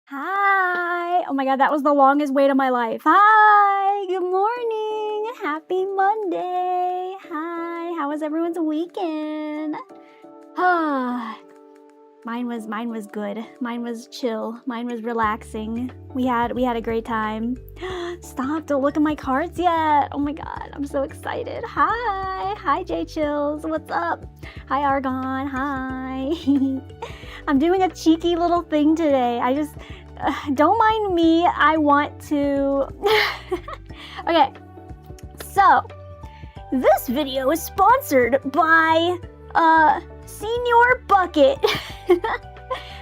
Hi. Oh my God, that was the longest wait of my life. Hi. Good morning. Happy Monday. Hi. How was everyone's weekend? Mine was good. Mine was chill. Mine was relaxing. We had a great time. Stop, don't look at my cards yet. Oh my God, I'm so excited. Hi. Hi, J Chills. What's up? Hi, Argon. Hi. I'm doing a cheeky little thing today. I just, don't mind me. I want to... Okay, so this video is sponsored by Senior Bucket,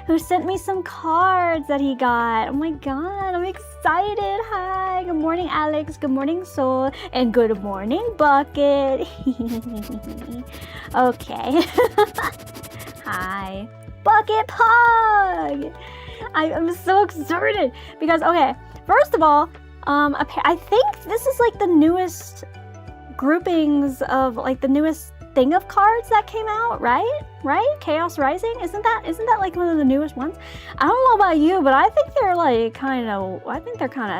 who sent me some cards that he got. Oh my God, I'm excited. Hi, good morning, Alex. Good morning, Soul. And good morning, Bucket. Okay. Hi. Bucket Pug! I'm so excited because, okay, first of all, I think this is like the newest groupings of like the newest thing of cards that came out, right? Chaos Rising? Isn't that like one of the newest ones? I don't know about you, but I think they're like kind of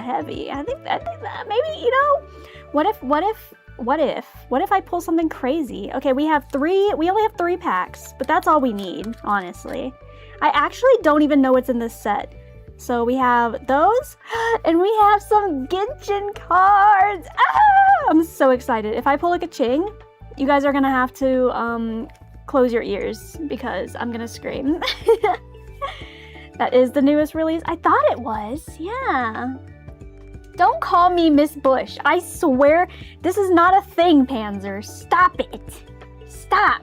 heavy. I think that maybe, you know, what if I pull something crazy? Okay, we only have 3 packs, but that's all we need, honestly. I actually don't even know what's in this set. So we have those, and we have some Genshin cards. Ah! I'm so excited. If I pull like a Ching, you guys are gonna have to close your ears because I'm gonna scream. That is the newest release. I thought it was, yeah. Don't call me Miss Bush. I swear this is not a thing, Panzer. Stop it. Stop.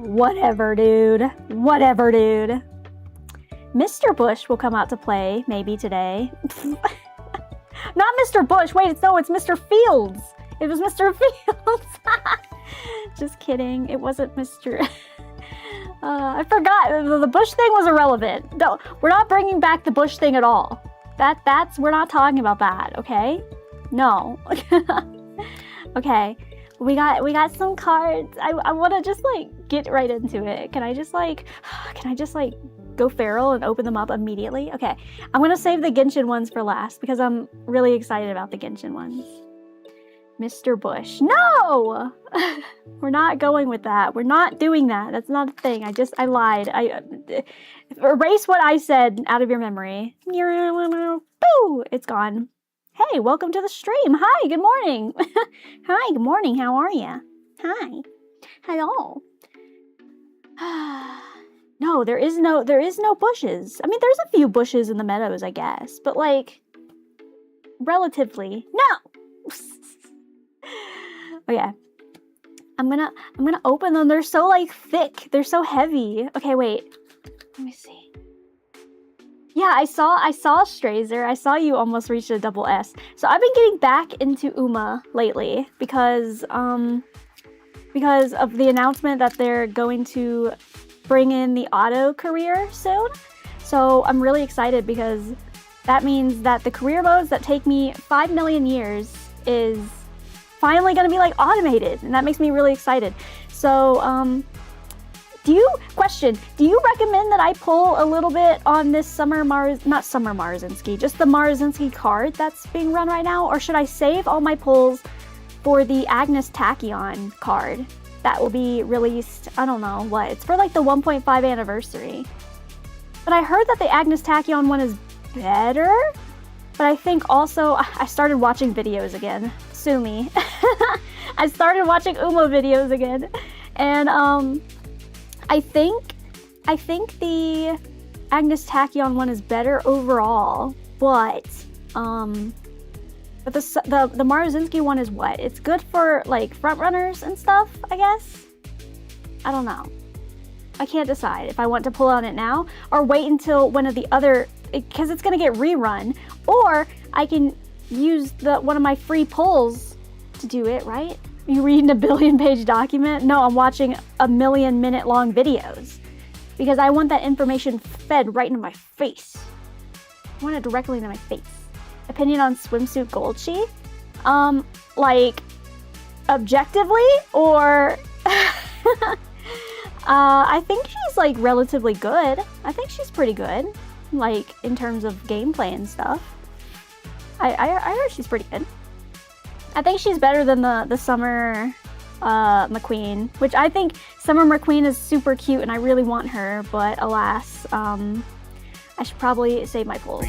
Whatever, dude. Whatever, dude. Mr. Bush will come out to play maybe today. Not Mr. Bush. Wait, it's Mr. Fields. It was Mr. Fields. Just kidding. It wasn't Mr. I forgot. The Bush thing was irrelevant. No, we're not bringing back the Bush thing at all. We're not talking about that, okay? No. Okay. We got some cards. I want to just like get right into it. Can I just like go feral and open them up immediately? Okay. I'm going to save the Genshin ones for last because I'm really excited about the Genshin ones. Mr. Bush. No! We're not going with that. We're not doing that. That's not a thing. I lied. Erase what I said out of your memory. Boo! It's gone. Hey, welcome to the stream. Hi, good morning. Hi, good morning. How are you? Hi. Hello. No, there is no bushes. I mean, there's a few bushes in the meadows, I guess, but like relatively. No. Okay. I'm gonna open them. They're so like thick. They're so heavy. Okay, wait. Let me see. Yeah, I saw Strazer. I saw you almost reach a double S. So I've been getting back into UMA lately because of the announcement that they're going to bring in the auto career soon. So I'm really excited because that means that the career modes that take me 5 million years is finally going to be like automated, and that makes me really excited. So do you recommend that I pull a little bit on this just the Marazinski card that's being run right now, or should I save all my pulls for the Agnes Tachyon card that will be released? I don't know what, it's for like the 1.5 anniversary. But I heard that the Agnes Tachyon one is better. But I think also I started watching videos again. Sue me. I started watching UMA videos again, and I think the Agnes Tachyon one is better overall, but the Marazinski one is what? It's good for like front runners and stuff, I guess. I don't know. I can't decide if I want to pull on it now or wait until one of the other, because it's gonna get rerun, or I can use one of my free pulls to do it, right? Are you reading a 1 billion-page document? No, I'm watching 1 million-minute-long videos because I want that information fed right into my face. I want it directly into my face. Opinion on swimsuit Golchi? Like, objectively, or I think she's like relatively good. I think she's pretty good, like in terms of gameplay and stuff. I heard she's pretty good. I think she's better than the Summer McQueen, which I think Summer McQueen is super cute and I really want her, but alas, I should probably save my pulls.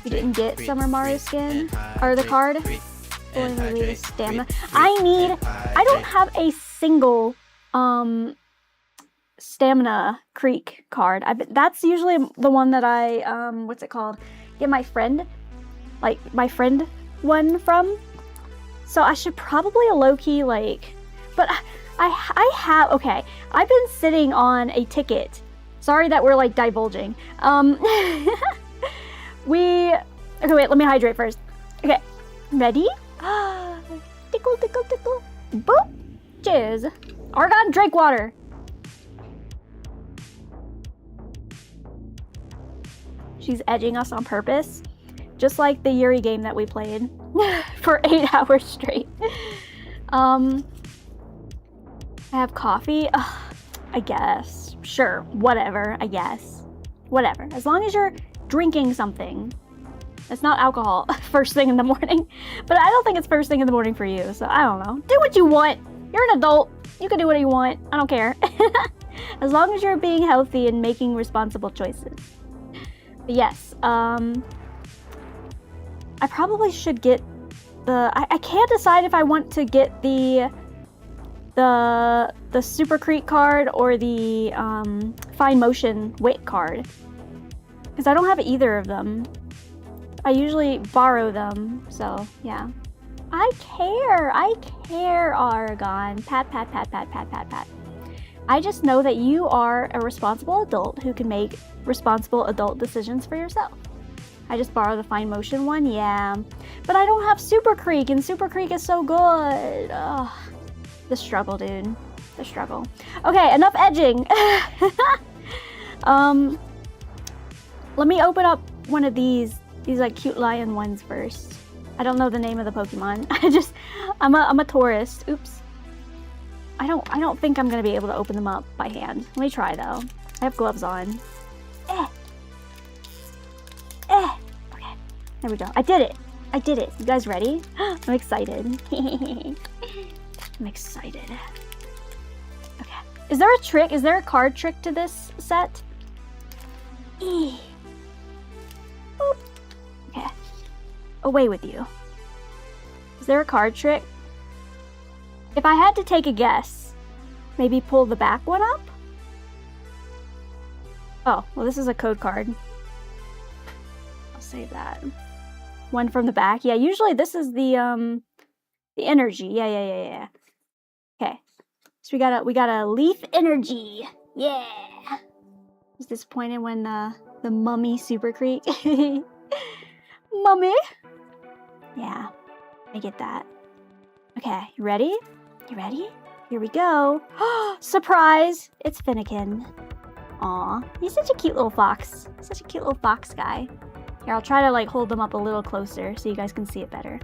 You didn't get Summer Mario skin or the card. Or the stamina. I don't have a single Stamina Creek card. That's usually the one that I what's it called? Get my friend one from. So I should probably a low-key like, but I have, okay, I've been sitting on a ticket. Sorry that we're like divulging. Okay, wait, let me hydrate first. Okay, ready? Tickle, tickle, tickle. Boop. Cheers. Argon, drink water. She's edging us on purpose. Just like the Yuri game that we played for 8 hours straight. I have coffee. I guess. Sure. Whatever. I guess. Whatever. As long as you're drinking something. It's not alcohol first thing in the morning. But I don't think it's first thing in the morning for you. So I don't know. Do what you want. You're an adult. You can do what you want. I don't care. As long as you're being healthy and making responsible choices. But yes. I probably should get the... I can't decide if I want to get the Super Creek card or the Fine Motion Wit card. Because I don't have either of them. I usually borrow them, so yeah. I care, Argon. Pat, pat, pat, pat, pat, pat, pat. I just know that you are a responsible adult who can make responsible adult decisions for yourself. I just borrow the Fine Motion one, yeah. But I don't have Super Creek, and Super Creek is so good. Ugh. The struggle, dude. The struggle. Okay, enough edging. Let me open up one of these like cute lion ones first. I don't know the name of the Pokemon. I'm a tourist. Oops. I don't think I'm gonna be able to open them up by hand. Let me try though. I have gloves on. Okay, there we go. I did it. You guys ready? I'm excited. I'm excited. Okay. Is there a trick? Is there a card trick to this set? Boop. Okay. Away with you. Is there a card trick? If I had to take a guess, maybe pull the back one up? Oh, well this is a code card. I'll save that. One from the back. Yeah, usually this is the energy. Yeah. Okay. So we got a leaf energy. Yeah. I was disappointed when the Mummy Super Creek. Mummy? Yeah, I get that. Okay, you ready? You ready? Here we go. Surprise! It's Finnegan. Aw, he's such a cute little fox. Such a cute little fox guy. Here, I'll try to like hold them up a little closer so you guys can see it better.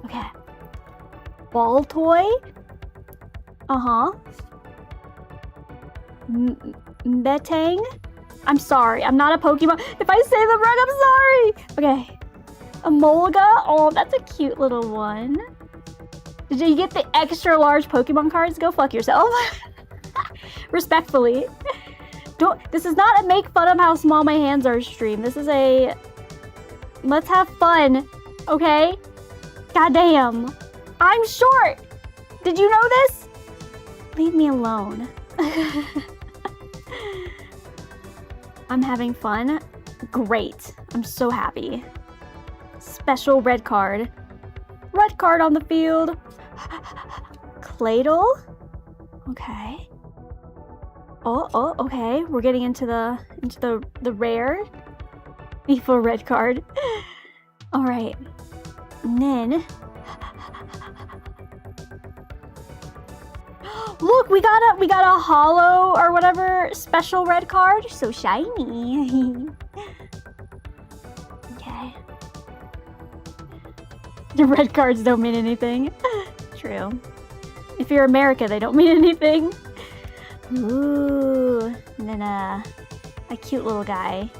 Okay. Ball toy? Uh-huh. Metang? I'm sorry, I'm not a Pokemon. If I say them wrong, I'm sorry! Okay. Emolga? Oh, that's a cute little one. Did you get the extra large Pokemon cards? Go fuck yourself. Respectfully. This is not a make fun of how small my hands are stream. This is a... Let's have fun, okay? Goddamn. I'm short! Did you know this? Leave me alone. I'm having fun. Great. I'm so happy. Special red card. Red card on the field. Claydol? Okay. Oh, okay. We're getting into the rare. Before red card. Alright. And then... Look, we got a hollow or whatever special red card. So shiny. Okay. The red cards don't mean anything. True. If you're America, they don't mean anything. Ooh, and then a cute little guy.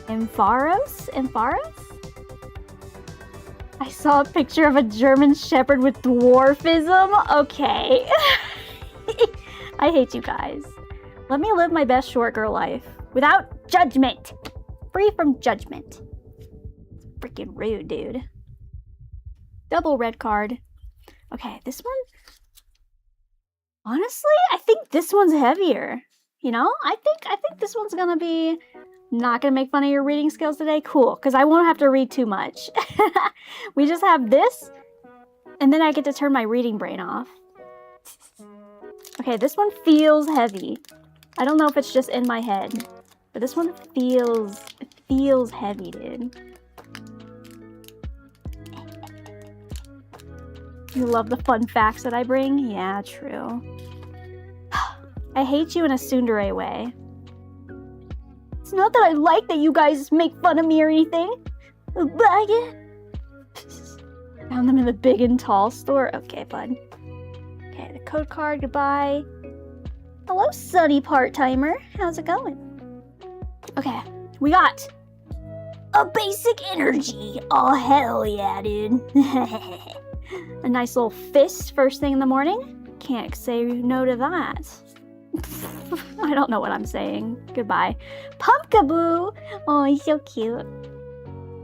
Ampharos? I saw a picture of a German Shepherd with dwarfism. Okay. I hate you guys. Let me live my best short girl life. Without judgment. Free from judgment. Freaking rude, dude. Double red card. Okay, this one... Honestly, I think this one's heavier. You know? I think this one's gonna be... Not gonna make fun of your reading skills today? Cool, because I won't have to read too much. We just have this, and then I get to turn my reading brain off. Okay, this one feels heavy. I don't know if it's just in my head, but this one feels heavy, dude. You love the fun facts that I bring? Yeah, true. I hate you in a tsundere way. It's not that I like that you guys make fun of me or anything. Found them in the big and tall store. Okay, bud. Okay, the code card, goodbye. Hello, Sunny Part-Timer. How's it going? Okay, we got a basic energy. Oh, hell yeah, dude. A nice little fist first thing in the morning. Can't say no to that. I don't know what I'm saying. Goodbye. Pumpkaboo! Oh, he's so cute.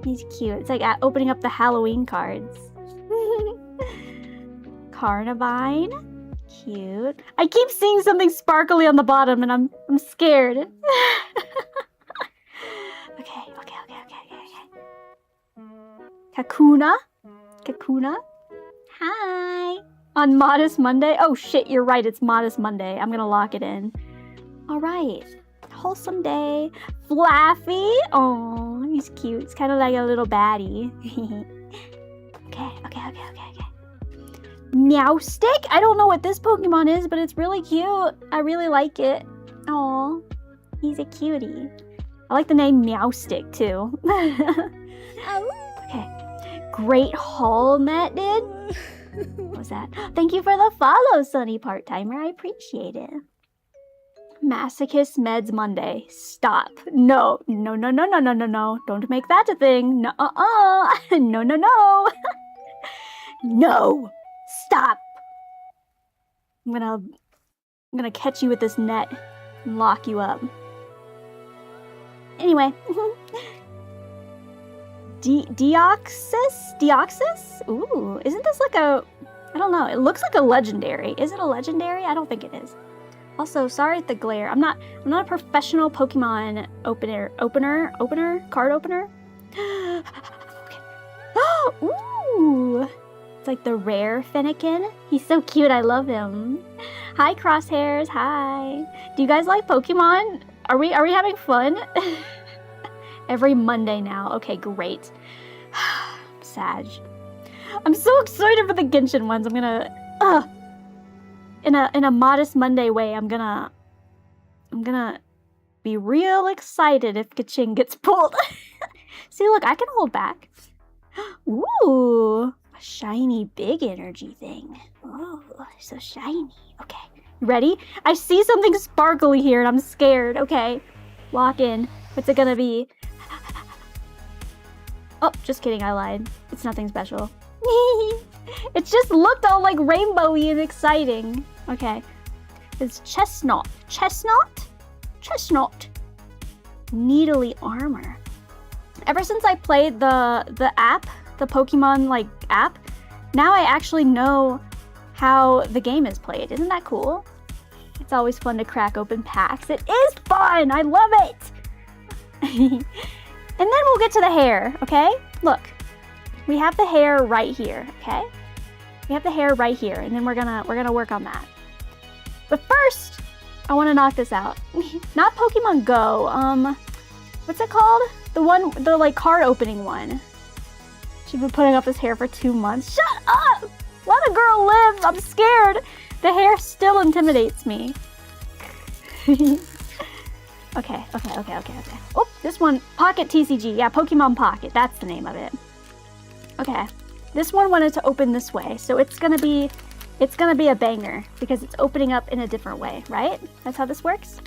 He's cute. It's like opening up the Halloween cards. Carnivine. Cute. I keep seeing something sparkly on the bottom and I'm scared. Okay. Kakuna. Hi. On Modest Monday? Oh shit, you're right, it's Modest Monday. I'm gonna lock it in. Alright. Wholesome day. Flaffy. Oh, he's cute. He's kind of like a little baddie. Okay. Meowstick? I don't know what this Pokemon is, but it's really cute. I really like it. Aw, he's a cutie. I like the name Meowstick, too. Okay. Great haul, Matt did. What was that? Thank you for the follow, Sunny Part-Timer. I appreciate it. Masochist Meds Monday. Stop. No. Don't make that a thing. No. No. Stop. I'm gonna catch you with this net and lock you up. Anyway. Deoxys? Ooh, isn't this like a... I don't know. It looks like a legendary. Is it a legendary? I don't think it is. Also, sorry at the glare. I'm not a professional Pokemon card opener. Okay. Ooh! It's like the rare Fennekin. He's so cute. I love him. Hi, Crosshairs. Hi. Do you guys like Pokemon? Are we having fun? Every Monday now. Okay, great. Sag. I'm so excited for the Genshin ones. I'm gonna in a Modest Monday way, I'm gonna be real excited if Kaching gets pulled. See, look, I can hold back. Ooh, a shiny big energy thing. Ooh, so shiny. Okay, you ready? I see something sparkly here and I'm scared. Okay, lock in. What's it gonna be? Oh, just kidding, I lied. It's nothing special. It just looked all like rainbowy and exciting. Okay. It's Chestnut. Needly armor. Ever since I played the app, the Pokemon like app, now I actually know how the game is played. Isn't that cool? It's always fun to crack open packs. It is fun! I love it! And then we'll get to the hair, okay? Look. We have the hair right here, okay? We have the hair right here, and then we're gonna work on that. But first, I want to knock this out. Not Pokemon Go. What's it called? The like card opening one. She's been putting up his hair for 2 months. Shut up! Let a girl live. I'm scared. The hair still intimidates me. Okay. Oh, this one, Pocket TCG. Yeah, Pokemon Pocket. That's the name of it. Okay. This one wanted to open this way, so it's gonna be It's gonna be a banger because it's opening up in a different way, right? That's how this works?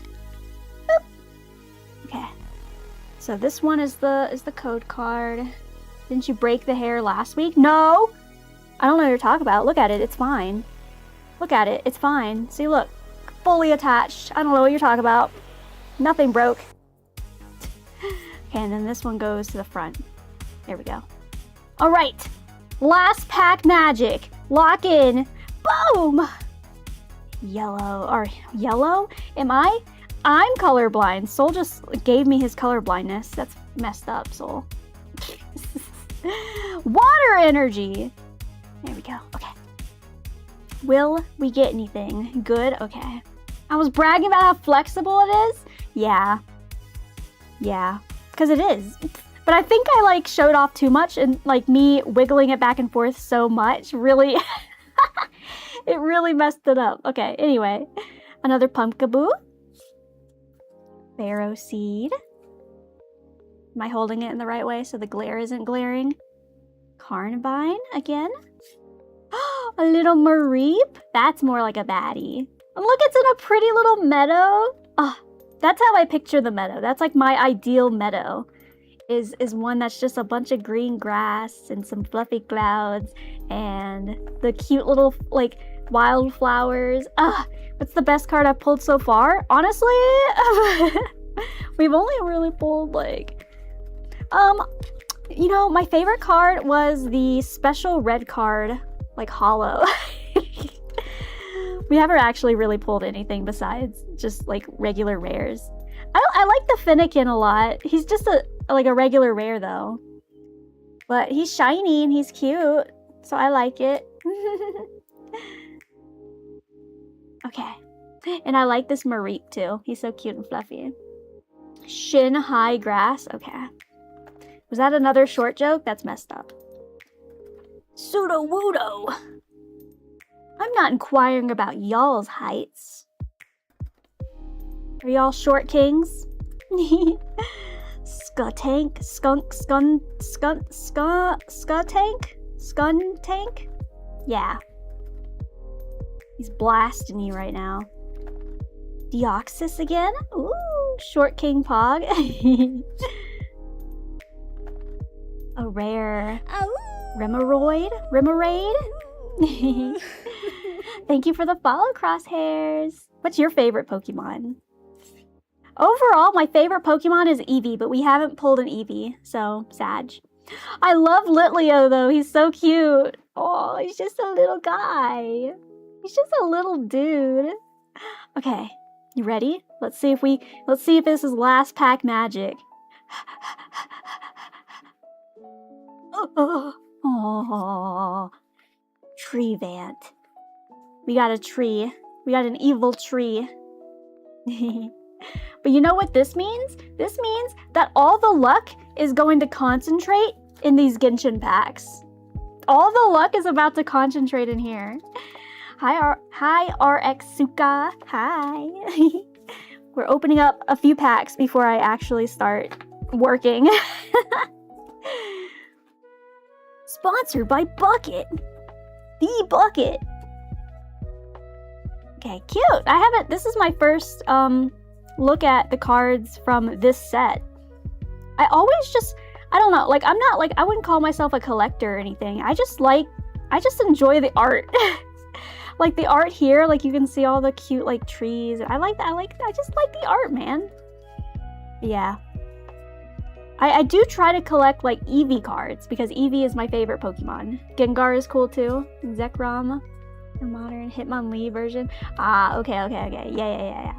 Boop. Okay. So this one is the code card. Didn't you break the hair last week? No! I don't know what you're talking about. Look at it, it's fine. Look at it, it's fine. See, look. Fully attached. I don't know what you're talking about. Nothing broke. Okay, and then this one goes to the front. There we go. Alright. Last pack magic. Lock in. Boom! Yellow. Or yellow? Am I? I'm colorblind. Soul just gave me his colorblindness. That's messed up, Soul. Water energy. There we go. Okay. Will we get anything? Good? Okay. I was bragging about how flexible it is. Yeah. Yeah. Because it is. But I think I like showed off too much, and like me wiggling it back and forth so much really it really messed it up. Okay, anyway. Another Pumpkaboo. Pharaoh seed. Am I holding it in the right way so the glare isn't glaring? Carnivine again. A little Mareep. That's more like a baddie. And look, it's in a pretty little meadow. Oh, that's how I picture the meadow. That's like my ideal meadow. Is one that's just a bunch of green grass and some fluffy clouds and the cute little like wildflowers. What's the best card I've pulled so far? Honestly, we've only really pulled like you know, my favorite card was the special red card, like hollow. We haven't actually really pulled anything besides just like regular rares. I like the Finnegan a lot. He's just a regular rare though. But he's shiny and he's cute, so I like it. Okay. And I like this Mareep too. He's so cute and fluffy. Shin High Grass. Okay. Was that another short joke? That's messed up. Sudowoodo. I'm not inquiring about y'all's heights. Are y'all short kings? Skuntank? Skuntank? Yeah. He's blasting you right now. Deoxys again? Ooh, short king Pog. A rare. Remoraid? Thank you for the follow, Crosshairs. What's your favorite Pokemon? Overall, my favorite Pokemon is Eevee, but we haven't pulled an Eevee, so Sag. I love Litleo though, he's so cute. Oh, he's just a little guy. He's just a little dude. Okay, you ready? Let's see if this is last pack magic. Oh, Treevant. We got a tree. We got an evil tree. But you know what this means? This means that all the luck is going to concentrate in these Genshin packs. All the luck is about to concentrate in here. Hi, RX Suka. Hi. We're opening up a few packs before I actually start working. Sponsored by Bucket. The Bucket. Okay, cute. This is my first look at the cards from this set. I don't know, like I wouldn't call myself a collector or anything. I just enjoy the art. Like the art here, like you can see all the cute like trees. I just like the art, man. Yeah. I do try to collect like Eevee cards because Eevee is my favorite Pokemon. Gengar is cool too. Zekrom. A modern Hitmonlee version. Okay. Yeah.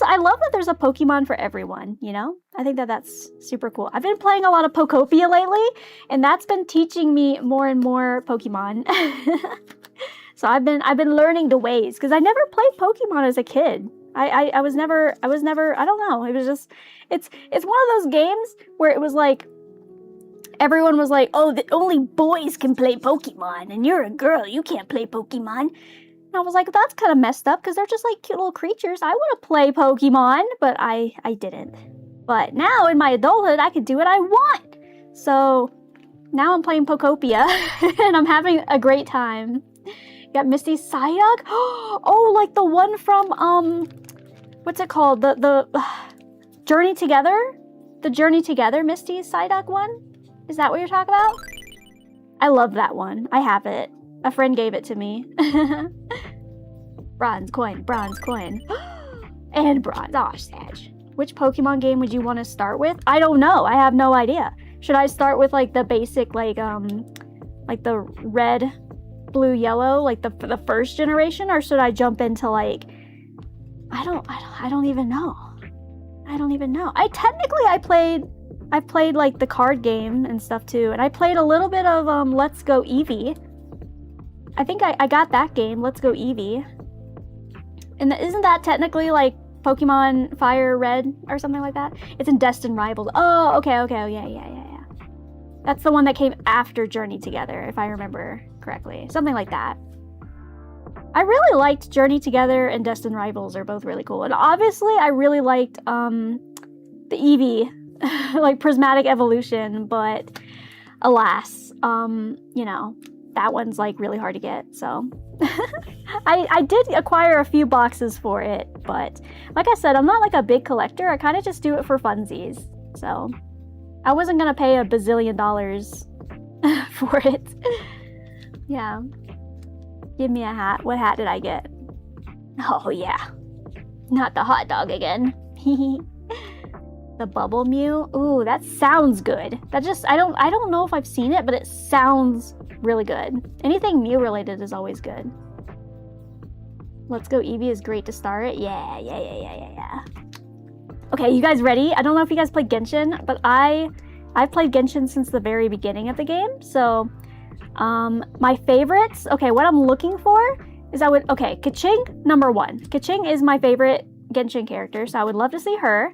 I love that there's a Pokemon for everyone, you know? I think that's super cool. I've been playing a lot of Pokopia lately, and that's been teaching me more and more Pokemon. So I've been learning the ways, because I never played Pokemon as a kid. I was never, I don't know. It was just, it's one of those games where it was like, everyone was like, oh, only boys can play Pokemon, and you're a girl, you can't play Pokemon. And I was like, that's kind of messed up, because they're just like cute little creatures. I want to play Pokemon, but I didn't. But now, in my adulthood, I could do what I want. So, Now I'm playing Pokopia, and I'm having a great time. Got Misty Psyduck? Oh, like the one from, what's it called? The Journey Together? The Journey Together Misty Psyduck one? Is that what you're talking about? I love that one. I have it. A friend gave it to me. Bronze coin, bronze coin. And bronze. Oh, Sag. Which Pokemon game would you want to start with? I don't know. I have no idea. Should I start with like the basic, like the red, blue, yellow, like the first generation, or should I jump into like, I don't even know. I don't even know. I've played like the card game and stuff too, and I played a little bit of Let's Go Eevee. I think I got that game, Let's Go Eevee. And isn't that technically like Pokemon Fire Red or something like that? It's in Destined Rivals. Oh, okay. Oh, yeah. That's the one that came after Journey Together, if I remember correctly. Something like that. I really liked Journey Together and Destined Rivals are both really cool. And obviously, I really liked the Eevee, like Prismatic Evolution, but alas, you know, that one's like really hard to get, so. I did acquire a few boxes for it, but like I said, I'm not like a big collector. I kind of just do it for funsies, so I wasn't gonna pay $1 bazillion for it. Yeah. Give me a hat. What hat did I get? Oh yeah, not the hot dog again. The Bubble Mew. Ooh, that sounds good. That just I don't know if I've seen it, but it sounds really good. Anything Mew related is always good. Let's Go Eevee is great to start. Yeah. Okay, you guys ready? I don't know if you guys play Genshin, but I've played Genshin since the very beginning of the game. So, my favorites. Okay, what I'm looking for is Keqing, number 1. Keqing is my favorite Genshin character, so I would love to see her.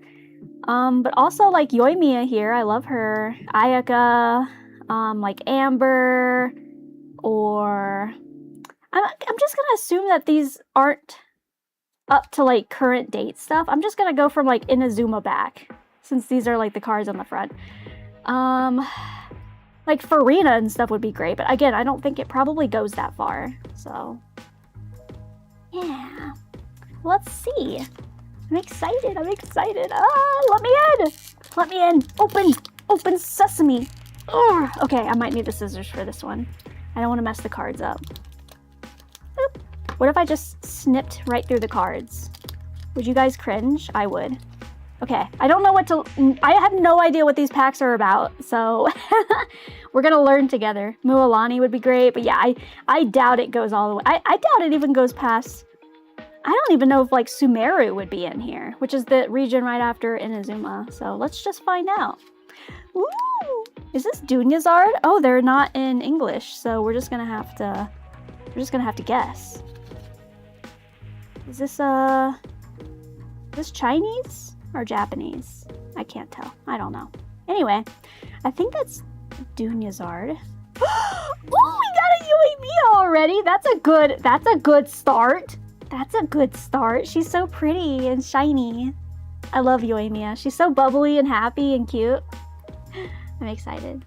But also like Yoimiya here, I love her. Ayaka, like Amber, or I'm just gonna assume that these aren't up to like current date stuff. I'm just gonna go from like Inazuma back, since these are like the cards on the front. Like Farina and stuff would be great, but again, I don't think it probably goes that far. So yeah, let's see. I'm excited. Let me in. Open sesame. Ugh. Okay, I might need the scissors for this one. I don't want to mess the cards up. Oop. What if I just snipped right through the cards? Would you guys cringe? I would. Okay, I don't know I have no idea what these packs are about, so we're gonna learn together. Mualani would be great, but yeah, I doubt it goes all the way. I doubt it even goes past. I don't even know if like Sumeru would be in here, which is the region right after Inazuma. So let's just find out. Ooh, is this Dunyazard? Oh, they're not in English, so we're just gonna have to guess. Is this Chinese or Japanese? I can't tell. I don't know. Anyway, I think that's Dunyazard. Oh, we got a Yoimiya already. That's a good start. That's a good start. She's so pretty and shiny. I love Yoimiya. She's so bubbly and happy and cute. I'm excited.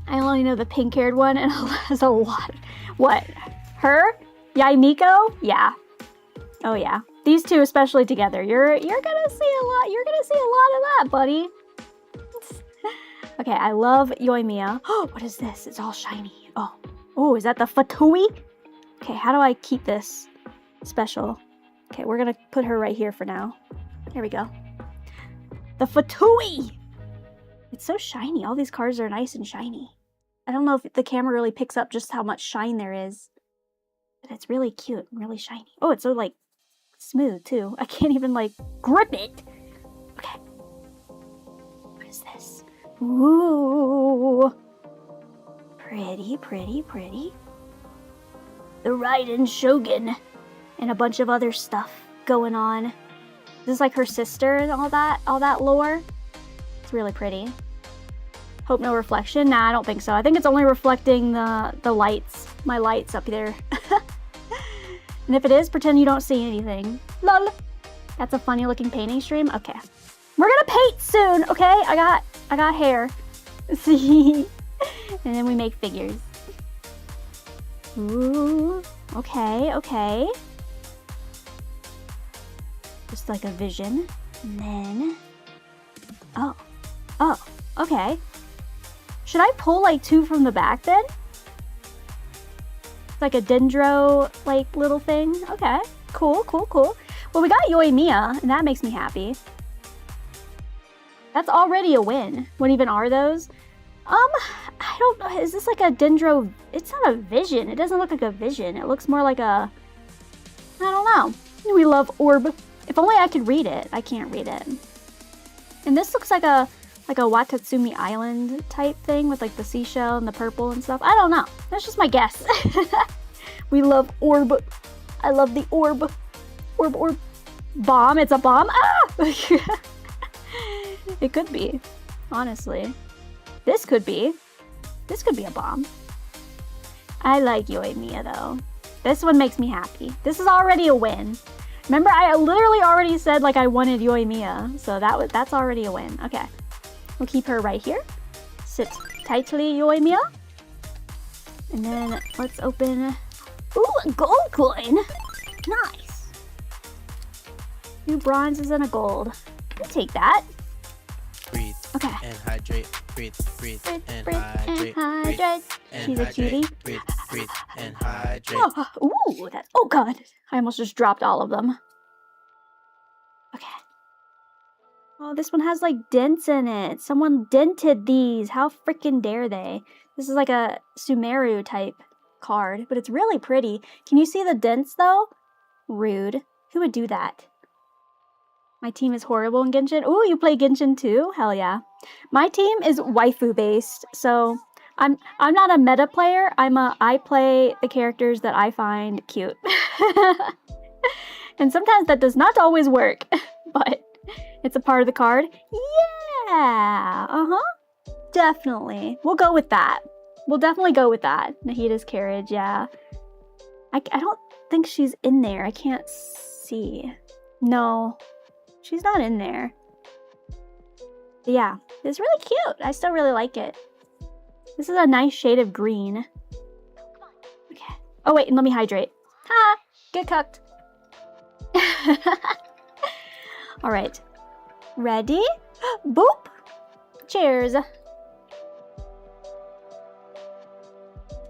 I only know the pink-haired one and has a lot. What? Her? Yaimiko? Yeah. Oh yeah. These two especially together. You're gonna see a lot. You're gonna see a lot of that, buddy. Okay, I love Yoimiya. Oh, what is this? It's all shiny. Oh, is that the Fatui? Okay, how do I keep this special? Okay, we're gonna put her right here for now. There we go. The Fatui! It's so shiny. All these cards are nice and shiny. I don't know if the camera really picks up just how much shine there is. But it's really cute and really shiny. Oh, it's so like smooth too. I can't even like grip it. Okay. What is this? Ooh. Pretty. The Raiden Shogun. And a bunch of other stuff going on. This is like her sister and all that lore. It's really pretty. Hope no reflection? Nah, I don't think so. I think it's only reflecting the lights. My lights up there. And if it is, pretend you don't see anything. Lol. That's a funny looking painting stream. Okay. We're gonna paint soon, okay? I got hair. See. And then we make figures. Ooh, okay, okay. Just like a vision. And then... Oh, okay. Should I pull like 2 from the back then? It's like a dendro, like, little thing. Okay, cool. Well, we got Yoimiya, and that makes me happy. That's already a win. What even are those? I don't know. Is this like a dendro? It's not a vision. It doesn't look like a vision. It looks more like a... I don't know. We love orb. If only I could read it. I can't read it. And this looks like a Watatsumi Island type thing with like the seashell and the purple and stuff. I don't know. That's just my guess. We love orb. I love the orb. Orb. Bomb. It's a bomb. Ah! It could be. Honestly. This could be a bomb. I like Yoimiya though. This one makes me happy. This is already a win. Remember, I literally already said like I wanted Yoimiya, so that's already a win. Okay, we'll keep her right here. Sit tightly, Yoimiya. And then let's open. Ooh, a gold coin. Nice. 2 bronzes and a gold. I'll take that. Breathe. Okay. And hydrate. Breathe and hydrate. And She's a cutie. Breathe and hydrate. Ooh, oh god. I almost just dropped all of them. Okay. Oh, this one has like dents in it. Someone dented these. How freaking dare they? This is like a Sumeru type card, but it's really pretty. Can you see the dents though? Rude. Who would do that? My team is horrible in Genshin. Ooh, you play Genshin too? Hell yeah. My team is waifu based, so I'm not a meta player. I play the characters that I find cute. And sometimes that does not always work, but it's a part of the card. Yeah, definitely. We'll go with that. We'll definitely go with that. Nahida's carriage, yeah. I don't think she's in there. I can't see. No, she's not in there. But yeah, it's really cute. I still really like it. This is a nice shade of green. Okay. Oh wait, and let me hydrate. Ha! Get cucked. Alright. Ready? Boop! Cheers.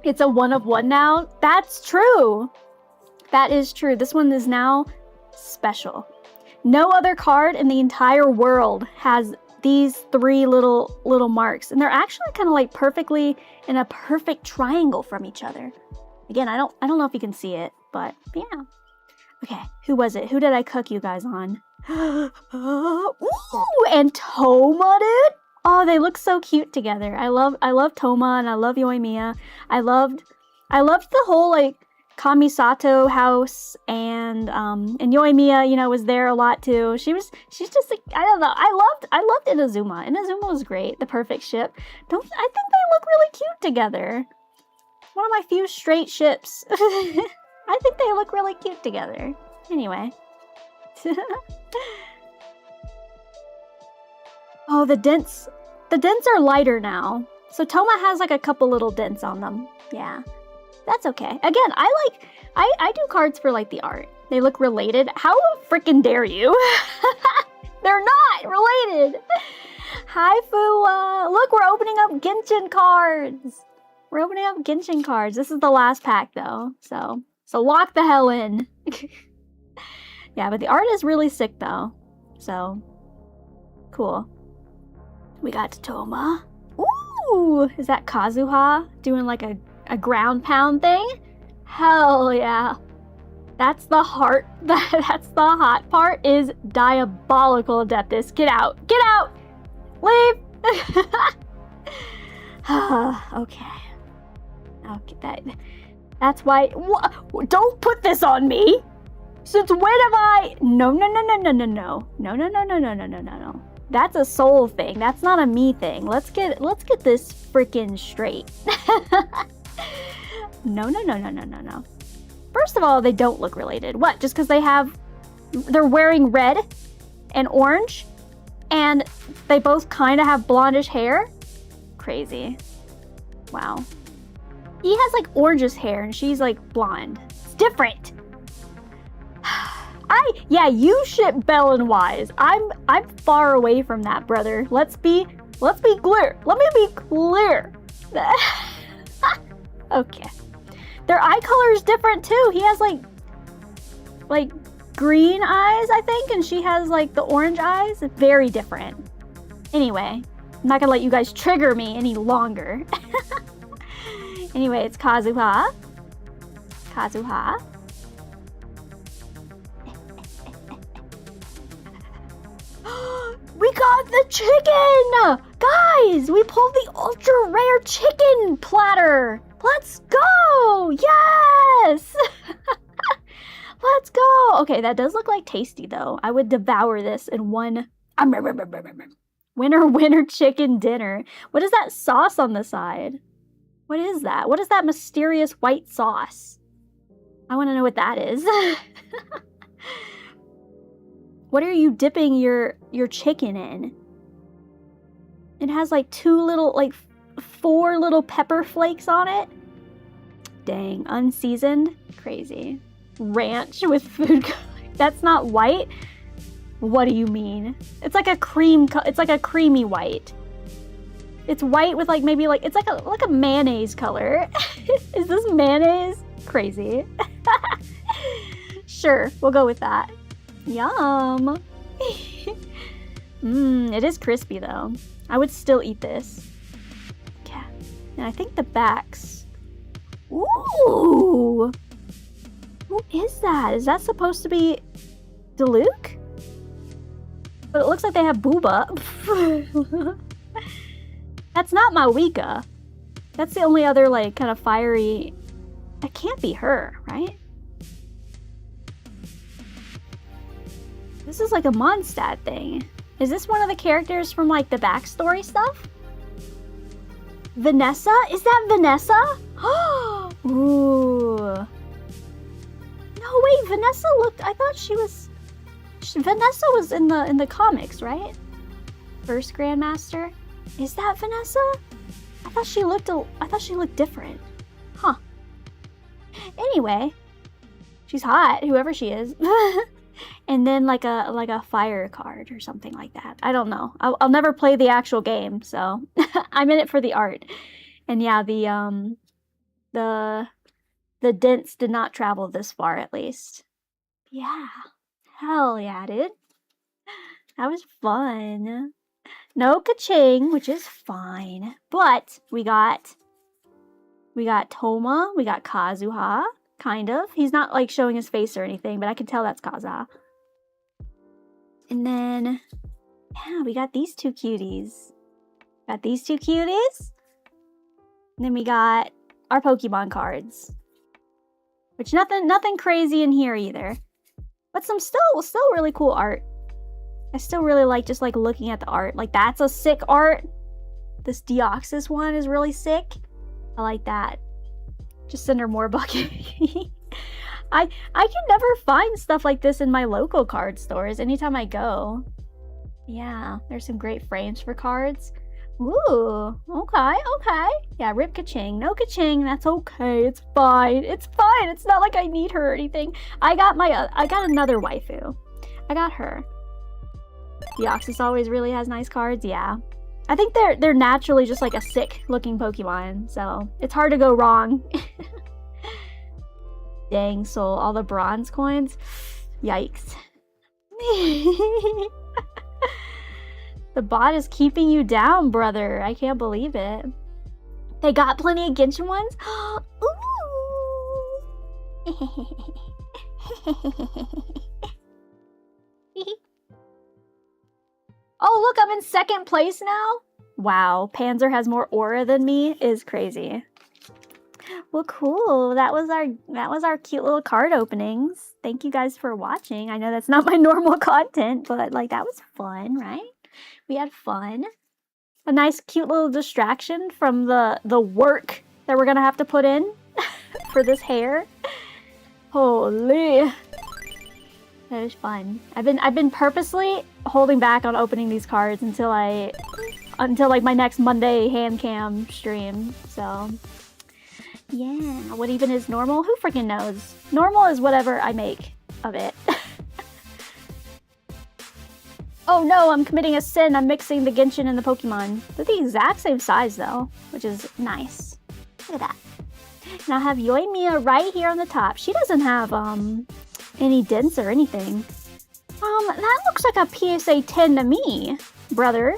It's a 1 of 1 now? That's true! That is true. This one is now special. No other card in the entire world has these 3 little marks. And they're actually kind of like perfectly in a perfect triangle from each other. Again, I don't know if you can see it, but yeah. Okay, who was it? Who did I cook you guys on? Ooh, and Thoma, dude. Oh, they look so cute together. I love Thoma and I love Yoimiya. I loved the whole like Kamisato house and Yoimiya, you know, was there a lot too. She's just like, I don't know. I loved Inazuma. Inazuma was great. The perfect ship. I think they look really cute together. One of my few straight ships. I think they look really cute together. Anyway. Oh, the dents are lighter now. So Thoma has like a couple little dents on them. Yeah. That's okay. Again, I do cards for like the art. They look related. How freaking dare you? They're not related. Hi, Fuwa. Look, we're opening up Genshin cards. We're opening up Genshin cards. This is the last pack though. So lock the hell in. Yeah, but the art is really sick though. So cool. We got Thoma. Ooh, is that Kazuha doing like a ground pound thing? Hell yeah. That's the heart. That's the hot part is Diabolical Adeptus. Get out. Get out. Leave. Okay. Okay, that's why. Don't put this on me. Since when have I? No. That's a soul thing. That's not a me thing. Let's get this freaking straight. No. First of all, they don't look related. What? Just because they're wearing red and orange, and they both kind of have blondish hair? Crazy. Wow. He has like orangish hair and she's like blonde. It's different. Yeah, you ship Belle and Wise. I'm far away from that, brother. Let's be clear. Let me be clear. Okay. Their eye color is different too. He has like green eyes, I think, and she has like the orange eyes. It's very different. Anyway, I'm not gonna let you guys trigger me any longer. Anyway, it's Kazuha. Kazuha. We got the chicken! Guys, we pulled the ultra rare chicken platter. Let's go! Yes! Let's go! Okay, that does look like tasty though. I would devour this in one winner chicken dinner. What is that sauce on the side? What is that? What is that mysterious white sauce? I want to know what that is. What are you dipping your chicken in? It has like four little pepper flakes on it. Dang, unseasoned? Crazy. Ranch with food coloring. That's not white? What do you mean? It's like a creamy white. It's white with like maybe like, it's like a mayonnaise color. Is this mayonnaise? Crazy. Sure, we'll go with that. Yum. It is crispy though. I would still eat this. Yeah. And I think the backs. Ooh. Who is that? Is that supposed to be Diluc? But it looks like they have Booba. That's not Mawika. That's the only other like kind of fiery. That can't be her, right? This is like a Mondstadt thing. Is this one of the characters from like the backstory stuff? Vanessa? Is that Vanessa? Ooh. No, wait, Vanessa looked, I thought Vanessa was in the comics, right? First Grandmaster? Is that Vanessa? I thought she looked different. Huh. Anyway, she's hot, whoever she is. And then like a fire card or something like that. I don't know. I'll never play the actual game, so I'm in it for the art. And yeah, the dents did not travel this far, at least. Yeah. Hell yeah, dude. That was fun. No ka-ching, which is fine. But we got Toma, we got Kazuha, kind of. He's not like showing his face or anything, but I can tell that's Kazuha. And then, yeah, we got these two cuties. And then we got our Pokemon cards. Which nothing crazy in here either. But some still really cool art. I still really like just like looking at the art. Like that's a sick art. This Deoxys one is really sick. I like that. Just send her more bucket. I can never find stuff like this in my local card stores anytime I go. Yeah, there's some great frames for cards. Ooh, okay. Yeah, rip ka-ching. No ka-ching, that's okay. It's fine. It's not like I need her or anything. I got another waifu. I got her. Deoxys always really has nice cards, yeah. I think they're naturally just like a sick looking Pokemon, so it's hard to go wrong. Dang, Soul, all the bronze coins? Yikes. The bot is keeping you down, brother. I can't believe it. They got plenty of Genshin ones? Oh, look, I'm in second place now? Wow, Panzer has more aura than me is crazy. Well, cool. That was our cute little card openings. Thank you guys for watching. I know that's not my normal content, but like that was fun, right? We had fun. A nice cute little distraction from the work that we're gonna have to put in for this hair. Holy. That was fun. I've been purposely holding back on opening these cards until I until like my next Monday hand cam stream. So yeah, what even is normal? Who freaking knows? Normal is whatever I make of it. Oh no, I'm committing a sin. I'm mixing the Genshin and the Pokemon. They're the exact same size though, which is nice. Look at that. And I have Yoimiya right here on the top. She doesn't have any dents or anything. That looks like a PSA 10 to me, brother.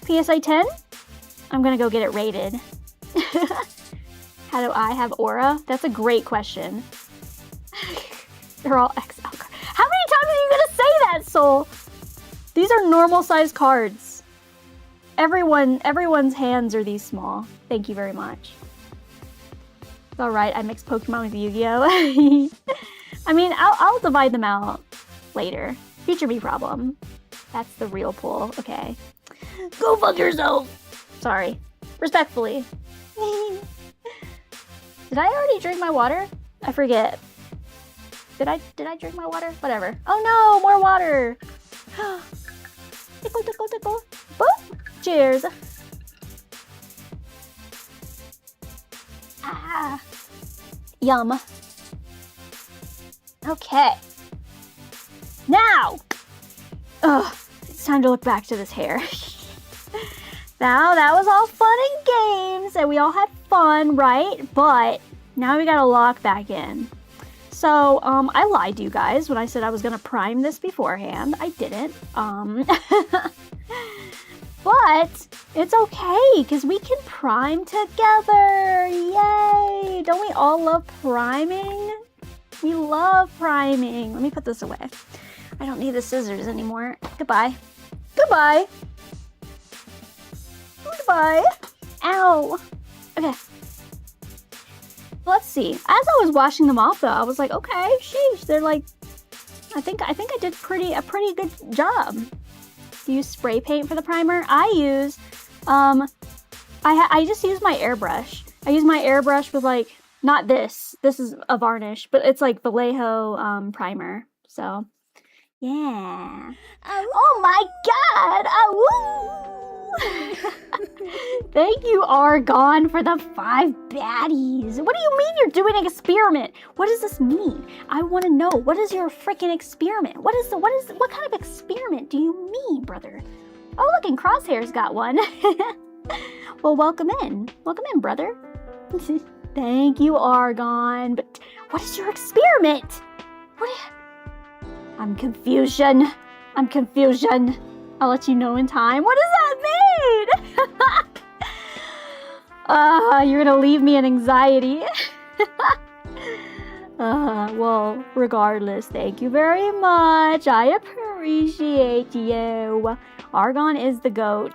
PSA 10? I'm gonna go get it rated. How do I have aura? That's a great question. They're all XL cards. How many times are you gonna say that, Soul? These are normal size cards. Everyone's hands are these small. Thank you very much. It's alright, I mixed Pokemon with Yu-Gi-Oh! I mean, I'll divide them out later. Future me problem. That's the real pull. Okay. Go fuck yourself! Sorry. Respectfully. Did I already drink my water? I forget. Did I drink my water? Whatever. Oh no, more water! Tickle, tickle, tickle. Boop! Cheers! Ah! Yum. Okay. Now! Ugh, it's time to look back to this hair. Now, that was all fun and games, and we all had fun, right? But now we gotta lock back in. So, I lied to you guys when I said I was gonna prime this beforehand. I didn't. But it's okay, because we can prime together. Yay! Don't we all love priming? We love priming. Let me put this away. I don't need the scissors anymore. Goodbye. Goodbye. Goodbye. Ow. Okay. Let's see. As I was washing them off, though, I was like, okay, sheesh. They're like, I think I did a pretty good job. Do you use spray paint for the primer? I use, I just use my airbrush. I use my airbrush with like, not this. This is a varnish, but it's like Vallejo primer. So, yeah. Oh my God! Thank you, Argon, for the 5 baddies. What do you mean you're doing an experiment? What does this mean? I want to know. What is your freaking experiment? What kind of experiment do you mean, brother? Oh, look, and Crosshair's got one. Well, welcome in. Welcome in, brother. Thank you, Argon. But what is your experiment? I'm confusion. I'm confusion. I'll let you know in time. What does that mean? You're gonna leave me in anxiety. Well, regardless, thank you very much. I appreciate you. Argon is the GOAT.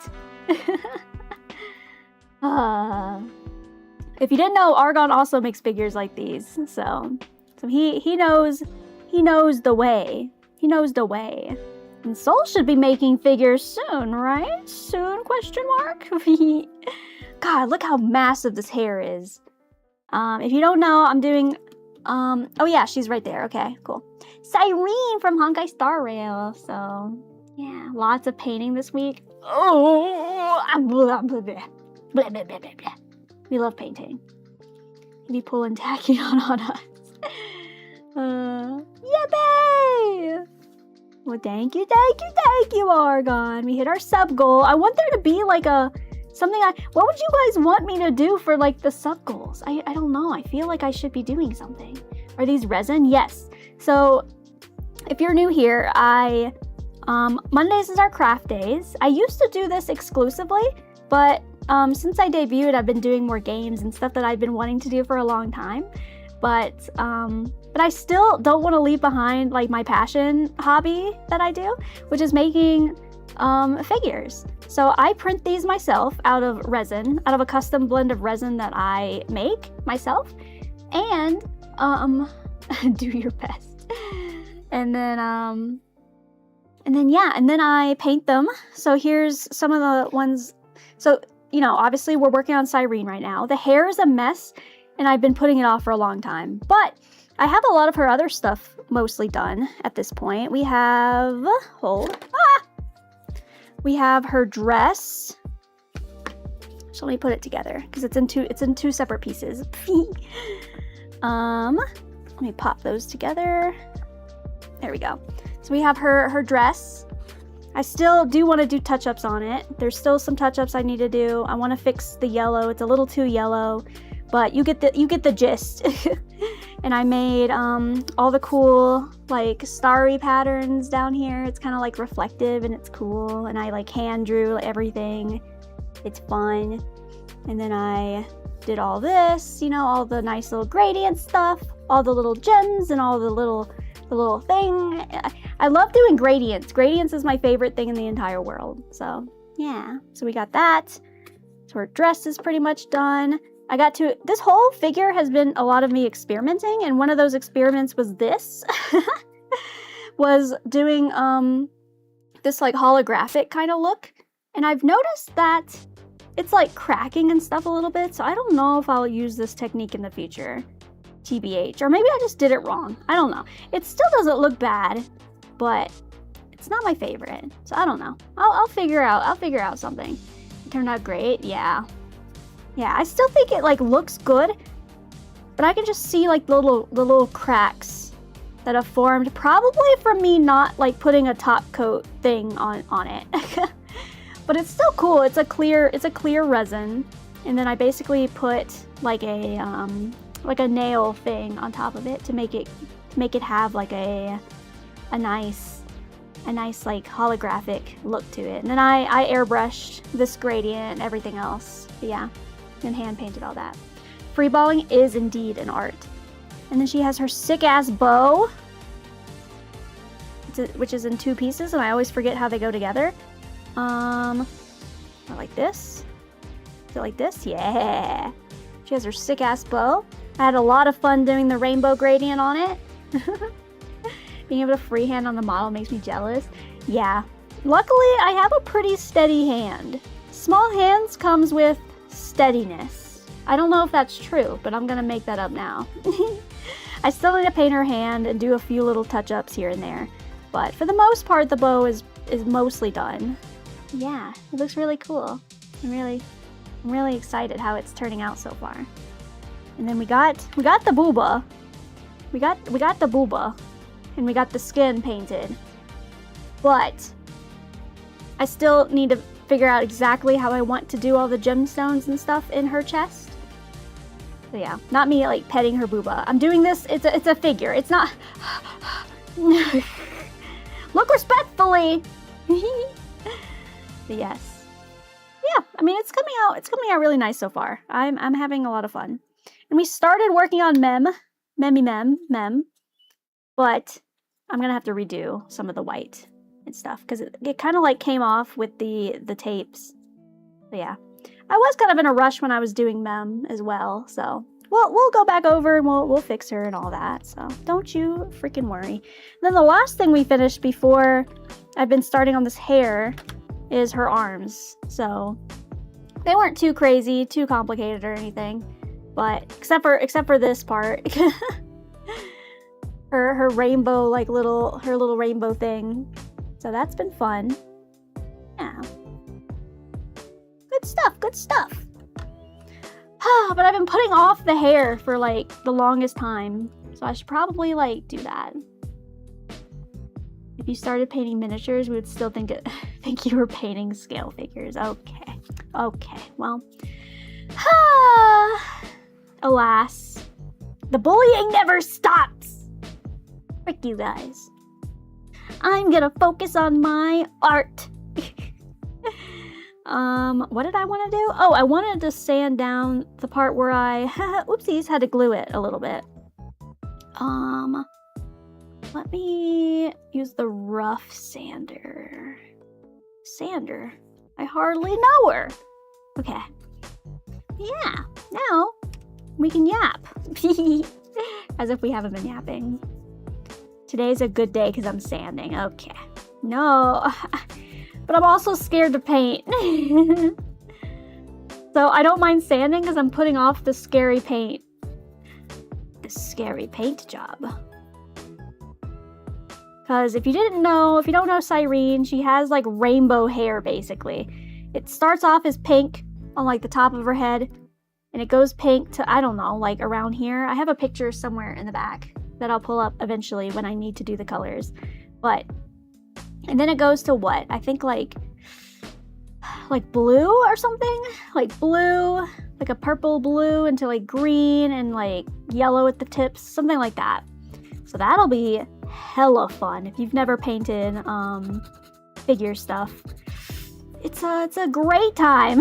If you didn't know, Argon also makes figures like these. So he knows the way. He knows the way. And Soul should be making figures soon, right? Soon, question mark? God, look how massive this hair is. If you don't know, I'm doing, oh yeah, she's right there. Okay, cool. Cyrene from Honkai Star Rail. So, yeah, lots of painting this week. Oh, blah, blah, blah, blah, blah, blah, blah. We love painting. Be pulling Tachyon on us. Yippee! Well, thank you, Argon. We hit our sub goal. I want there to be like something. What would you guys want me to do for like the sub goals? I don't know. I feel like I should be doing something. Are these resin? Yes. So if you're new here, Mondays is our craft days. I used to do this exclusively, but since I debuted, I've been doing more games and stuff that I've been wanting to do for a long time. But I still don't want to leave behind like my passion hobby that I do, which is making figures. So I print these myself out of resin, out of a custom blend of resin that I make myself, and do your best. And then I paint them. So here's some of the ones. So, you know, obviously we're working on Cyrene right now. The hair is a mess, and I've been putting it off for a long time. But I have a lot of her other stuff mostly done at this point. We have, we have her dress. So let me put it together because it's in two separate pieces. Let me pop those together. There we go. So we have her dress. I still do want to do touch-ups on it. There's still some touch-ups I need to do. I want to fix the yellow. It's a little too yellow, but you get the gist. And I made all the cool like starry patterns down here. It's kind of like reflective and it's cool. And I like hand drew everything. It's fun. And then I did all this, you know, all the nice little gradient stuff, all the little gems and all the little thing. I love doing gradients. Gradients is my favorite thing in the entire world. So yeah, so we got that. So her dress is pretty much done. This whole figure has been a lot of me experimenting, and one of those experiments was this. Was doing this like holographic kind of look. And I've noticed that it's like cracking and stuff a little bit, so I don't know if I'll use this technique in the future. TBH. Or maybe I just did it wrong. I don't know. It still doesn't look bad, but it's not my favorite. So I don't know. I'll figure out something. It turned out great. Yeah. Yeah, I still think it like looks good, but I can just see like the little cracks that have formed, probably from me not like putting a top coat thing on it. But it's still cool. It's a clear resin, and then I basically put like a nail thing on top of it to make it have like a nice like holographic look to it. And then I airbrushed this gradient and everything else. But yeah, and hand painted all that. Freeballing is indeed an art. And then she has her sick ass bow, which is in two pieces, and I always forget how they go together. Like this. Is it like this? Yeah. She has her sick ass bow. I had a lot of fun doing the rainbow gradient on it. Being able to freehand on the model makes me jealous. Yeah. Luckily, I have a pretty steady hand. Small hands comes with steadiness. I don't know if that's true, but I'm gonna make that up now. I still need to paint her hand and do a few little touch-ups here and there. But for the most part, the bow is mostly done. Yeah, it looks really cool. I'm really excited how it's turning out so far. And then we got the booba. We got the booba. And we got the skin painted. But I still need to figure out exactly how I want to do all the gemstones and stuff in her chest. So yeah, not me like petting her booba. I'm doing this, it's a figure. It's not look respectfully. But yes. Yeah, I mean it's coming out really nice so far. I'm having a lot of fun. And we started working on Mem, but I'm gonna have to redo some of the white and stuff because it kind of like came off with the tapes. So yeah, I was kind of in a rush when I was doing Mem as well. So we'll go back over and we'll fix her and all that. So don't you freaking worry. And then the last thing we finished before I've been starting on this hair is her arms. So they weren't too crazy, too complicated or anything, but except for this part. her rainbow like her little rainbow thing. So that's been fun. Yeah. Good stuff. But I've been putting off the hair for like the longest time. So I should probably like do that. If you started painting miniatures, we would still think you were painting scale figures. Okay. Well, alas, the bullying never stops. Frick you guys. I'm gonna focus on my art. What did I want to do? Oh, I wanted to sand down the part where I, oopsies, had to glue it a little bit. Let me use the rough sander. I hardly know her. Okay. Yeah, now we can yap. As if we haven't been yapping. Today's a good day because I'm sanding. Okay. No. But I'm also scared to paint. So I don't mind sanding because I'm putting off the scary paint. The scary paint job. Because if you don't know Cyrene, she has like rainbow hair basically. It starts off as pink on like the top of her head. And it goes pink to, I don't know, like around here. I have a picture somewhere in the back that I'll pull up eventually when I need to do the colors. But, and then it goes to what? I think like blue or something? Like blue, like a purple blue into like green and like yellow at the tips, something like that. So that'll be hella fun if you've never painted figure stuff. It's a great time.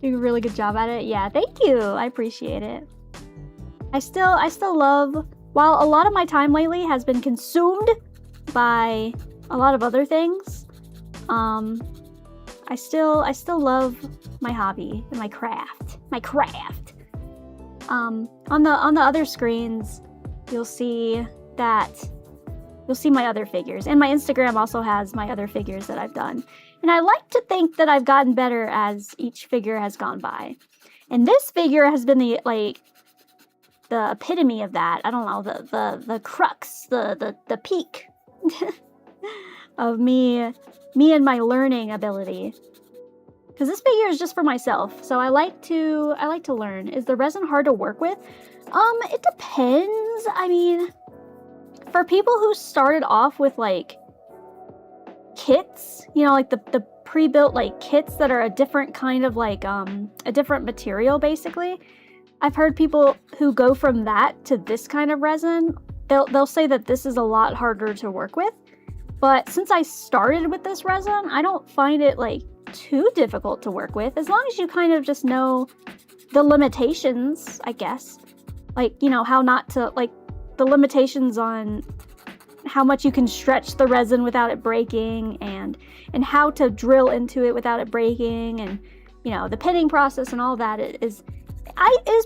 Doing a really good job at it. Yeah, thank you. I appreciate it. I still love, while a lot of my time lately has been consumed by a lot of other things, I still love my hobby and my craft. On the other screens, you'll see my other figures, and my Instagram also has my other figures that I've done. And I like to think that I've gotten better as each figure has gone by. And this figure has been the epitome of that. I don't know, the crux, the peak of me and my learning ability. Because this figure is just for myself, so I like to learn. Is the resin hard to work with? It depends. I mean, for people who started off with like kits, you know, like the pre-built like kits that are a different kind of like a different material basically. I've heard people who go from that to this kind of resin, they'll say that this is a lot harder to work with. But since I started with this resin, I don't find it like too difficult to work with, as long as you kind of just know the limitations, I guess. Like, you know, how not to, like, the limitations on how much you can stretch the resin without it breaking, and how to drill into it without it breaking, and, you know, the pinning process and all that is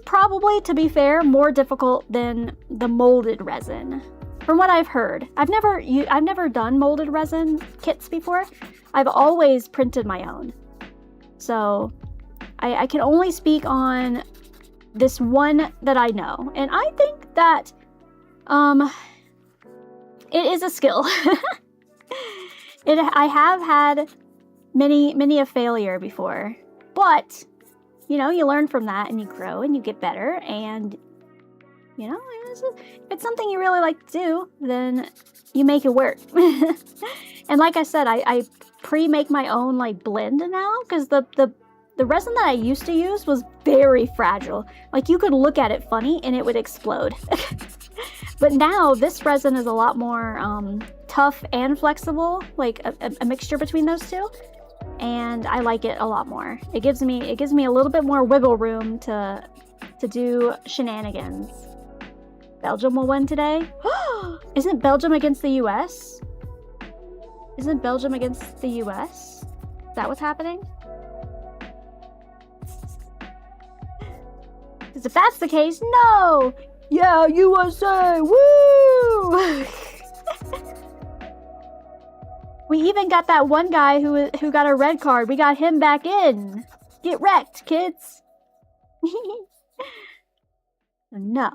probably, to be fair, more difficult than the molded resin. From what I've heard, I've never done molded resin kits before. I've always printed my own. So I can only speak on this one that I know. And I think that it is a skill. I have had many a failure before. But, you know, you learn from that and you grow and you get better, and you know, if it's something you really like to do, then you make it work. And like I said, I pre-make my own like blend now, because the resin that I used to use was very fragile. Like, you could look at it funny and it would explode. But now this resin is a lot more tough and flexible, like a mixture between those two. And I like it a lot more. It gives me a little bit more wiggle room to do shenanigans. Belgium will win today. Isn't Belgium against the US? Isn't Belgium against the US? Is that what's happening? Because if that's the case, no! Yeah, USA! Woo! We even got that one guy who got a red card. We got him back in. Get wrecked, kids. No.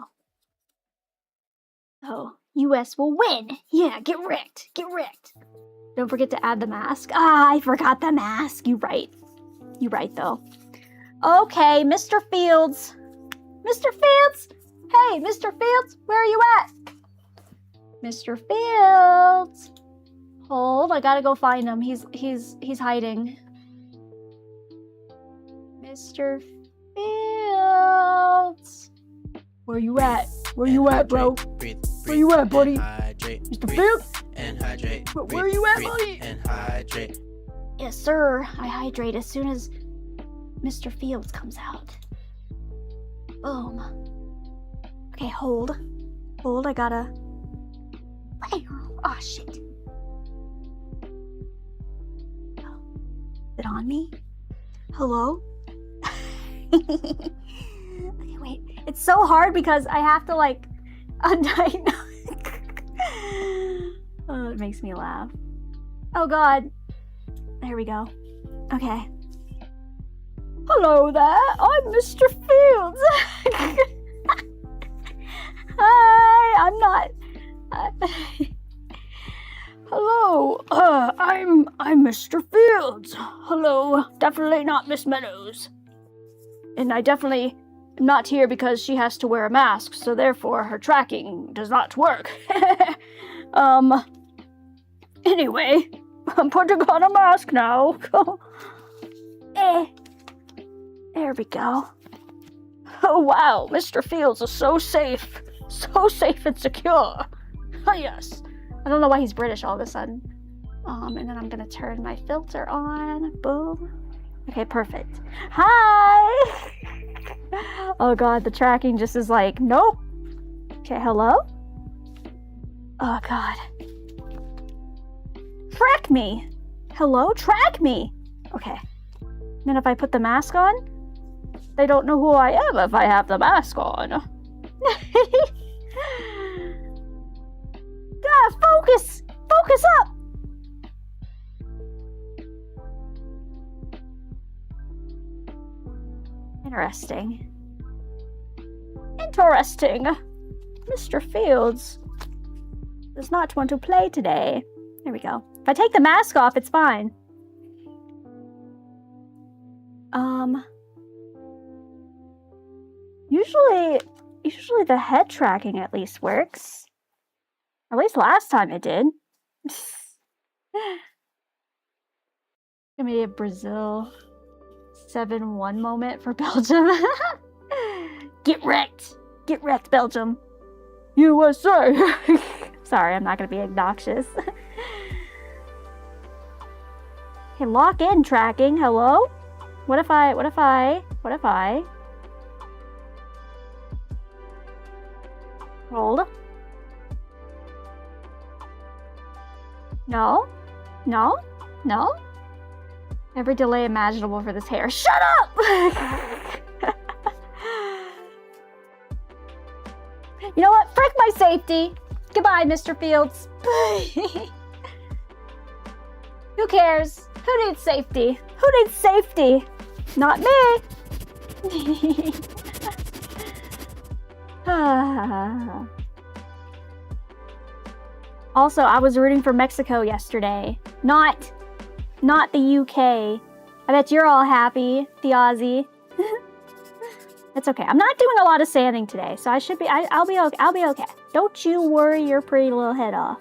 Oh, US will win. Yeah, get wrecked. Get wrecked. Don't forget to add the mask. Ah, I forgot the mask. You right. You right, though. Okay, Mr. Fields. Mr. Fields? Hey, Mr. Fields, where are you at? Mr. Fields. Hold, I gotta go find him. He's hiding. Mr. Fields. Where you at? Where you at, bro? Where you at, buddy? Mr. Fields? And hydrate. Where are you at, buddy? And hydrate. Yes, sir. I hydrate as soon as Mr. Fields comes out. Boom. Okay, hold. Hold, I gotta... Oh, shit. Is it on me? Hello? Okay, wait. It's so hard because I have to, like, untie... Oh, it makes me laugh. Oh, God. There we go. Okay. Hello there. I'm Mr. Fields. Hi. I'm not... Hello. I'm Mr. Fields. Hello. Definitely not Miss Meadows. And I definitely am not here because she has to wear a mask, so therefore her tracking does not work. Anyway, I'm putting on a mask now. There we go. Oh wow, Mr. Fields is so safe. So safe and secure. Oh yes. I don't know why he's British all of a sudden. And then I'm gonna turn my filter on. Boom. Okay, perfect. Hi! Oh god, the tracking just is like, nope. Okay, hello? Oh god. Track me! Hello? Track me! Okay. Then if I put the mask on, they don't know who I am if I have the mask on. God, focus! Focus up! Interesting. Interesting. Mr. Fields does not want to play today. There we go. If I take the mask off, it's fine. Usually the head tracking at least works. At least last time it did. Gonna be a Brazil 7-1 moment for Belgium. Get wrecked! Get wrecked, Belgium! USA! Sorry, I'm not gonna be obnoxious. Okay, lock in tracking. Hello? What if I... Hold. No? No? No? Every delay imaginable for this hair. Shut up! You know what? Frick my safety. Goodbye, Mr. Fields. Who cares? Who needs safety? Who needs safety? Not me. Also, I was rooting for Mexico yesterday. Not the UK. I bet you're all happy, the Aussie. It's okay. I'm not doing a lot of sanding today, so I should be. I'll be okay. I'll be okay. Don't you worry your pretty little head off.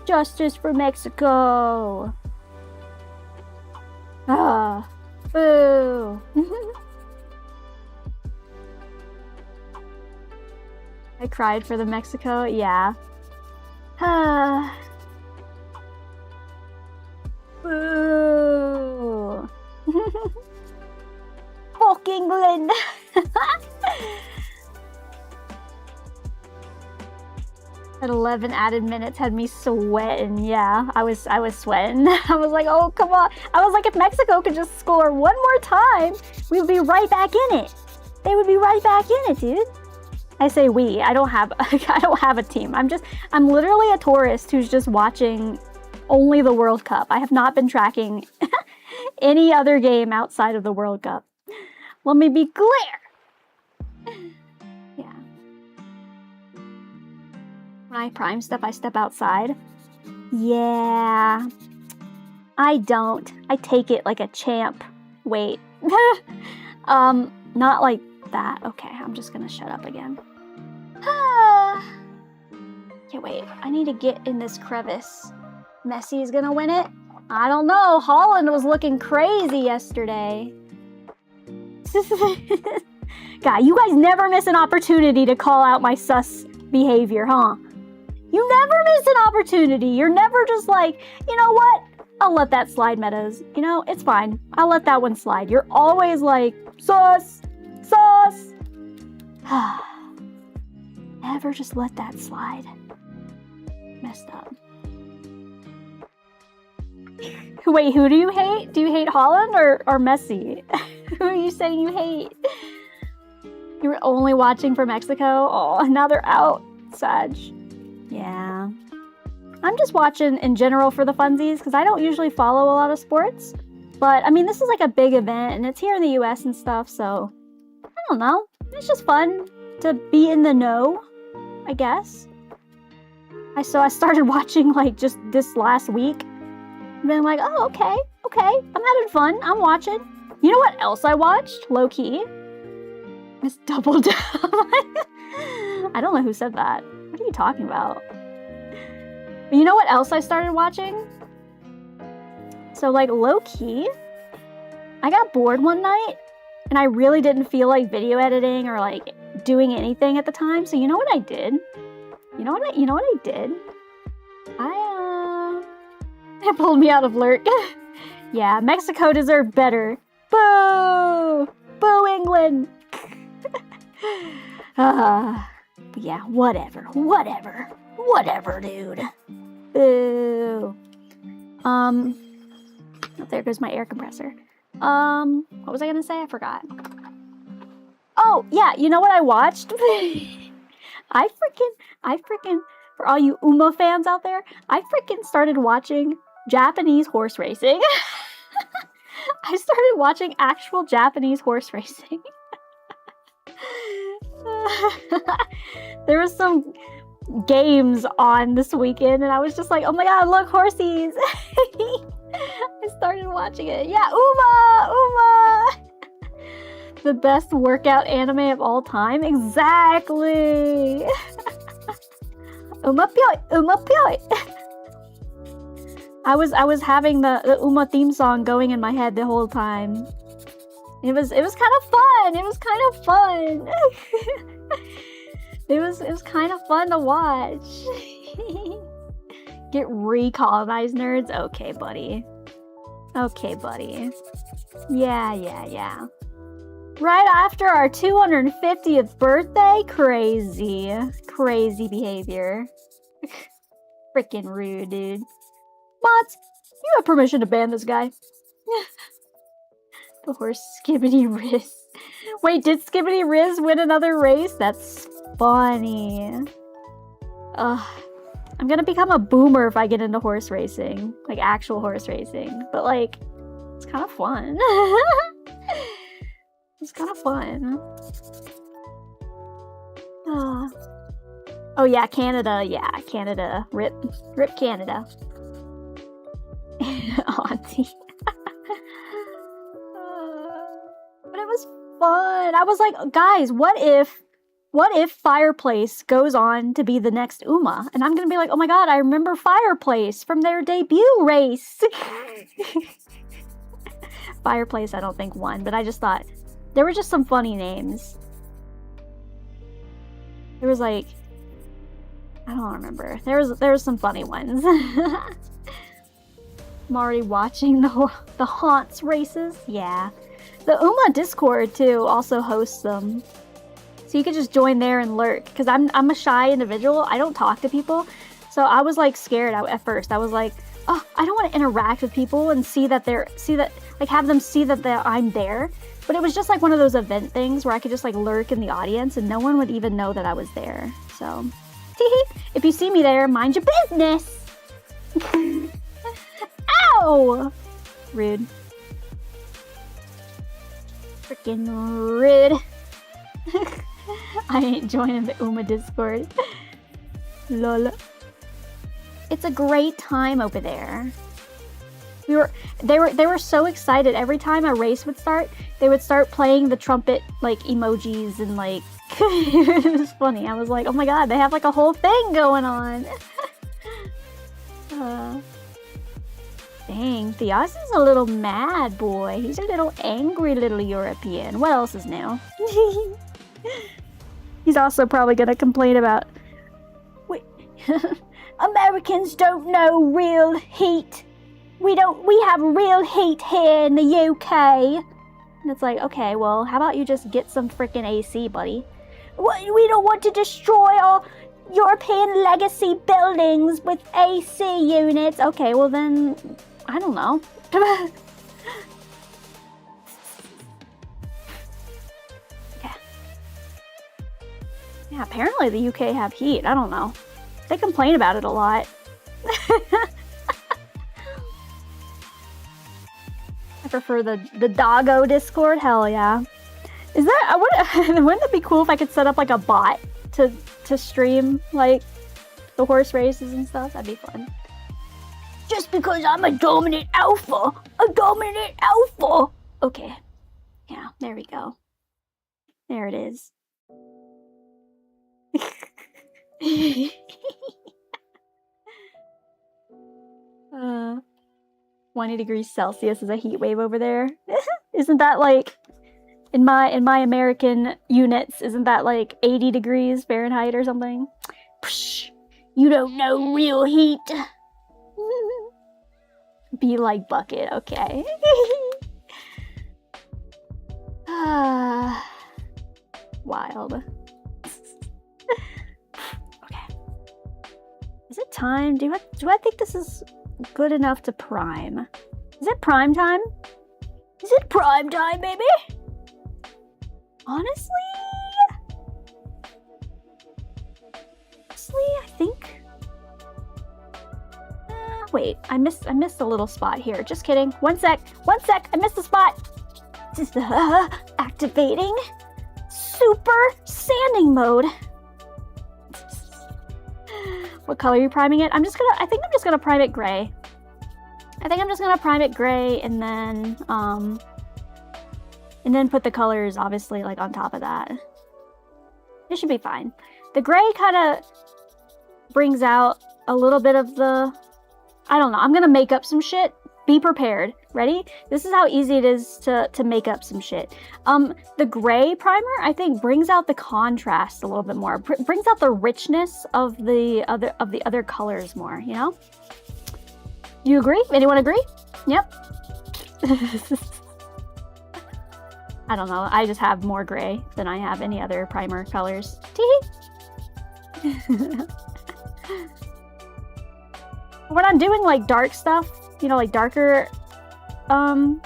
Justice for Mexico. Ah, boo. I cried for the Mexico. Yeah. Ah. Boo. Fuck England. That 11 added minutes had me sweating. Yeah, I was sweating. I was like, oh, come on. I was like, if Mexico could just score one more time, we would be right back in it. They would be right back in it, dude. I say we. I don't have a team. I'm literally a tourist who's just watching only the World Cup. I have not been tracking any other game outside of the World Cup. Let me be clear. Yeah. When I prime step, I step outside. Yeah. I don't. I take it like a champ. Wait. Not like that. Okay, I'm just gonna shut up again. Okay, wait. I need to get in this crevice. Messi is gonna win it? I don't know. Holland was looking crazy yesterday. God, you guys never miss an opportunity to call out my sus behavior, huh? You never miss an opportunity. You're never just like, you know what? I'll let that slide, Meadows. You know, it's fine. I'll let that one slide. You're always like, sus! Sus! Never just let that slide. Messed up. Wait, who do you hate? Do you hate Holland or Messi? Who are you saying you hate? You were only watching for Mexico? Oh, now they're out. Sag. Yeah. I'm just watching in general for the funsies because I don't usually follow a lot of sports. But, I mean, this is like a big event and it's here in the US and stuff, so I don't know. It's just fun to be in the know, I guess. So I started watching like just this last week. And been like, oh, okay. I'm having fun. I'm watching. You know what else I watched? Low key. It's Double Down. I don't know who said that. What are you talking about? But you know what else I started watching? So like low key, I got bored one night and I really didn't feel like video editing or like doing anything at the time. So you know what I did? You know what I did? It pulled me out of Lurk. Yeah, Mexico deserved better. Boo! Boo, England! Yeah, whatever, dude. Boo. Oh, there goes my air compressor. What was I gonna say? I forgot. Oh, yeah, you know what I watched? I freaking, for all you Uma fans out there, I freaking started watching Japanese horse racing. I started watching actual Japanese horse racing. There was some games on this weekend and I was just like, oh my god, look, horsies. I started watching it. Yeah, Uma! The best workout anime of all time? Exactly! Uma Pyoy! I was having the Uma theme song going in my head the whole time. It was kind of fun. It was kind of fun to watch. Get recolonized, nerds? Okay, buddy. Yeah. Right after our 250th birthday? Crazy behavior. Freaking rude, dude. Mods, you have permission to ban this guy. The horse Skibbity Riz. Wait, did Skibbity Riz win another race? That's funny. I'm gonna become a boomer if I get into horse racing. Like, actual horse racing. But, like, it's kind of fun. It's kind of fun. Oh, yeah, Canada. Yeah, Canada. Rip Canada. Auntie. But it was fun. I was like, guys, what if Fireplace goes on to be the next Uma? And I'm gonna be like, oh my god, I remember Fireplace from their debut race. Fireplace, I don't think won, but I just thought there were just some funny names. There was like, I don't remember. There was some funny ones. I'm already watching the Haunts races. Yeah. The Uma Discord, too, also hosts them. So you could just join there and lurk. Because I'm a shy individual. I don't talk to people. So I was, like, scared at first. I was like, oh, I don't want to interact with people and have them see that I'm there. But it was just, like, one of those event things where I could just, like, lurk in the audience and no one would even know that I was there. So, if you see me there, mind your business! Ow! Rude. Freaking rude. I ain't joining the Uma Discord. Lol. It's a great time over there. They were so excited. Every time a race would start, they would start playing the trumpet like emojis and like it was funny. I was like, oh my god, they have like a whole thing going on. Dang, Theos is a little mad boy. He's a little angry little European. What else is new? He's also probably gonna complain about Americans don't know real heat. We have real heat here in the UK. And it's like, okay, well, how about you just get some freaking AC, buddy? We don't want to destroy our European legacy buildings with AC units. Okay, well then, I don't know. Yeah, apparently the UK have heat. I don't know. They complain about it a lot. I prefer the Doggo Discord. Hell yeah. Is that wouldn't it be cool if I could set up like a bot to stream like the horse races and stuff. That'd be fun. Just because I'm a dominant alpha. A dominant alpha. Okay. Yeah, there we go. There it is. 20 degrees Celsius is a heat wave over there. Isn't that like in my American units? Isn't that like 80 degrees Fahrenheit or something? Psh, you don't know real heat. Be like bucket, okay. Wild. Okay. Is it time? Do I think this is good enough to prime? Is it prime time? Is it prime time, baby? Honestly, I think. Wait, I missed a little spot here. Just kidding. One sec. I missed a spot. Just activating super sanding mode. What color are you priming it? I think I'm just gonna prime it gray. I think I'm just gonna prime it gray and then put the colors obviously like on top of that. It should be fine. The gray kind of brings out a little bit of the, I don't know, I'm gonna make up some shit. Be prepared. Ready? This is how easy it is to make up some shit. The gray primer, I think, brings out the contrast a little bit more. Brings out the richness of the other colors more, you know? You agree? Anyone agree? Yep. I don't know. I just have more gray than I have any other primer colors. Tee. When I'm doing like dark stuff, you know, like darker,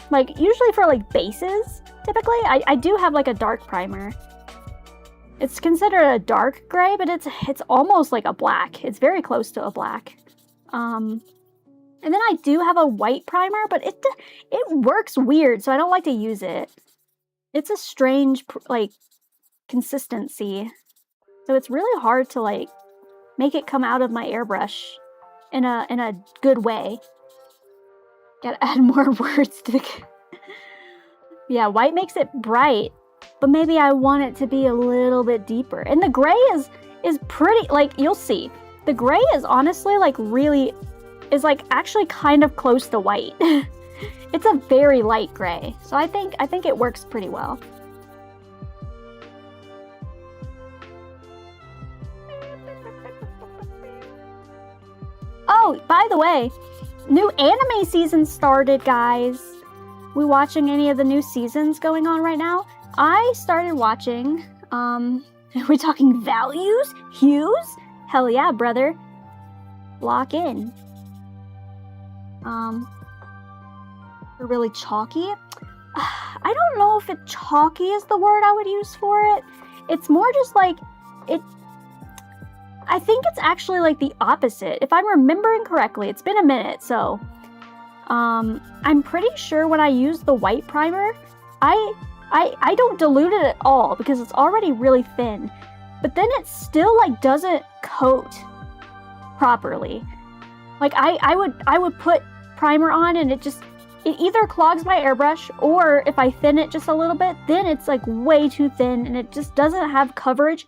like usually for like bases, typically, I do have like a dark primer. It's considered a dark gray, but it's almost like a black. It's very close to a black. And then I do have a white primer, but it works weird, so I don't like to use it. It's a strange like consistency, so it's really hard to like make it come out of my airbrush in a good way. Gotta add more words to the... Yeah, white makes it bright, but maybe I want it to be a little bit deeper. And the gray is pretty, like, you'll see. The gray is honestly, like, really, is, like, actually kind of close to white. It's a very light gray, so I think it works pretty well. Oh, by the way, new anime season started, guys. We watching any of the new seasons going on right now? I started watching, are we talking values? Hues? Hell yeah, brother. Lock in. They're really chalky. I don't know if chalky is the word I would use for it. It's more just like, I think it's actually like the opposite. If I'm remembering correctly, it's been a minute, so I'm pretty sure when I use the white primer, I don't dilute it at all because it's already really thin. But then it still like doesn't coat properly. Like I would put primer on and it either clogs my airbrush, or if I thin it just a little bit, then it's like way too thin and it just doesn't have coverage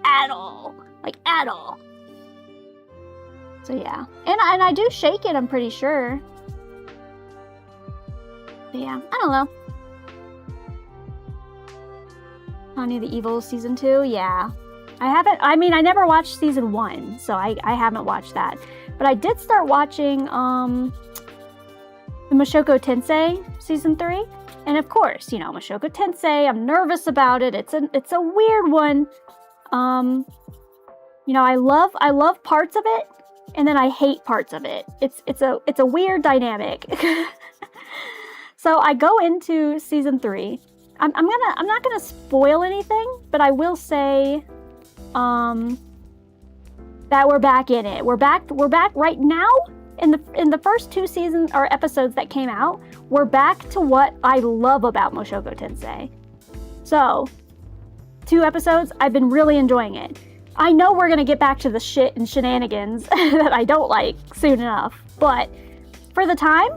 at all. Like, at all. So, yeah. And I do shake it, I'm pretty sure. But, yeah. I don't know. Honey the Evil Season 2? Yeah. I never watched Season 1, so I haven't watched that. But I did start watching, the Mushoku Tensei Season 3. And, of course, you know, Mushoku Tensei, I'm nervous about it. It's a weird one. You know, I love parts of it, and then I hate parts of it. It's a weird dynamic. So I go into season 3. I'm not gonna spoil anything, but I will say, that we're back in it. We're back right now in the first 2 seasons or episodes that came out. We're back to what I love about Mushoku Tensei. So, 2 episodes, I've been really enjoying it. I know we're gonna get back to the shit and shenanigans that I don't like soon enough, but for the time,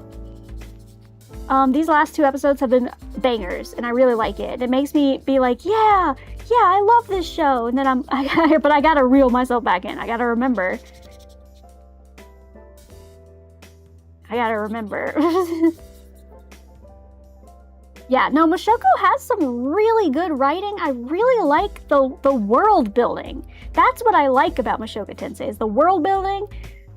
these last 2 episodes have been bangers, and I really like it. It makes me be like, yeah, I love this show, and then but I gotta reel myself back in. I gotta remember. Yeah, no, Mashoko has some really good writing. I really like the world building. That's what I like about Mushoku Tensei, is the world building,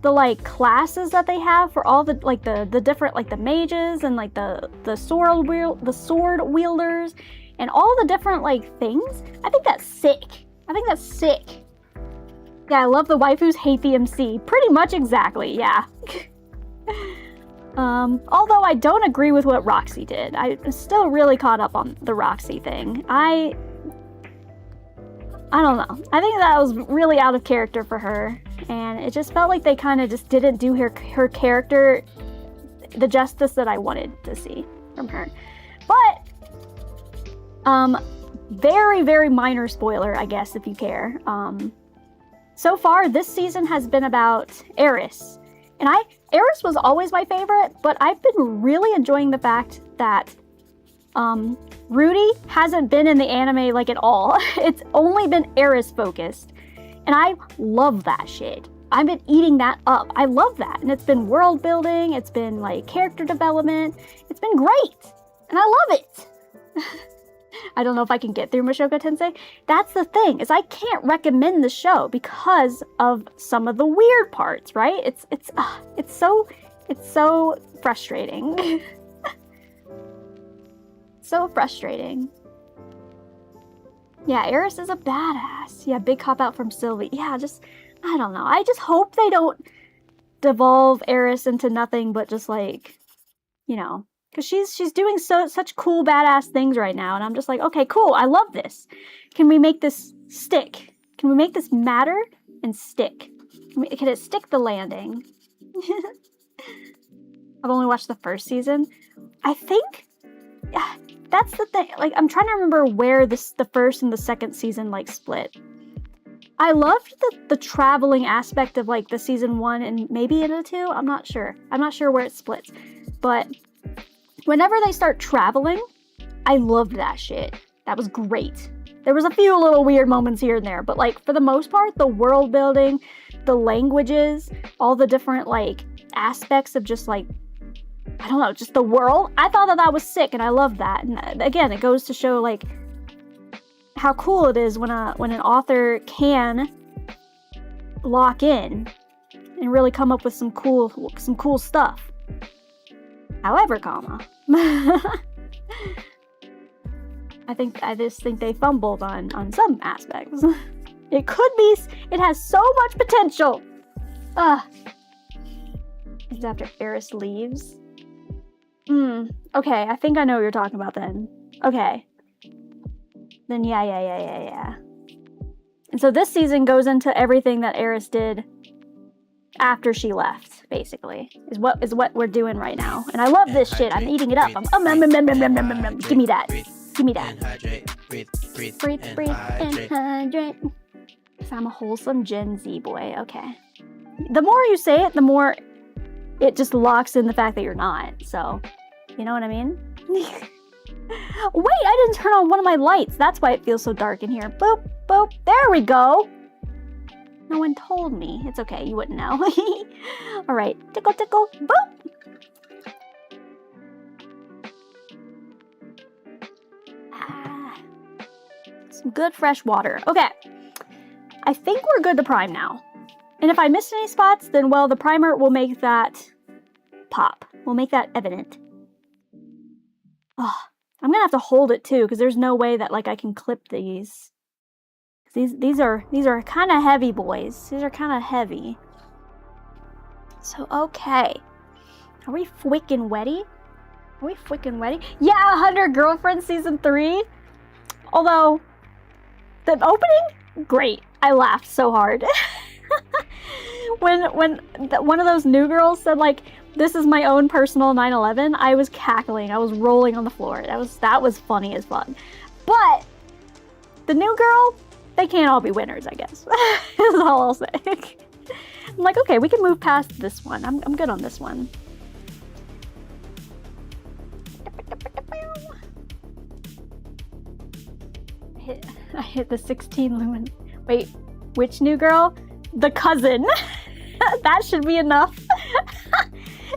the like classes that they have for all the like the different like the mages and like the sword wielders and all the different like things. I think that's sick. Yeah, I love the waifus hate the MC. Pretty much exactly, yeah. Although I don't agree with what Roxy did. I'm still really caught up on the Roxy thing. I don't know. I think that was really out of character for her, and it just felt like they kind of just didn't do her character the justice that I wanted to see from her. But, very, very minor spoiler, I guess, if you care. So far, this season has been about Eris. And Eris was always my favorite, but I've been really enjoying the fact that Rudy hasn't been in the anime like at all. It's only been Eris focused. And I love that shit. I've been eating that up. I love that. And it's been world building, it's been like character development. It's been great. And I love it. I don't know if I can get through Mushoku Tensei. That's the thing, is I can't recommend the show because of some of the weird parts, right? It's so frustrating. So frustrating. Yeah, Eris is a badass. Yeah, big cop out from Sylvie. Yeah, I don't know. I just hope they don't devolve Eris into nothing but just like, you know, because she's doing such cool badass things right now, and I'm just like, okay, cool, I love this. Can we make this stick? Can we make this matter and stick? Can it stick the landing? I've only watched the first season. I think that's the thing. Like, I'm trying to remember where the first and the second season like split. I loved the traveling aspect of like the season 1 and maybe into 2. I'm not sure where it splits, but whenever they start traveling, I loved that shit. That was great. There was a few little weird moments here and there, but like for the most part, the world building, the languages, all the different like aspects of just like, I don't know, just the world. I thought that was sick, and I loved that. And again, it goes to show like how cool it is when an author can lock in and really come up with some cool stuff. However, I just think they fumbled on some aspects. It has so much potential. It's after Eris leaves. Okay, I think I know what you're talking about then. Okay. Then yeah. And so this season goes into everything that Eris did after she left, basically, is what we're doing right now. And I love this shit. I'm eating it up. Give me that. Give me that. Breathe, and hydrate. Because I'm a wholesome Gen Z boy. Okay. The more you say it, the more it just locks in the fact that you're not. So, you know what I mean? Wait, I didn't turn on one of my lights. That's why it feels so dark in here. Boop, boop. There we go. No one told me. It's okay, you wouldn't know. Alright, tickle, tickle, boop! Some good fresh water. Okay, I think we're good to prime now. And if I missed any spots, then well, the primer will make that pop. We'll make that evident. Oh, I'm gonna have to hold it too, because there's no way that like I can clip these. These are kind of heavy, boys. These are kind of heavy. So, okay. Are we fwickin' wetty? Yeah, 100 Girlfriends Season 3. Although, the opening, great. I laughed so hard. when one of those new girls said, like, this is my own personal 9/11, I was cackling. I was rolling on the floor. That was funny as fuck. But, the new girl, they can't all be winners, I guess. That's all I'll say. I'm like, okay, we can move past this one. I'm good on this one. I hit the 16 lumen. Wait, which new girl? The cousin. That should be enough.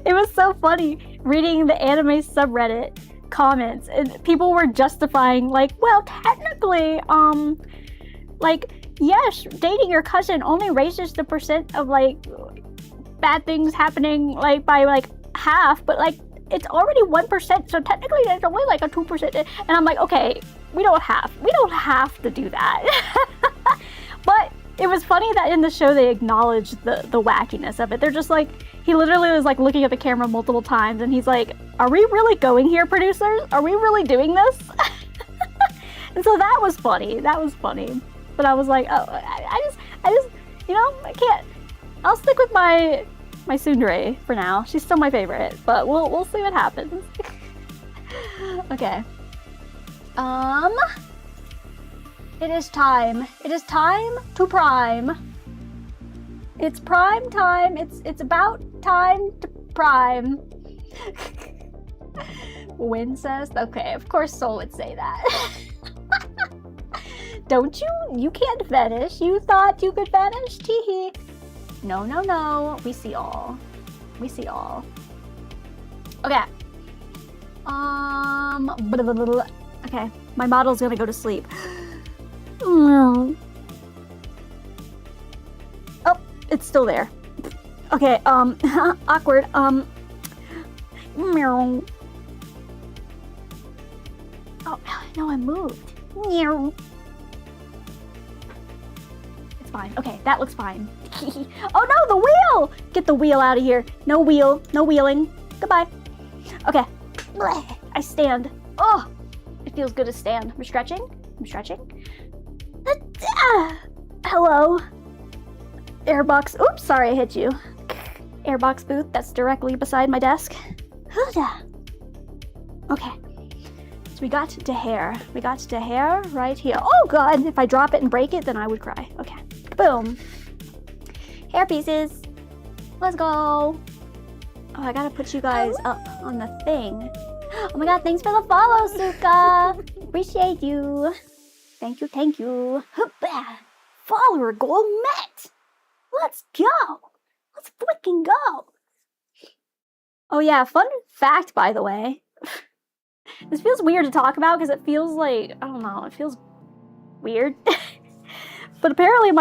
It was so funny reading the anime subreddit comments, and people were justifying, like, well, technically, like, yes, dating your cousin only raises the percent of, like, bad things happening, like, by, like, half, but, like, it's already 1%, so technically there's only, like, a 2%, and I'm like, okay, we don't have to do that. But it was funny that in the show they acknowledged the wackiness of it. They're just like, he literally was like looking at the camera multiple times and he's like, are we really going here, producers? Are we really doing this? And so that was funny. But I was like, oh, I just, you know, I can't. I'll stick with my tsundere for now. She's still my favorite, but we'll see what happens. Okay. It is time. It is time to prime. It's prime time. It's about time to prime. Wincest? Okay, of course Soul would say that. Don't you? You can't vanish. You thought you could vanish? Teehee. No, no, no. We see all. We see all. Okay. Okay, my model's gonna go to sleep. Oh, it's still there. Okay, awkward. Meow. Oh, no, I moved. Meow. It's fine. Okay, that looks fine. Oh no, the wheel! Get the wheel out of here. No wheel, no wheeling. Goodbye. Okay. I stand. Oh, it feels good to stand. I'm stretching. Hello. Airbox. Oops, sorry I hit you. Airbox booth that's directly beside my desk. Okay. So we got to hair. Right here. Oh god, if I drop it and break it, then I would cry. Okay. Boom. Hair pieces. Let's go. Oh, I gotta put you guys up on the thing. Oh my god, thanks for the follow, Suka. Appreciate you. Thank you. Follower goal met. Let's go. Let's freaking go. Oh yeah, fun fact, by the way. This feels weird to talk about because it feels like, I don't know, it feels weird. But apparently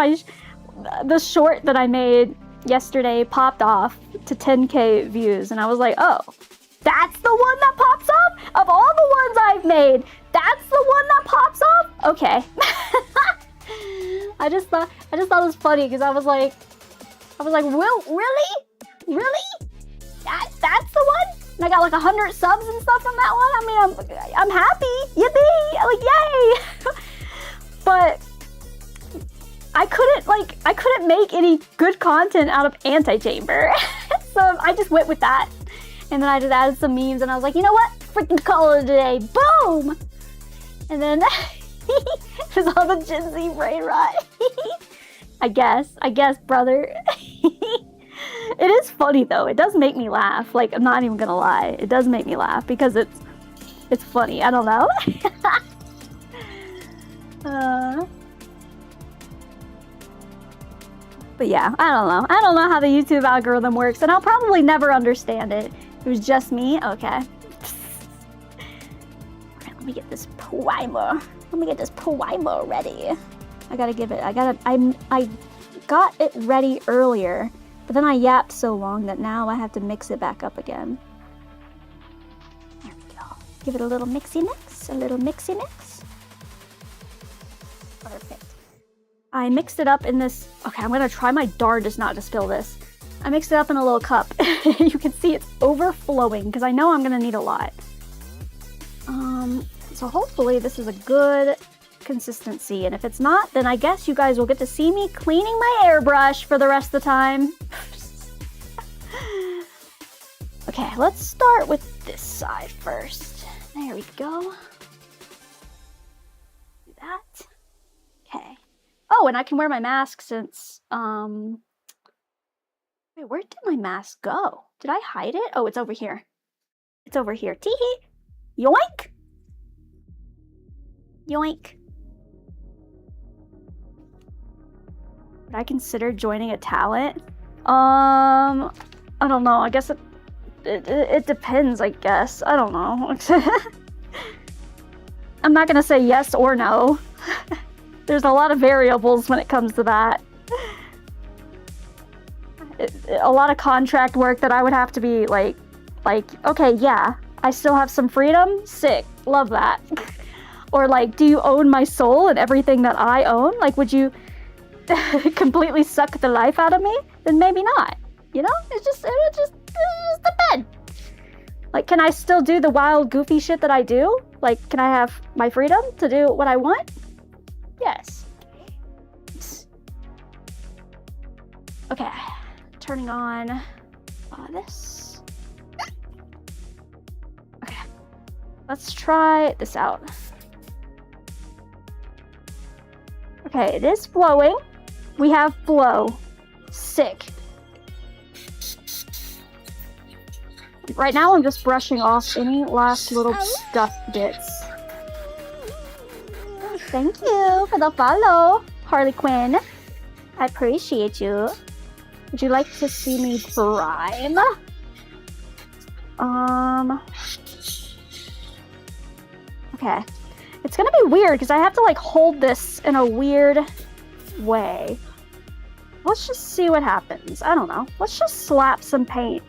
the short that I made yesterday popped off to 10K views, and I was like, oh, that's the one that pops up? Of all the ones I've made, that's the one that pops up? Okay. I just thought it was funny because I was like, really? That's the one? And I got like 100 subs and stuff from that one. I mean, I'm happy. Yippee! Like, yay! But I couldn't make any good content out of Antichamber. So I just went with that. And then I just added some memes and I was like, you know what? Freaking call it a day. Boom! And then it was all the Gen Z brain rot. I guess, brother. It is funny though. It does make me laugh. Like, I'm not even gonna lie. It does make me laugh because it's funny. I don't know. But yeah, I don't know how the YouTube algorithm works, and I'll probably never understand it. It was just me? Okay. Alright, let me get this primer. Ready. I got it ready earlier, but then I yapped so long that now I have to mix it back up again. There we go. Give it a little mixy mix. Perfect. I mixed it up in this. Okay, I'm gonna try my darndest not to spill this. I mixed it up in a little cup. You can see it's overflowing because I know I'm gonna need a lot. So hopefully this is a good consistency, and if it's not, then I guess you guys will get to see me cleaning my airbrush for the rest of the time. Okay, let's start with this side first. There we go. Do that. Okay. Oh, and I can wear my mask since, wait, where did my mask go? Did I hide it? Oh, it's over here. It's over here. Tee-hee! Yoink! Yoink. Would I consider joining a talent? I don't know. I guess it depends, I guess. I don't know. I'm not gonna say yes or no. There's a lot of variables when it comes to that. A lot of contract work that I would have to be like, okay, yeah, I still have some freedom? Sick. Love that. Or like, do you own my soul and everything that I own? Like, would you completely suck the life out of me? Then maybe not. You know? It just depends. Like, can I still do the wild, goofy shit that I do? Like, can I have my freedom to do what I want? Yes. Okay. Turning on this. Okay. Let's try this out. Okay, it is flowing. We have flow. Sick. Right now I'm just brushing off any last little stuff bits. Thank you for the follow, Harley Quinn. I appreciate you. Would you like to see me prime? Okay. It's gonna be weird because I have to like hold this in a weird way. Let's just see what happens. I don't know. Let's just slap some paint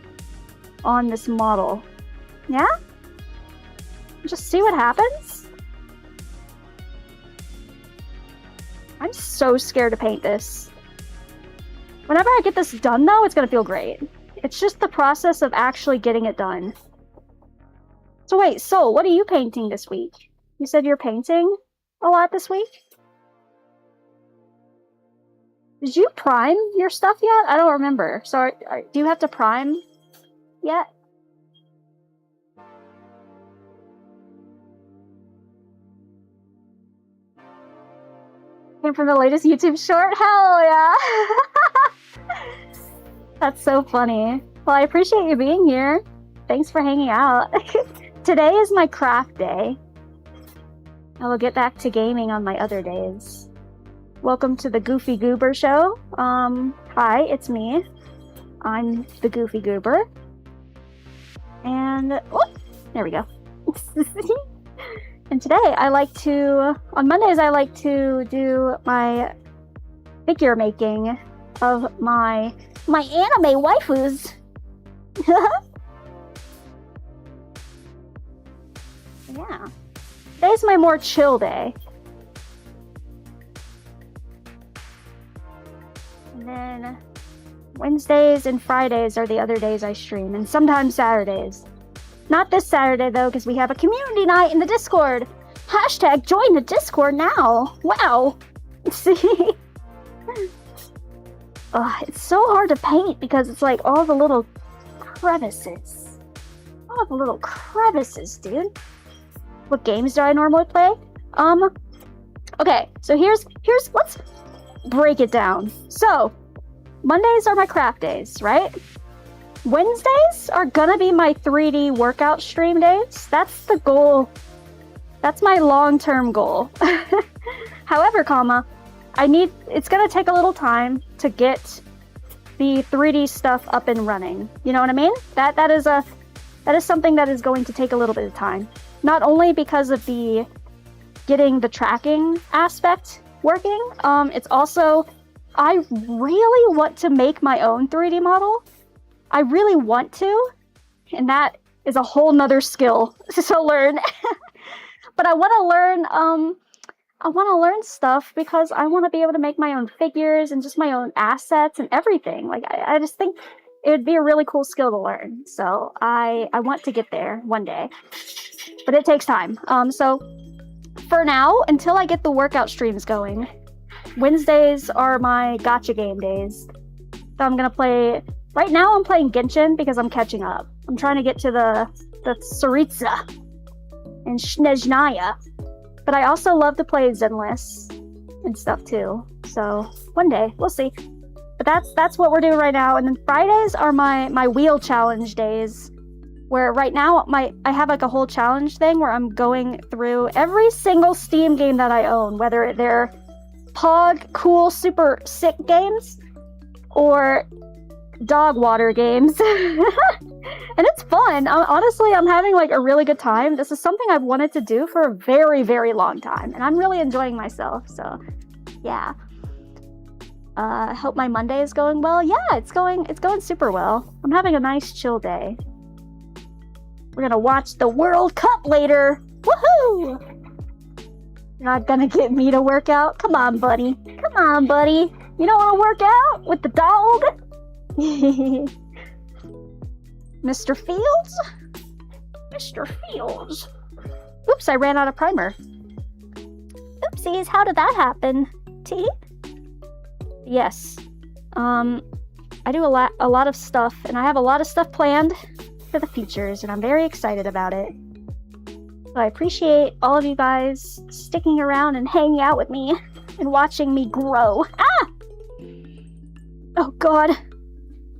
on this model. Yeah? Just see what happens? I'm so scared to paint this. Whenever I get this done though, it's gonna feel great. It's just the process of actually getting it done. So wait, Soul, what are you painting this week? You said you're painting a lot this week? Did you prime your stuff yet? I don't remember. So do you have to prime yet? Came from the latest YouTube short? Hell yeah! That's so funny. Well, I appreciate you being here. Thanks for hanging out. Today is my craft day. I will get back to gaming on my other days. Welcome to the Goofy Goober Show. Hi, it's me. I'm the Goofy Goober. And, oh, there we go. And today on Mondays I like to do my figure making of my anime waifus. Yeah. Today's my more chill day. And then Wednesdays and Fridays are the other days I stream, and sometimes Saturdays. Not this Saturday though, because we have a community night in the Discord. Hashtag join the Discord now. Wow. See? It's so hard to paint because it's like all the little crevices. All the little crevices, dude. What games do I normally play? Okay, so here's let's break it down. So, Mondays are my craft days, right? Wednesdays are gonna be my 3D workout stream days. That's the goal. That's my long-term goal. However, it's gonna take a little time to get the 3D stuff up and running. You know what I mean? That is something that is going to take a little bit of time. Not only because of getting the tracking aspect working, it's also, I really want to make my own 3D model. I really want to, and that is a whole nother skill to learn. But I want to learn stuff because I want to be able to make my own figures and just my own assets and everything. Like, I just think it would be a really cool skill to learn. So I want to get there one day, but it takes time. So for now, until I get the workout streams going, Wednesdays are my gacha game days. So I'm gonna play. Right now, I'm playing Genshin because I'm catching up. I'm trying to get to the Tsaritsa and Snezhnaya. But I also love to play Zenless. and stuff too. So one day, we'll see. But that's what we're doing right now. And then Fridays are my wheel challenge days, where right now I have like a whole challenge thing where I'm going through every single Steam game that I own, whether they're Pog, cool, super sick games, or dog water games. And it's fun. Honestly, I'm having like a really good time. This is something I've wanted to do for a very, very long time, and I'm really enjoying myself. So, yeah. I hope my Monday is going well. Yeah, it's going super well. I'm having a nice chill day. We're gonna watch the World Cup later. Woohoo! You're not gonna get me to work out? Come on, buddy. Come on, buddy. You don't want to work out with the dog? Mr. Fields? Mr. Fields. Oops, I ran out of primer. Oopsies, how did that happen? T? Yes. I do a lot of stuff, and I have a lot of stuff planned for the futures, and I'm very excited about it. So I appreciate all of you guys sticking around and hanging out with me and watching me grow. Ah! Oh god.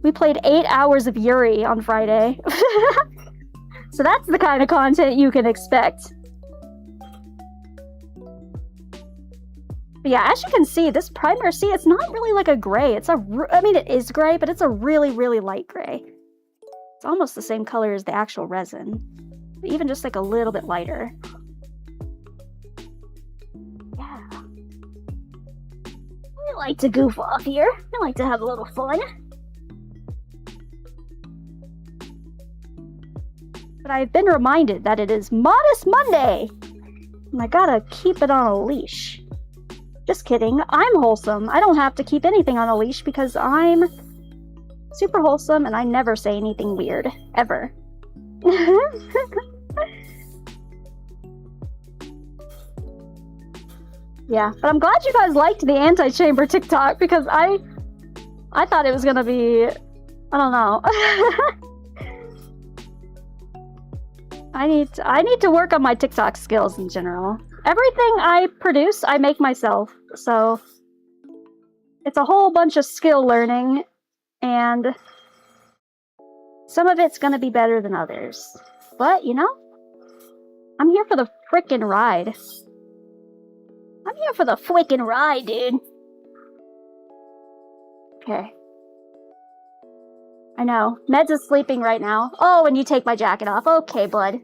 We played 8 hours of Yuri on Friday. So that's the kind of content you can expect. But yeah, as you can see, this primer, it's not really like a gray. I mean, it is gray, but it's a really, really light gray. It's almost the same color as the actual resin, but even just like a little bit lighter. Yeah. I like to goof off here. I like to have a little fun. But I've been reminded that it is Modest Monday, and I gotta keep it on a leash. Just kidding, I'm wholesome. I don't have to keep anything on a leash because I'm super wholesome and I never say anything weird, ever. Yeah, but I'm glad you guys liked the anti-chamber TikTok because I thought it was gonna be, I don't know. I need to work on my TikTok skills in general. Everything I produce, I make myself, so it's a whole bunch of skill learning, and some of it's gonna be better than others. But, you know, I'm here for the frickin' ride. I'm here for the frickin' ride, dude. Okay. I know. Meds is sleeping right now. Oh, and you take my jacket off. Okay, bud.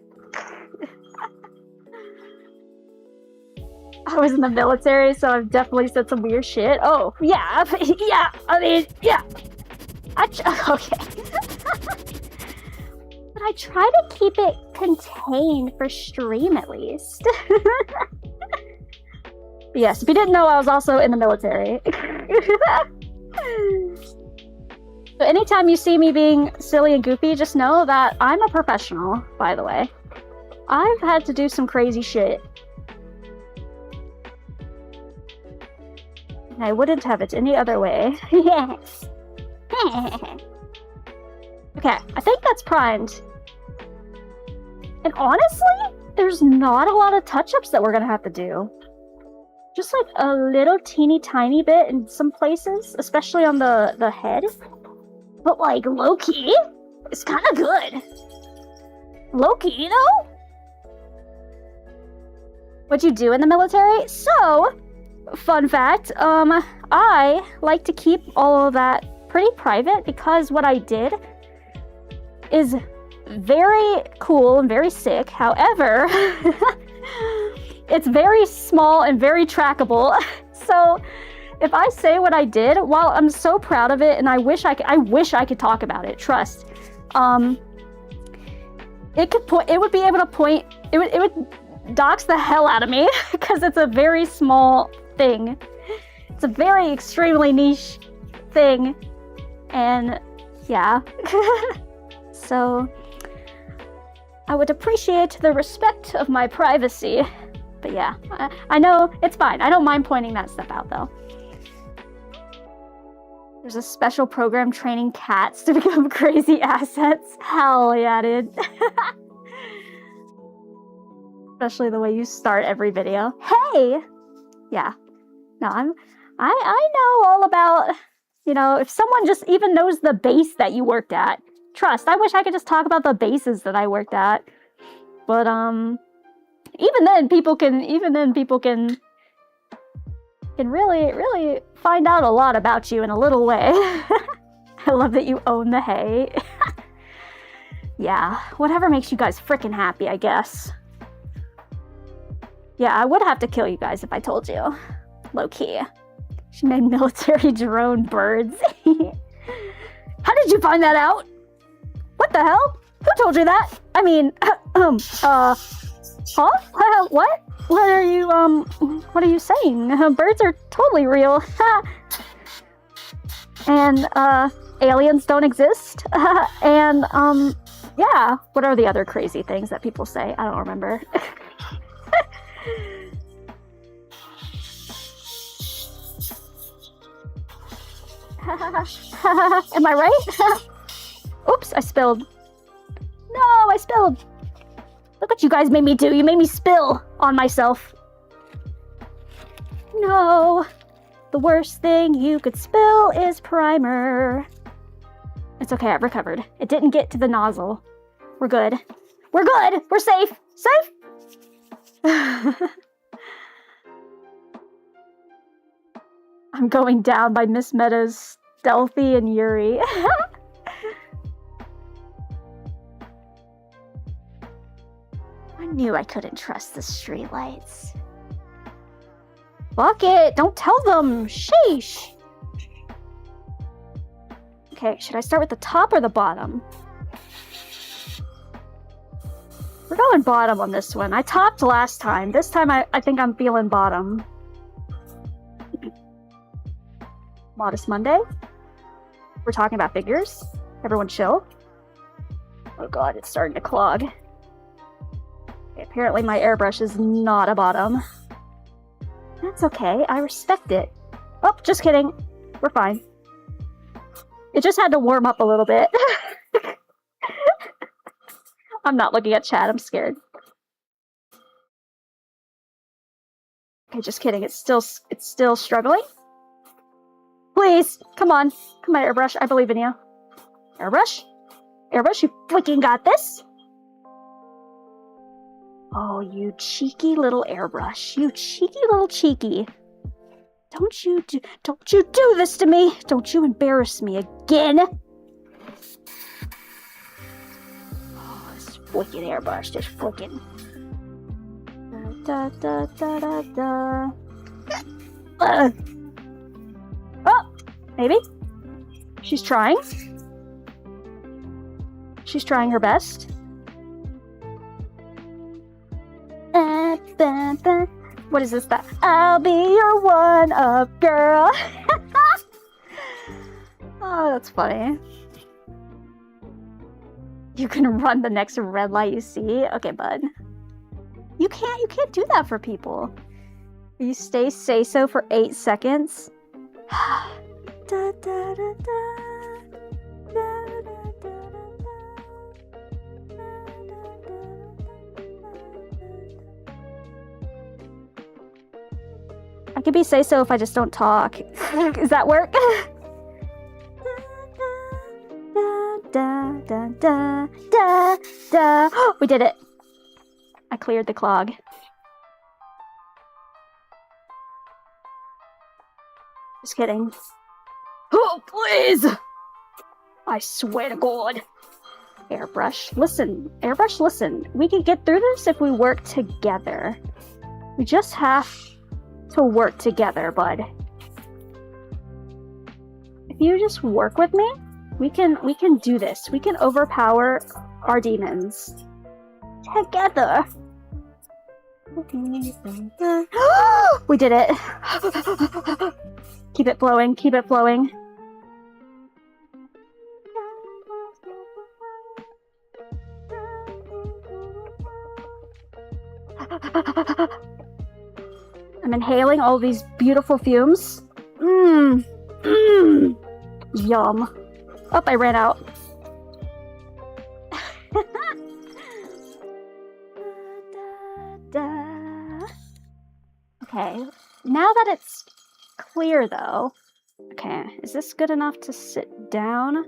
I was in the military, so I've definitely said some weird shit. Oh, yeah. Yeah. I mean, yeah. Okay. But I try to keep it contained for stream, at least. Yes, if you didn't know, I was also in the military. So anytime you see me being silly and goofy, just know that I'm a professional, by the way. I've had to do some crazy shit. And I wouldn't have it any other way. Yes. Okay, I think that's primed. And honestly, there's not a lot of touch-ups that we're gonna have to do. Just like a little teeny tiny bit in some places, especially on the head. But like, low-key, it's kind of good. Low-key, you know? What'd you do in the military? So, fun fact, I like to keep all of that pretty private because what I did is very cool and very sick. However, it's very small and very trackable. So, if I say what I did, while I'm so proud of it, and I wish I could talk about it. Trust, it would be able to point. It would dox the hell out of me because it's a very small thing. It's a very extremely niche thing, and yeah. So I would appreciate the respect of my privacy. But yeah, I know it's fine. I don't mind pointing that stuff out though. There's a special program training cats to become crazy assets. Hell yeah, dude. Especially the way you start every video. Hey! Yeah. No, I know all about, you know, if someone just even knows the base that you worked at. Trust, I wish I could just talk about the bases that I worked at. But even then people can really find out a lot about you in a little way. I love that you own the hay. Yeah, whatever makes you guys frickin' happy, I guess. Yeah, I would have to kill you guys if I told you. Low-key. She made military drone birds. How did you find that out? What the hell? Who told you that? I mean, huh? What? What are you saying? Birds are totally real. And, aliens don't exist. And, yeah. What are the other crazy things that people say? I don't remember. Am I right? Oops, I spilled. No, I spilled. Look what you guys made me do. You made me spill on myself. No. The worst thing you could spill is primer. It's okay, I've recovered. It didn't get to the nozzle. We're good. We're good! We're safe! Safe? I'm going down by Miss Meadows, Stealthy, and Yuri. I knew I couldn't trust the streetlights. Fuck it! Don't tell them! Sheesh! Okay, should I start with the top or the bottom? We're going bottom on this one. I topped last time. This time I think I'm feeling bottom. Modest Monday? We're talking about figures? Everyone chill? Oh god, it's starting to clog. Okay, apparently my airbrush is not a bottom. That's okay, I respect it. Oh, just kidding. We're fine. It just had to warm up a little bit. I'm not looking at chat, I'm scared. Okay, just kidding. It's still struggling. Please, come on. Come on, airbrush. I believe in you. Airbrush? Airbrush, you freaking got this. Oh, you cheeky little airbrush. You cheeky little cheeky. Don't you do this to me. Don't you embarrass me again. Oh, this freaking airbrush. Just freaking. Da da da da da. Oh, maybe. She's trying. She's trying her best. What is this? That I'll be your one-up girl. Oh, that's funny. You can run the next red light you see. Okay, bud. You can't do that for people. You say so for 8 seconds. Da, da, da, da. Da, da, da, da, I could be say so if I just don't talk. Does that work? Da, da, da, da, da. We did it. I cleared the clog. Just kidding. Oh, please! I swear to God. Airbrush, listen. Airbrush, listen. We can get through this if we work together. We just have to work together, bud. If you just work with me, we can do this. We can overpower our demons. Together. We did it. Keep it flowing, keep it flowing. I'm inhaling all these beautiful fumes. Mmm. Mmm. Yum. Oh, I ran out. Okay, now that it's clear though. Okay, is this good enough to sit down?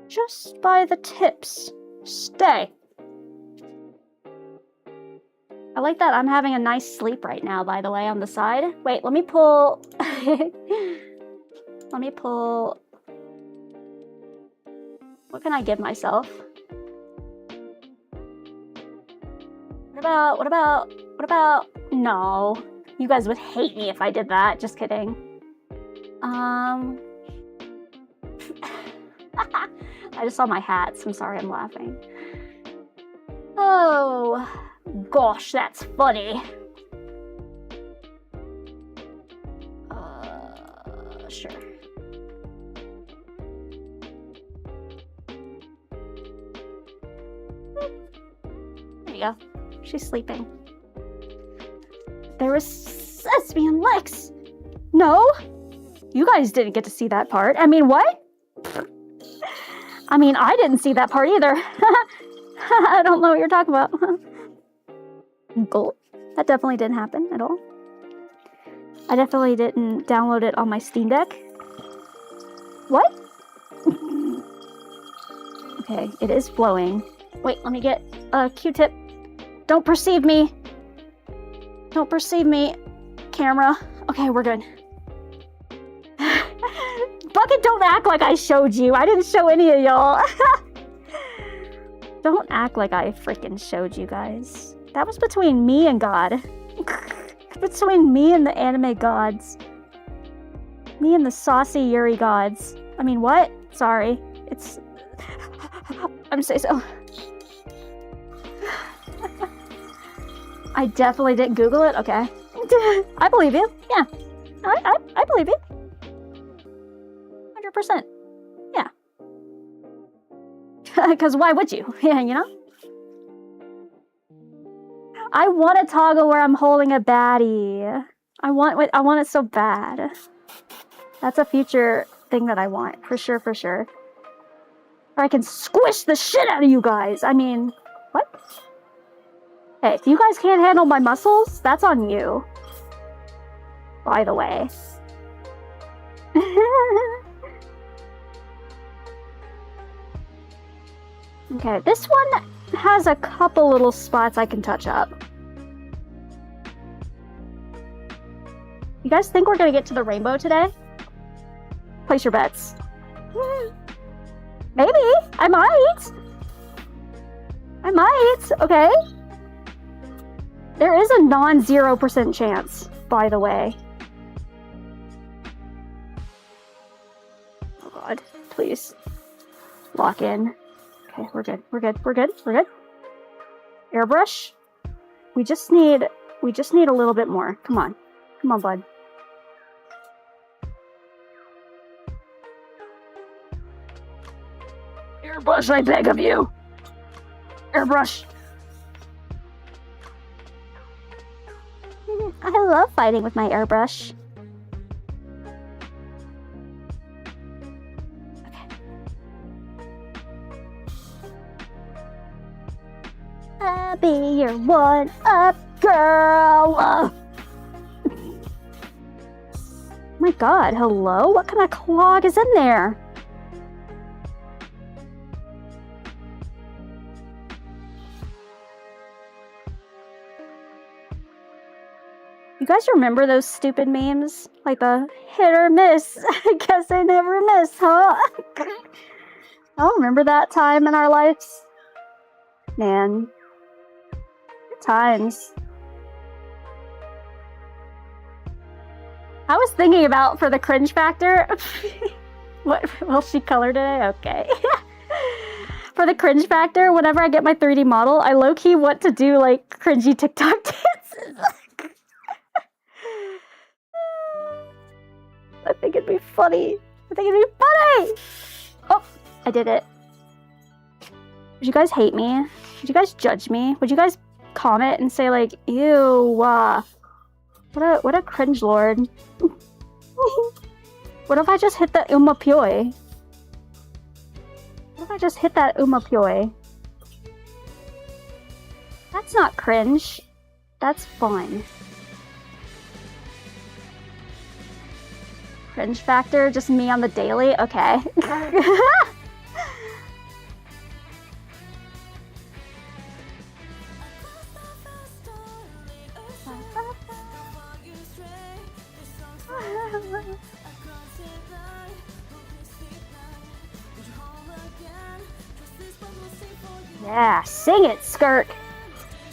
Just by the tips. Stay. I like that I'm having a nice sleep right now, by the way, on the side. Wait, let me pull... Let me pull... What can I give myself? What about... No. You guys would hate me if I did that. Just kidding. I just saw my hats. I'm sorry, I'm laughing. Oh, gosh, that's funny. Sure. There you go. She's sleeping. There was Sesame and Lex. No, you guys didn't get to see that part. I mean, what? I mean, I didn't see that part either. I don't know what you're talking about. Cool. That definitely didn't happen at all. I definitely didn't download it on my Steam Deck. What? Okay, it is flowing. Wait, let me get a Q-tip. Don't perceive me. Don't perceive me, camera. Okay, we're good. Bucket, don't act like I showed you. I didn't show any of y'all. Don't act like I freaking showed you guys. That was between me and God. Between me and the anime gods. Me and the saucy Yuri gods. I mean, what? Sorry. It's... I'm say so. I definitely didn't Google it? Okay. I believe you. Yeah. I believe you. 100%. Yeah. Because why would you? Yeah, you know? I want a toggle where I'm holding a baddie. I want it so bad. That's a future thing that I want. For sure, for sure. Or I can squish the shit out of you guys. I mean, what? Hey, if you guys can't handle my muscles, that's on you. By the way. Okay, this one has a couple little spots I can touch up. You guys think we're gonna get to the rainbow today? Place your bets. Maybe. I might. Okay. There is a non-0% chance, by the way. Oh god, please. Lock in. Okay, we're good. Airbrush. We just need a little bit more. Come on, bud. Airbrush, I beg of you. Airbrush. I love fighting with my airbrush. I'll be your one-up girl. My god, hello? What kind of clog is in there? You guys remember those stupid memes? Like the hit or miss. I guess I never miss, huh? I remember that time in our lives. Man. Good times. I was thinking about for the cringe factor. What will she color today? Okay. For the cringe factor, whenever I get my 3D model, I low-key want to do like cringy TikTok dances. I think it'd be funny. Oh, I did it. Would you guys hate me? Would you guys judge me? Would you guys comment and say like, ew, what a cringe lord. What if I just hit the Umapyoi? What if I just hit that Umapyoi? That's not cringe. That's fun. cringe factor? Just me on the daily? Okay. Yeah, sing it, Skirt.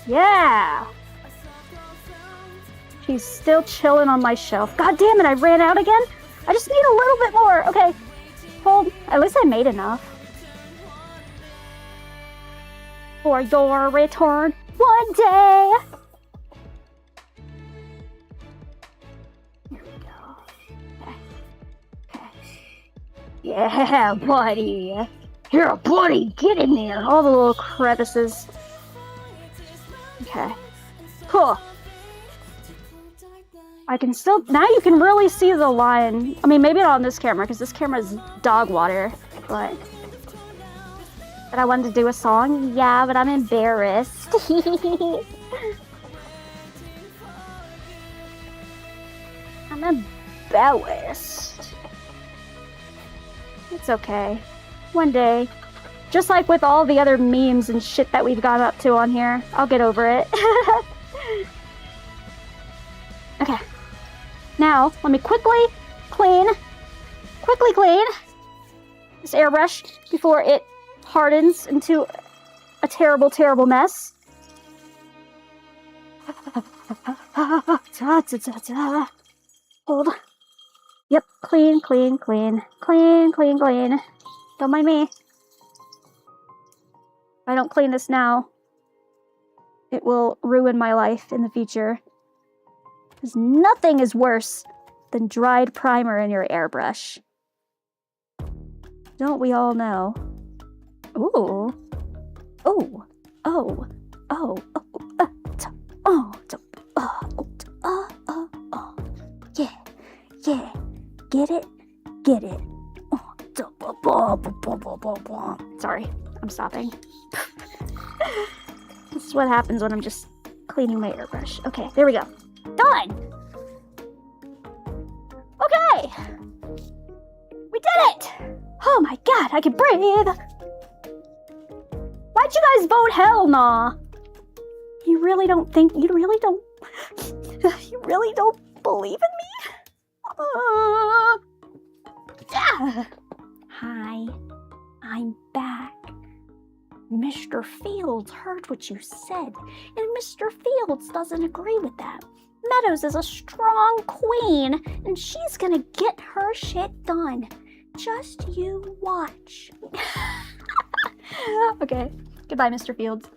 Yeah. She's still chilling on my shelf. God damn it, I ran out again? I just need a little bit more. Okay. Hold. At least I made enough. For your return one day. Here we go. Okay. Okay. Yeah, buddy. Here, buddy, get in there. All the little crevices. Okay. Cool. I can still... Now you can really see the line. I mean, maybe not on this camera, because this camera is dog water. But I wanted to do a song? Yeah, but I'm embarrassed. I'm embarrassed. It's okay. One day. Just like with all the other memes and shit that we've got up to on here. I'll get over it. Okay. Now, let me quickly clean this airbrush before it hardens into a terrible, terrible mess. Hold. Yep, clean. Don't mind me. If I don't clean this now, it will ruin my life in the future. Because nothing is worse than dried primer in your airbrush. Don't we all know? Ooh. Oh. Oh. Oh. Yeah. Yeah. Get it? Get it. Sorry, I'm stopping. This is what happens when I'm just cleaning my airbrush. Okay, there we go. Done! Okay! We did it! Oh my god, I can breathe! Why'd you guys vote hell nah? You really don't believe in me? Hi, I'm back. Mr. Fields heard what you said, and Mr. Fields doesn't agree with that. Meadows is a strong queen, and she's gonna get her shit done. Just you watch. Okay, goodbye, Mr. Fields.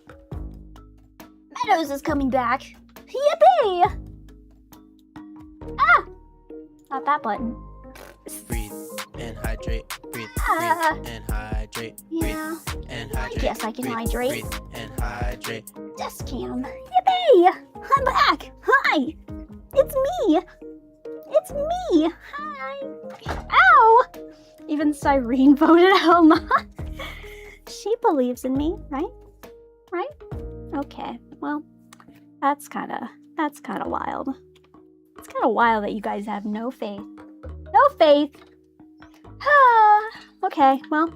Meadows is coming back. Yippee! Ah! Not that button. Breathe and hydrate. Breathe and hydrate. Yeah. Breathe and hydrate. Yes, I can hydrate. Breathe and hydrate. Desk cam. Yippee! I'm back! Hi! It's me! It's me! Hi! Ow! Even Cyrene voted Helma. She believes in me, right? Right? Okay, well, that's kinda wild. It's kinda wild that you guys have no faith. No faith! Okay, well,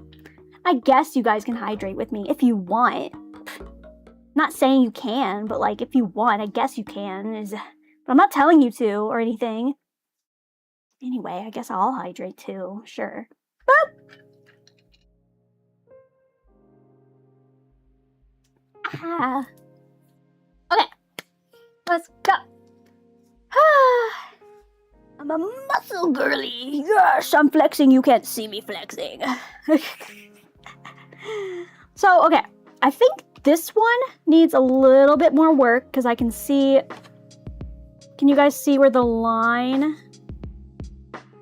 I guess you guys can hydrate with me if you want. Not saying you can, but like, if you want, I guess you can. But I'm not telling you to or anything. Anyway, I guess I'll hydrate too, sure. Boop! Ah. Okay, let's go. I'm a muscle girly. Yes, I'm flexing. You can't see me flexing. So, okay, I think this one needs a little bit more work because I can see... Can you guys see where the line...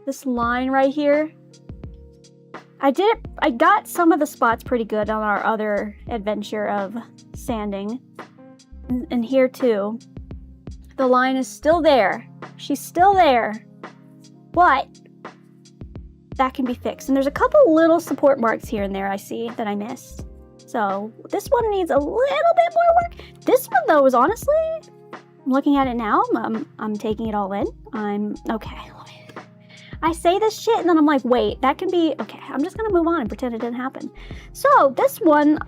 This line right here? I got some of the spots pretty good on our other adventure of sanding. And here too. The line is still there. She's still there. But that can be fixed. And there's a couple little support marks here and there I see that I missed. So this one needs a little bit more work. This one though is honestly, I'm looking at it now. I'm taking it all in. Okay. I say this shit and then I'm like, wait, that can be, okay, I'm just gonna move on and pretend it didn't happen. So this one,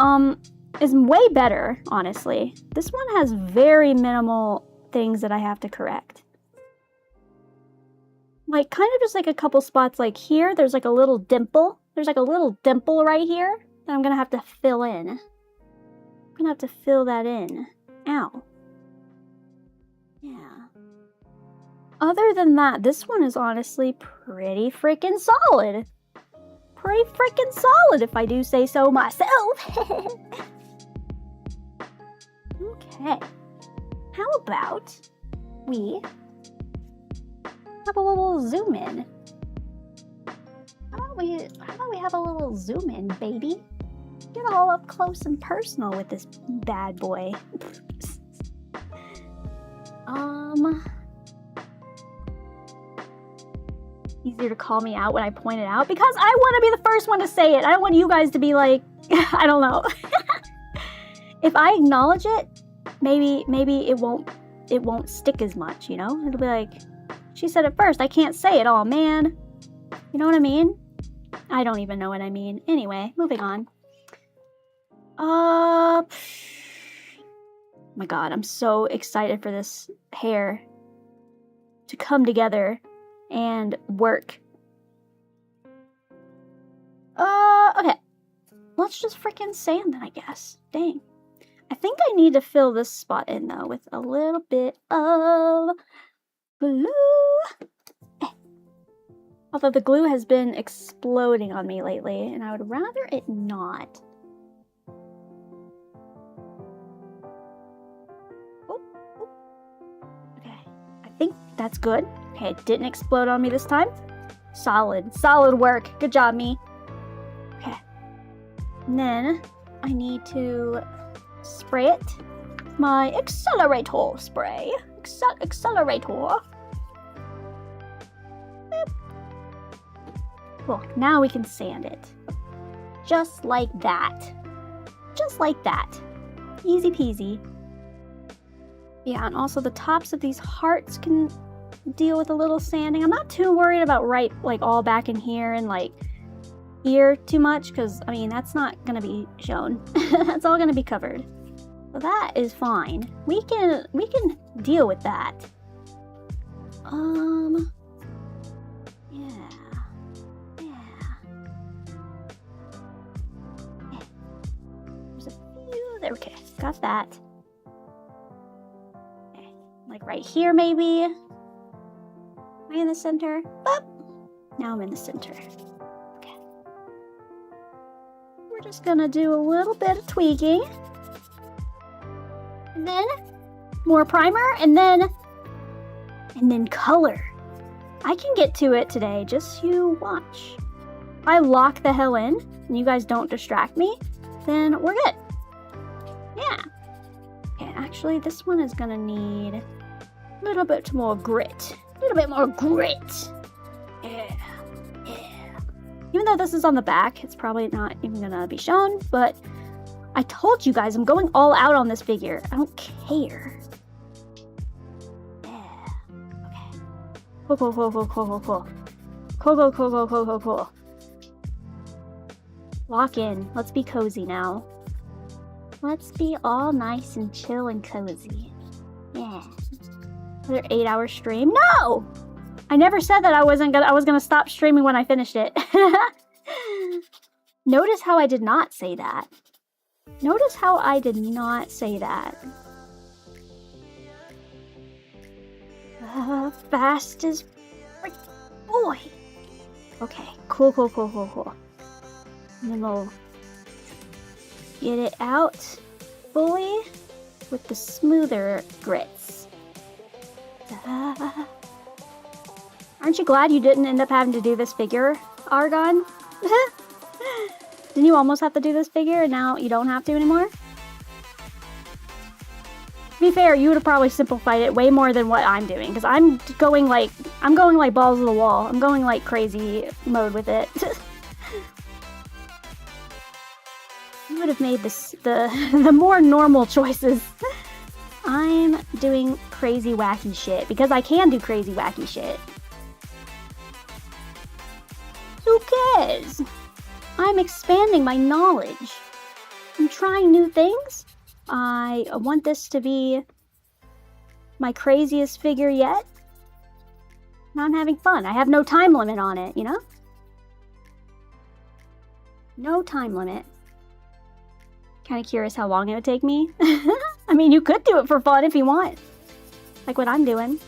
is way better, honestly. This one has very minimal things that I have to correct. Like, kind of just like a couple spots like here, there's like a little dimple. There's like a little dimple right here that I'm gonna have to fill in. I'm gonna have to fill that in. Ow. Yeah. Other than that, this one is honestly pretty freaking solid. Pretty freaking solid, if I do say so myself. Okay. How about we have a little zoom in? How about we have a little zoom in, baby? Get all up close and personal with this bad boy. Easier to call me out when I point it out because I want to be the first one to say it. I don't want you guys to be like, I don't know. If I acknowledge it, maybe it won't stick as much, you know? It'll be like, she said it first. I can't say it. Oh, man. You know what I mean? I don't even know what I mean. Anyway, moving on. Oh my god, I'm so excited for this hair to come together and work. Okay. Let's just freaking sand then, I guess. Dang. I think I need to fill this spot in, though, with a little bit of glue. Although the glue has been exploding on me lately, and I would rather it not. Okay, I think that's good. Okay, it didn't explode on me this time. Solid work. Good job, me. Okay. And then I need to spray it. My accelerator spray. Accelerator. Cool. Now we can sand it. Just like that. Just like that. Easy peasy. Yeah, and also the tops of these hearts can deal with a little sanding. I'm not too worried about like all back in here and like here too much because I mean that's not gonna be shown. That's all gonna be covered. So that is fine. We can deal with that. There's a few there. Okay, got that. Okay. Like right here maybe. Am I in the center? Boop. Now I'm in the center. Okay. We're just gonna do a little bit of tweaking. And then more primer, and then color. I can get to it today, just you watch. If I lock the hell in, and you guys don't distract me, then we're good. Yeah. Okay, actually, this one is gonna need a little bit more grit. A little bit more grit. Yeah. Even though this is on the back, it's probably not even gonna be shown, but I told you guys I'm going all out on this figure. I don't care. Yeah. Okay. Cool. Lock in. Let's be cozy now. Let's be all nice and chill and cozy. Yeah. Another 8-hour stream? No! I never said that I was gonna stop streaming when I finished it. Notice how I did not say that. Notice how I did not say that. Fast as frick boy. Okay, cool. And then we'll get it out fully with the smoother grits. Aren't you glad you didn't end up having to do this figure, Argon? Didn't you almost have to do this figure and now you don't have to anymore? To be fair, you would have probably simplified it way more than what I'm doing, because I'm going like balls to the wall. I'm going like crazy mode with it. You would have made this the more normal choices. I'm doing crazy wacky shit because I can do crazy wacky shit. Yes! I'm expanding my knowledge. I'm trying new things. I want this to be my craziest figure yet. Now I'm having fun. I have no time limit on it, you know? No time limit. Kind of curious how long it would take me. I mean, you could do it for fun if you want. Like what I'm doing.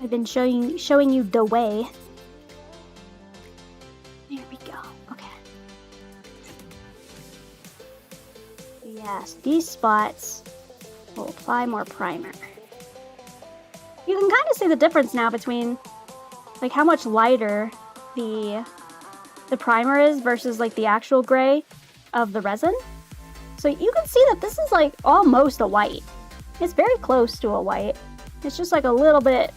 I've been showing you the way. There we go. Okay. Yes, these spots will apply more primer. You can kind of see the difference now between like how much lighter the primer is versus like the actual gray of the resin. So you can see that this is like almost a white. It's very close to a white. It's just like a little bit,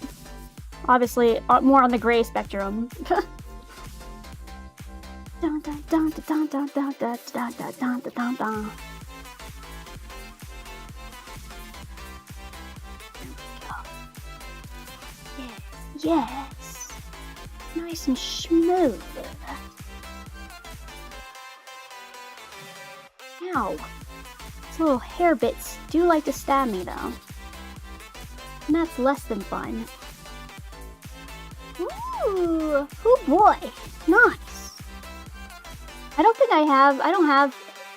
obviously, more on the gray spectrum. Dun, dun, dun, dun, dun, dun, dun, dun, dun, dun, dun, dun. Yes, yes. Nice and smooth. Ow. These little hair bits do like to stab me, though. And that's less than fun. Ooh, oh boy, nice. I don't have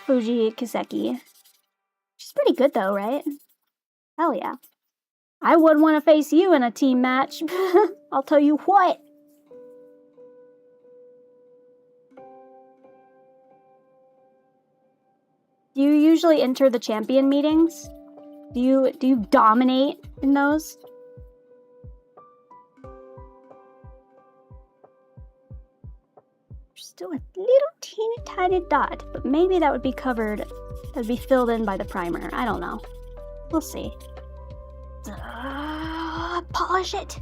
Fuji Kiseki. She's pretty good though, right? Hell yeah. I wouldn't want to face you in a team match. I'll tell you what. Do you usually enter the champion meetings? Do you dominate in those? Still a little teeny tiny dot, but maybe that would be covered, that would be filled in by the primer. I don't know. We'll see. Polish it.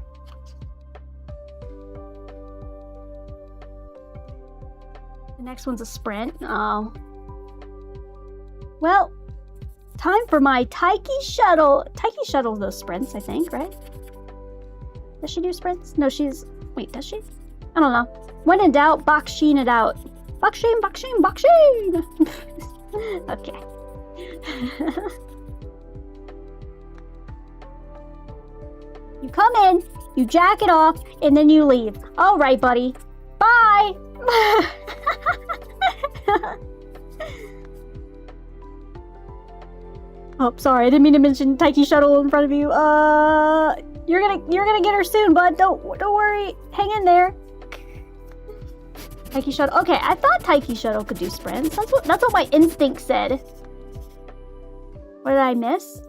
The next one's a sprint. Oh. Well, time for my Taiki Shuttle. Taiki Shuttle does sprints, I think, right? Does she do sprints? No, she's... Wait, does she? I don't know. When in doubt, Bakshin it out. Bakshin, Bakshin, Bakshin! Okay. You come in, you jack it off, and then you leave. Alright, buddy. Bye! Oh, sorry, I didn't mean to mention Taiki Shuttle in front of you. You're gonna get her soon, bud. Don't worry. Hang in there. Taiki Shuttle. Okay, I thought Taiki Shuttle could do sprints. That's what my instinct said. What did I miss?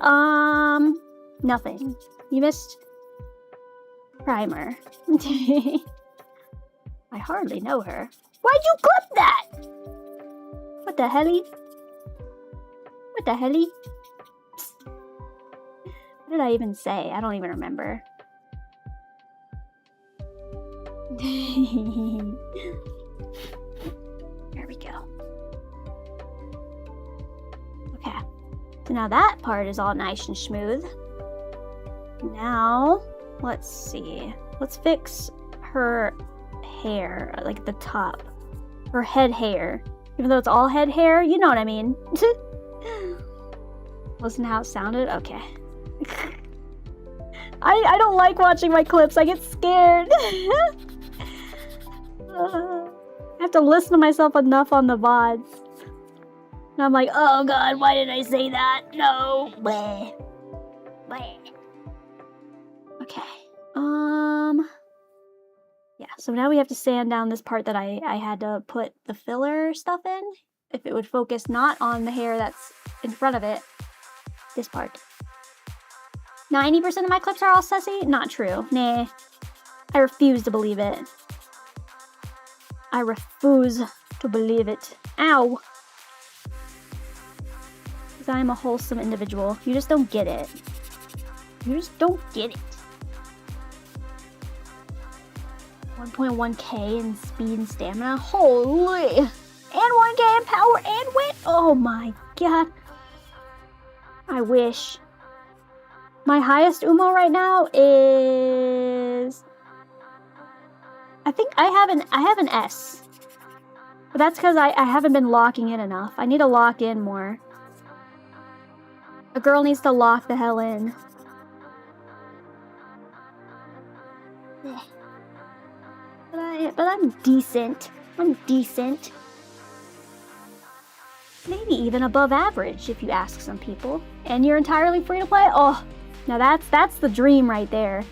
Nothing. You missed primer. I hardly know her. Why'd you clip that? What the helly? What the helly? What did I even say? I don't even remember. There we go. Okay. So now that part is all nice and smooth. Now, let's see. Let's fix her hair, like the top. Her head hair. Even though it's all head hair, you know what I mean. Listen to how it sounded? Okay. I don't like watching my clips. I get scared. I have to listen to myself enough on the VODs. And I'm like, oh god, why did I say that? No. Bleh. Bleh. Okay. Yeah, so now we have to sand down this part that I had to put the filler stuff in. If it would focus not on the hair that's in front of it. This part. 90% of my clips are all sussy? Not true. Nah. I refuse to believe it. I refuse to believe it. Ow! Because I am a wholesome individual. You just don't get it. You just don't get it. 1.1k in speed and stamina. Holy! And 1k in power and wit! Oh my god. I wish. My highest Umo right now is... I think I have an S. But that's because I haven't been locking in enough. I need to lock in more. A girl needs to lock the hell in. But I'm decent. I'm decent. Maybe even above average, if you ask some people. And you're entirely free to play? Oh, now that's the dream right there.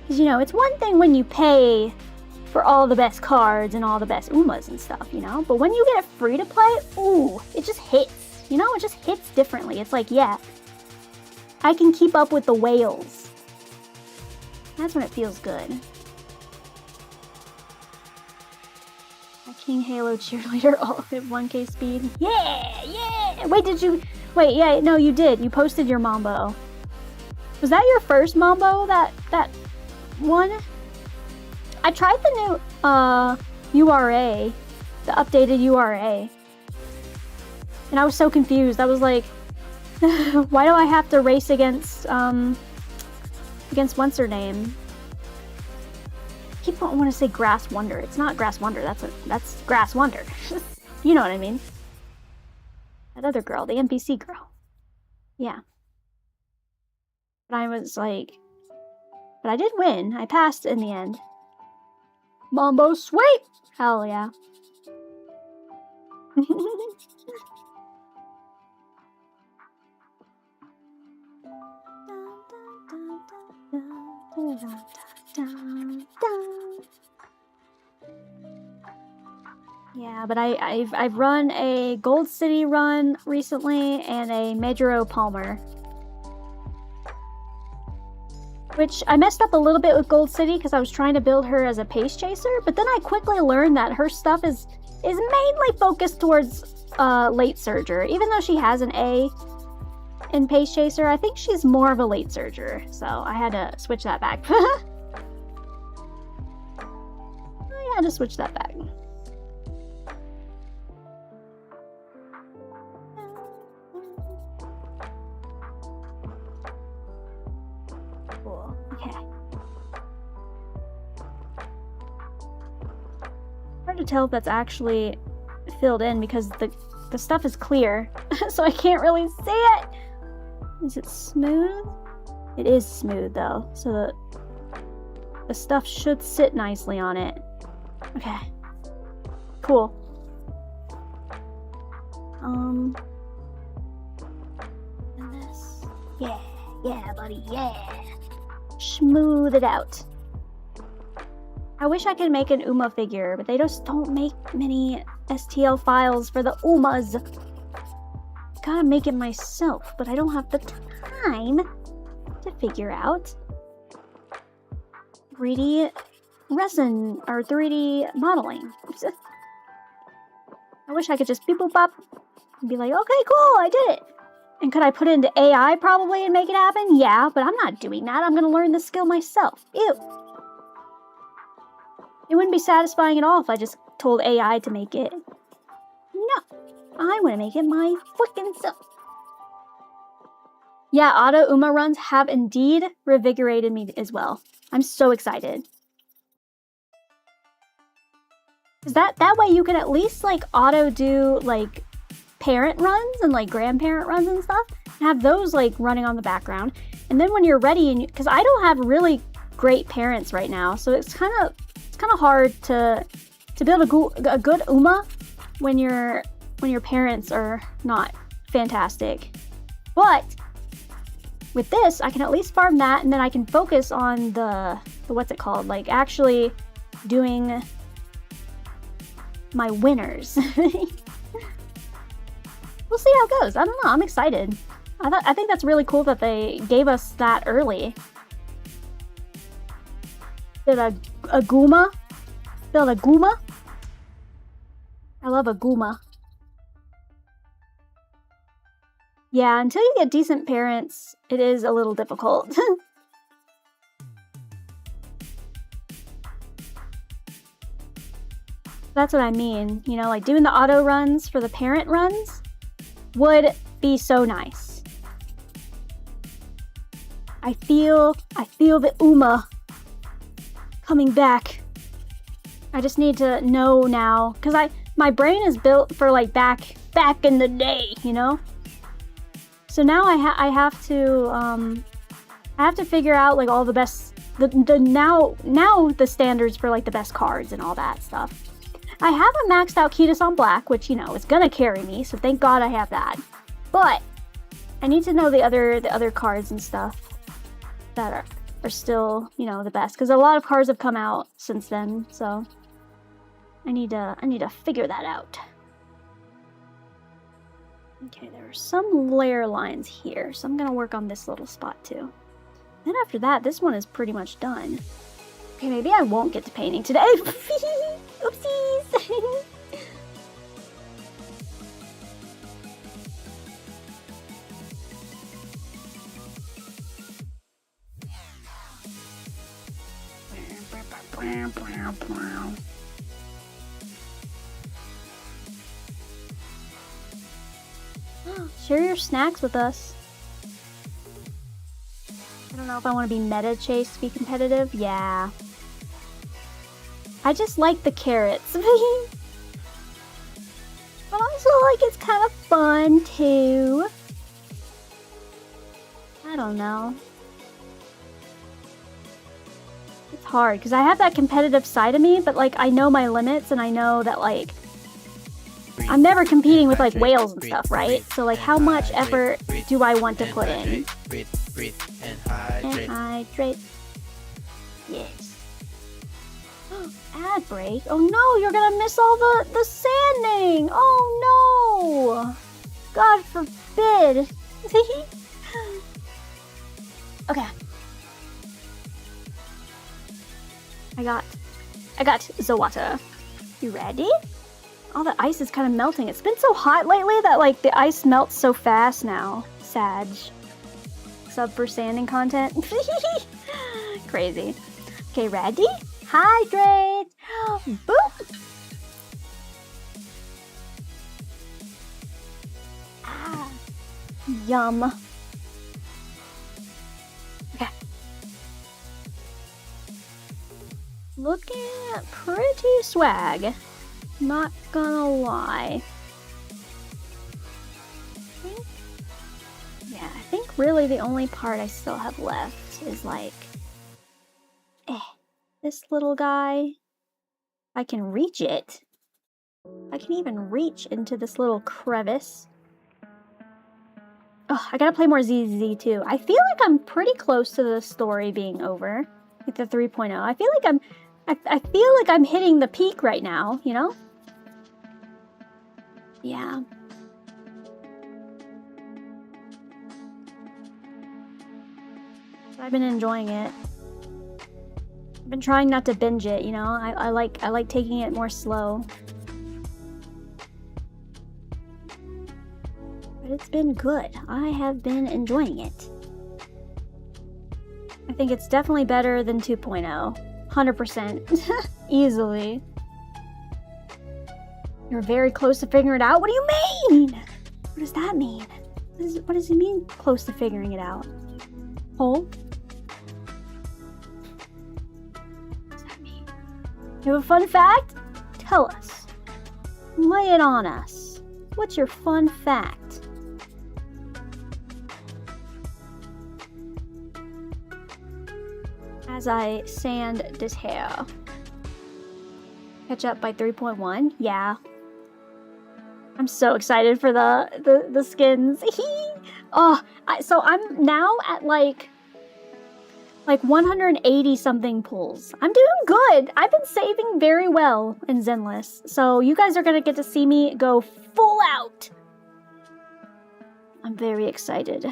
Because, you know, it's one thing when you pay for all the best cards and all the best Umas and stuff, you know? But when you get it free to play, ooh, it just hits. You know, it just hits differently. It's like, yeah, I can keep up with the whales. That's when it feels good. My King Halo cheerleader all at 1K speed. Yeah, yeah! Wait, yeah, no, you did. You posted your Mambo. Was that your first Mambo, that one? I tried the new, URA. The updated URA. And I was so confused. I was like, why do I have to race against what's her name? I keep wanting to say Grass Wonder. It's not Grass Wonder. That's Grass Wonder. You know what I mean? That other girl, the NPC girl. Yeah. But I was like, but I did win. I passed in the end. Mambo sweet! Hell yeah. Yeah, but I've run a Gold City run recently and a Majoro Palmer. Which I messed up a little bit with Gold City because I was trying to build her as a pace chaser, but then I quickly learned that her stuff is mainly focused towards late surger. Even though she has an A in pace chaser, I think she's more of a late surger, so I had to switch that back. I had to switch that back. Cool. Okay. Hard to tell if that's actually filled in because the stuff is clear, so I can't really see it. Is it smooth? It is smooth though, so the stuff should sit nicely on it. Okay. Cool. And this. Yeah, buddy, yeah. Smooth it out. I wish I could make an Uma figure, but they just don't make many STL files for the Umas. Gotta make it myself, but I don't have the time to figure out 3D resin or 3D modeling. I wish I could just beep boop bop and be like, okay, cool, I did it. And could I put it into AI probably and make it happen? Yeah, but I'm not doing that. I'm gonna learn the skill myself. Ew. It wouldn't be satisfying at all if I just told AI to make it. No, I want to make it my freaking self. Yeah, auto Uma runs have indeed revigorated me as well. I'm so excited. Cause that way you can at least like auto do like parent runs and like grandparent runs and stuff, and have those like running on the background. And then when you're ready, and because I don't have really great parents right now, so it's kind of hard to build a good Uma when your parents are not fantastic. But with this, I can at least farm that, and then I can focus on the what's it called, like actually doing my winners. We'll see how it goes. I don't know. I'm excited. I think that's really cool that they gave us that early. Did a Guma? Build a Guma? I love a Guma. Yeah, until you get decent parents, it is a little difficult. That's what I mean. You know, like doing the auto runs for the parent runs would be so nice. I feel the Uma coming back. I just need to know now, because my brain is built for like back in the day, you know? So now I have to figure out like all the best, now the standards for like the best cards and all that stuff. I have a maxed out Key to Sun Black, which, you know, is gonna carry me, so thank God I have that. But I need to know the other cards and stuff that are still, you know, the best, because a lot of cards have come out since then, so I need to figure that out. Okay, there are some layer lines here, so I'm gonna work on this little spot too. Then after that, this one is pretty much done. Okay, maybe I won't get to painting today. Oopsies! Share your snacks with us. I don't know if I want to be meta chase to be competitive. Yeah. I just like the carrots. But also, like, it's kind of fun, too. I don't know. It's hard, because I have that competitive side of me, but, like, I know my limits, and I know that, like, I'm never competing with, like, whales and stuff, right? So, like, how much effort do I want to put in? Breathe and hydrate. And hydrate. Yes. Ad break? Oh no, you're gonna miss all the sanding! Oh no! God forbid! Okay. I got the water. You ready? All the ice is kind of melting. It's been so hot lately that, like, the ice melts so fast now. Sag. Sub for sanding content. Crazy. Okay, ready? Hydrate! Boop! Ah, yum. Okay. Looking pretty swag. Not gonna lie. Yeah, I think really the only part I still have left is like, this little guy. I can reach it. I can even reach into this little crevice. Oh, I gotta play more ZZ too. I feel like I'm pretty close to the story being over. Like the 3.0. I feel like I'm hitting the peak right now, you know? Yeah. I've been enjoying it. I've been trying not to binge it, you know? I like taking it more slow. But it's been good. I have been enjoying it. I think it's definitely better than 2.0. 100%. Easily. You're very close to figuring it out? What do you mean? What does that mean? What does he mean, close to figuring it out? Hole? You have a fun fact? Tell us. Lay it on us. What's your fun fact? As I sand this hair. Catch up by 3.1? Yeah. I'm so excited for the skins. Oh, so I'm now at like 180 something pulls. I'm doing good. I've been saving very well in Zenless. So you guys are gonna get to see me go full out. I'm very excited.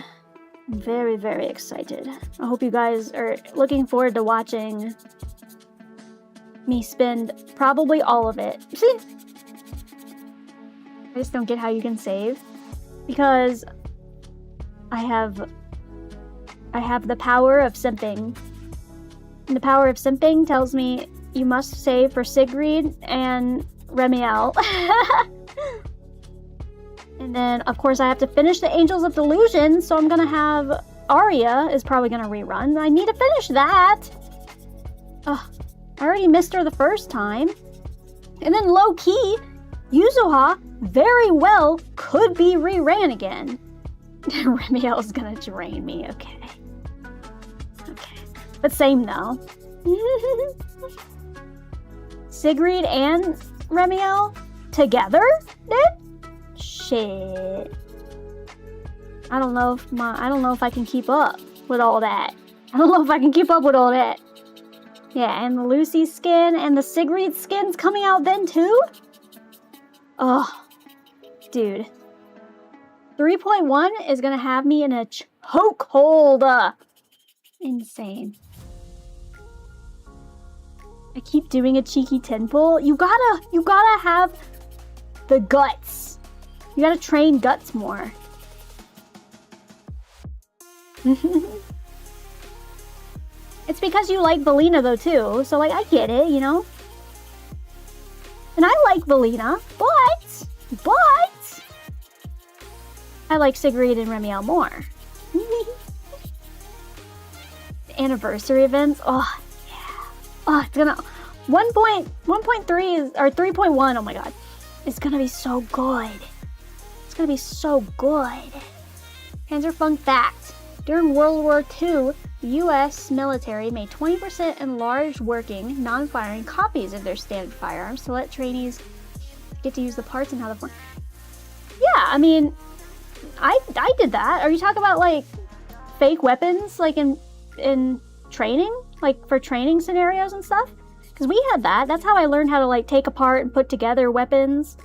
Very, very excited. I hope you guys are looking forward to watching me spend probably all of it. I just don't get how you can save. Because I have the power of simping. And the power of simping tells me you must save for Sigrid and Remiel. And then, of course, I have to finish the Angels of Delusion, so I'm gonna have Arya is probably gonna rerun. I need to finish that. Ugh, I already missed her the first time. And then low-key, Yuzuha very well could be reran again. Remiel's gonna drain me, okay. Okay, but same though. Sigrid and Remiel together, dude? Shit. I don't know if I can keep up with all that. I don't know if I can keep up with all that. Yeah, and the Lucy skin and the Sigrid skin's coming out then too? Oh, dude. 3.1 is gonna have me in a chokehold. Insane. I keep doing a cheeky 10 pull. You gotta have the guts. You gotta train guts more. It's because you like Valina though too, so like I get it, you know? And I like Valina, but I like Sigrid and Remiel more. Anniversary events, oh yeah. Oh, it's gonna 1.3 is or 3.1, oh my god. It's gonna be so good. It's gonna be so good. Panzerfunk fact. During World War II, the U.S. military made 20% enlarged working, non-firing copies of their standard firearms to let trainees get to use the parts and how the form. Yeah, I mean, I did that. Are you talking about like fake weapons, like in training, like for training scenarios and stuff? Because we had that. That's how I learned how to like take apart and put together weapons,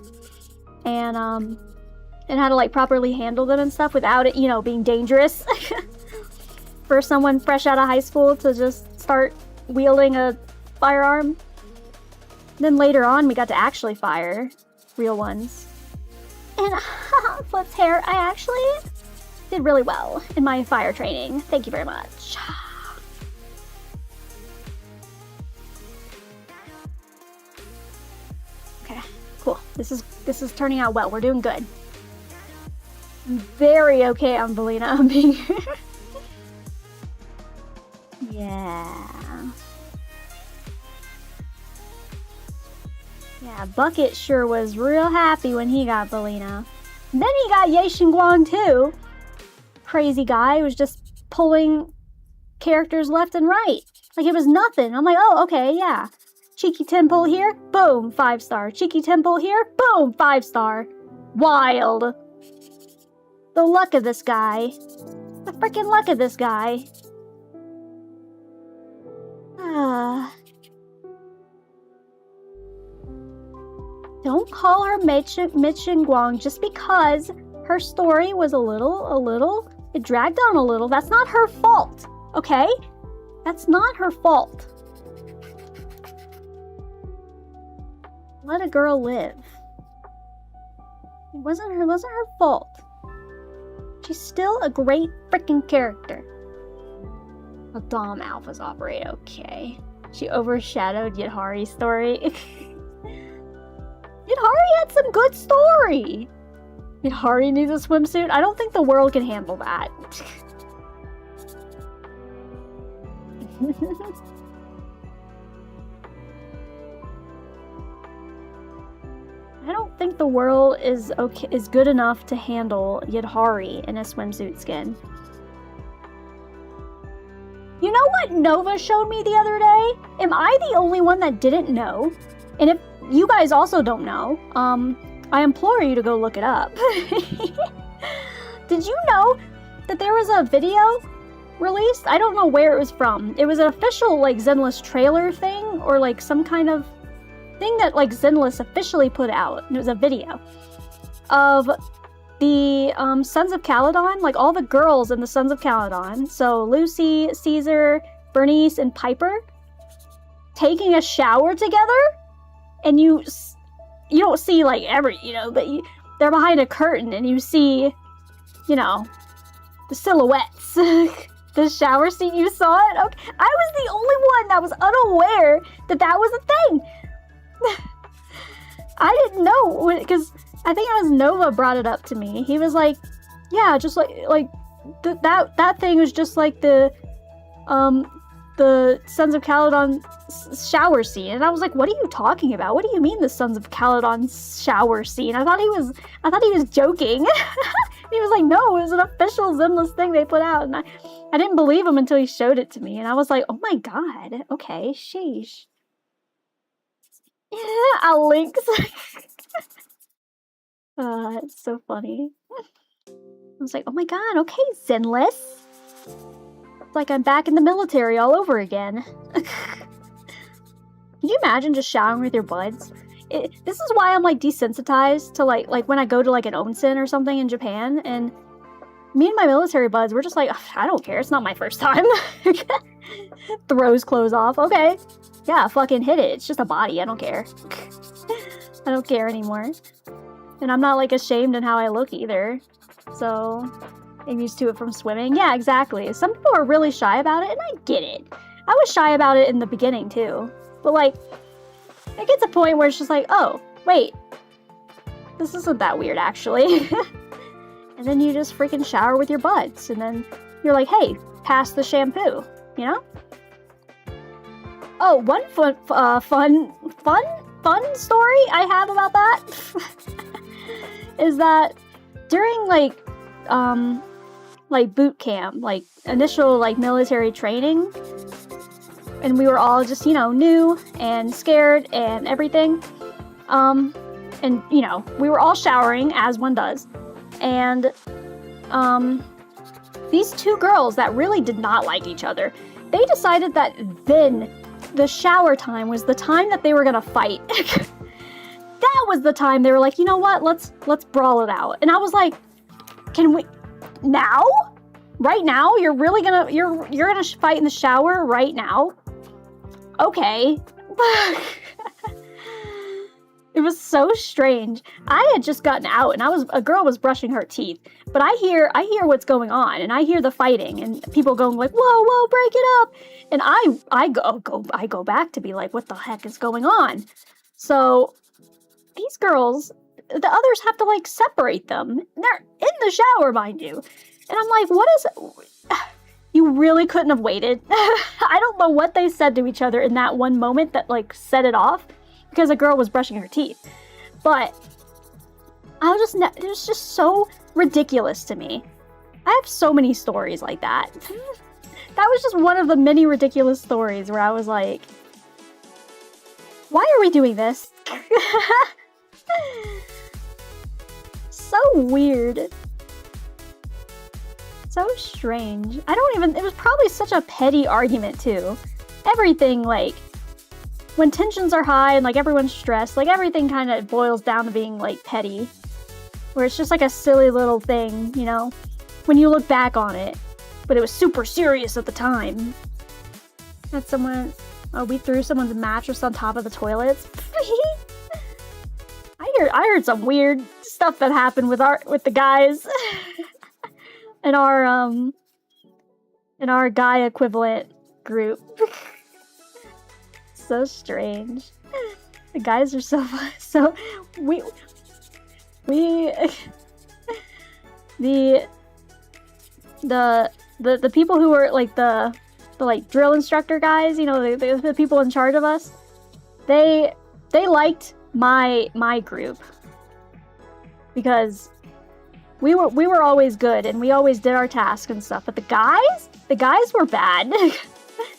and how to like properly handle them and stuff without it, you know, being dangerous. For someone fresh out of high school to just start wielding a firearm. Then later on, we got to actually fire real ones. And Flip's hair, I actually did really well in my fire training. Thank you very much. Okay, cool. This is turning out well. We're doing good. I'm very okay on Valina being here. Yeah. Yeah, Bucket sure was real happy when he got Valina. And then he got Ye Xingguang too. Crazy guy who was just pulling characters left and right. Like it was nothing. I'm like, oh, okay, yeah. Cheeky temple here, boom, 5-star. Cheeky temple here, boom, 5-star. Wild. The luck of this guy. The freaking luck of this guy. Don't call her Mei Xingguang just because her story was it dragged on a little. That's not her fault, okay? That's not her fault. Let a girl live. It wasn't her fault. She's still a great freaking character. A Dom Alphas operate okay. She overshadowed Yadhari's story. Yadhari had some good story. Yadhari needs a swimsuit. I don't think the world can handle that. I don't think the world is good enough to handle Yadhari in a swimsuit skin. You know what Nova showed me the other day? Am I the only one that didn't know? And if you guys also don't know, I implore you to go look it up. Did you know that there was a video released? I don't know where it was from. It was an official like Zenless trailer thing, or like some kind of thing that like Zenless officially put out. And it was a video of the Sons of Caledon, like all the girls in the Sons of Caledon. So Lucy, Caesar, Bernice, and Piper taking a shower together. And you don't see like but they're behind a curtain and you see, the silhouettes. The shower scene, you saw it? Okay. I was the only one that was unaware that was a thing. I didn't know, because I think it was Nova brought it up to me. He was like, yeah, just like that thing was just like the Sons of Caledon shower scene. And I was like, what are you talking about? What do you mean the Sons of Caledon shower scene? I thought he was joking. He was like, no, it was an official Zenless thing they put out. And I didn't believe him until he showed it to me. And I was like, oh my god, okay, sheesh. I'll link. It's so funny. I was like, oh my god, okay, Zenless. It's like I'm back in the military all over again. Can you imagine just showering with your buds? This is why I'm like desensitized to like when I go to like an onsen or something in Japan, and me and my military buds, we're just like, I don't care, it's not my first time. Throws clothes off, okay. Yeah, fucking hit it. It's just a body, I don't care. I don't care anymore. And I'm not like ashamed in how I look either. So I'm used to it from swimming. Yeah, exactly. Some people are really shy about it, and I get it. I was shy about it in the beginning too. But like, it gets a point where it's just like, oh, wait. This isn't that weird actually. And then you just freaking shower with your buds, and then you're like, hey, pass the shampoo, you know? Oh, one fun story I have about that is that during like boot camp, like initial like military training, and we were all just, you know, new and scared and everything, and you know, we were all showering as one does, and these two girls that really did not like each other, they decided that then the shower time was the time that they were gonna fight. That was the time they were like, you know what, let's brawl it out. And I was like, can we now? Right now? You're really gonna you're gonna fight in the shower right now? Okay. It was so strange. I had just gotten out, and a girl was brushing her teeth. But I hear what's going on, and I hear the fighting, and people going like, whoa, break it up. And I go back to be like, what the heck is going on? So these girls, the others have to like separate them. They're in the shower, mind you. And I'm like, what is you really couldn't have waited. I don't know what they said to each other in that one moment that like set it off, because a girl was brushing her teeth. But it was just so ridiculous to me. I have so many stories like that. That was just one of the many ridiculous stories where I was like, why are we doing this? So weird. So strange. It was probably such a petty argument too. Everything, like, when tensions are high and like everyone's stressed, like everything kind of boils down to being like petty. Where it's just like a silly little thing, you know, when you look back on it. But it was super serious at the time. We threw someone's mattress on top of the toilets. I heard some weird stuff that happened with the guys in our guy equivalent group. So strange. The guys are so we the people who were like the like drill instructor guys, you know, the people in charge of us, they liked my group because we were always good and we always did our tasks and stuff. But the guys were bad.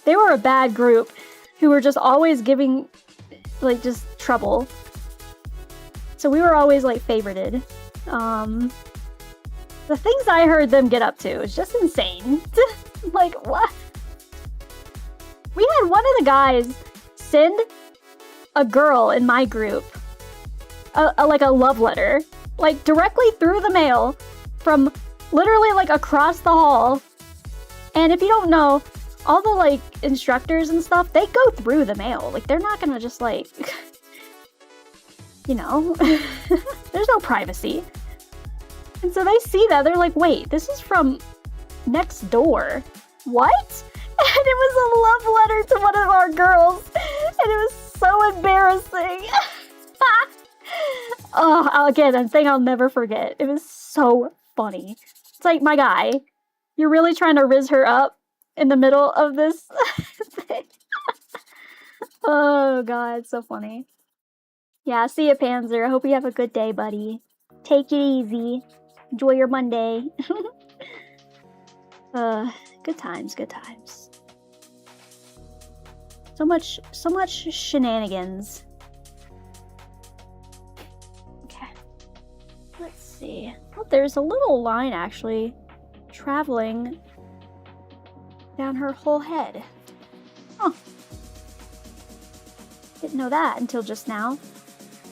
They were a bad group who were just always giving like just trouble. So we were always like favorited. The things I heard them get up to is just insane. Like, what? We had one of the guys send a girl in my group like a love letter, like directly through the mail from literally like across the hall. And if you don't know, all the like instructors and stuff, they go through the mail. Like, they're not gonna just like, you know, there's no privacy. And so they see that, they're like, wait, this is from next door. What? And it was a love letter to one of our girls. And it was so embarrassing. Oh, again, a thing I'll never forget. It was so funny. It's like, my guy, You're really trying to riz her up in the middle of this thing. Oh god, so funny. Yeah, see ya, Panzer. I hope you have a good day, buddy. Take it easy. Enjoy your Monday. Good times, good times. So much shenanigans. Okay. Let's see. Oh, there's a little line actually traveling down her whole head. Oh. Didn't know that until just now.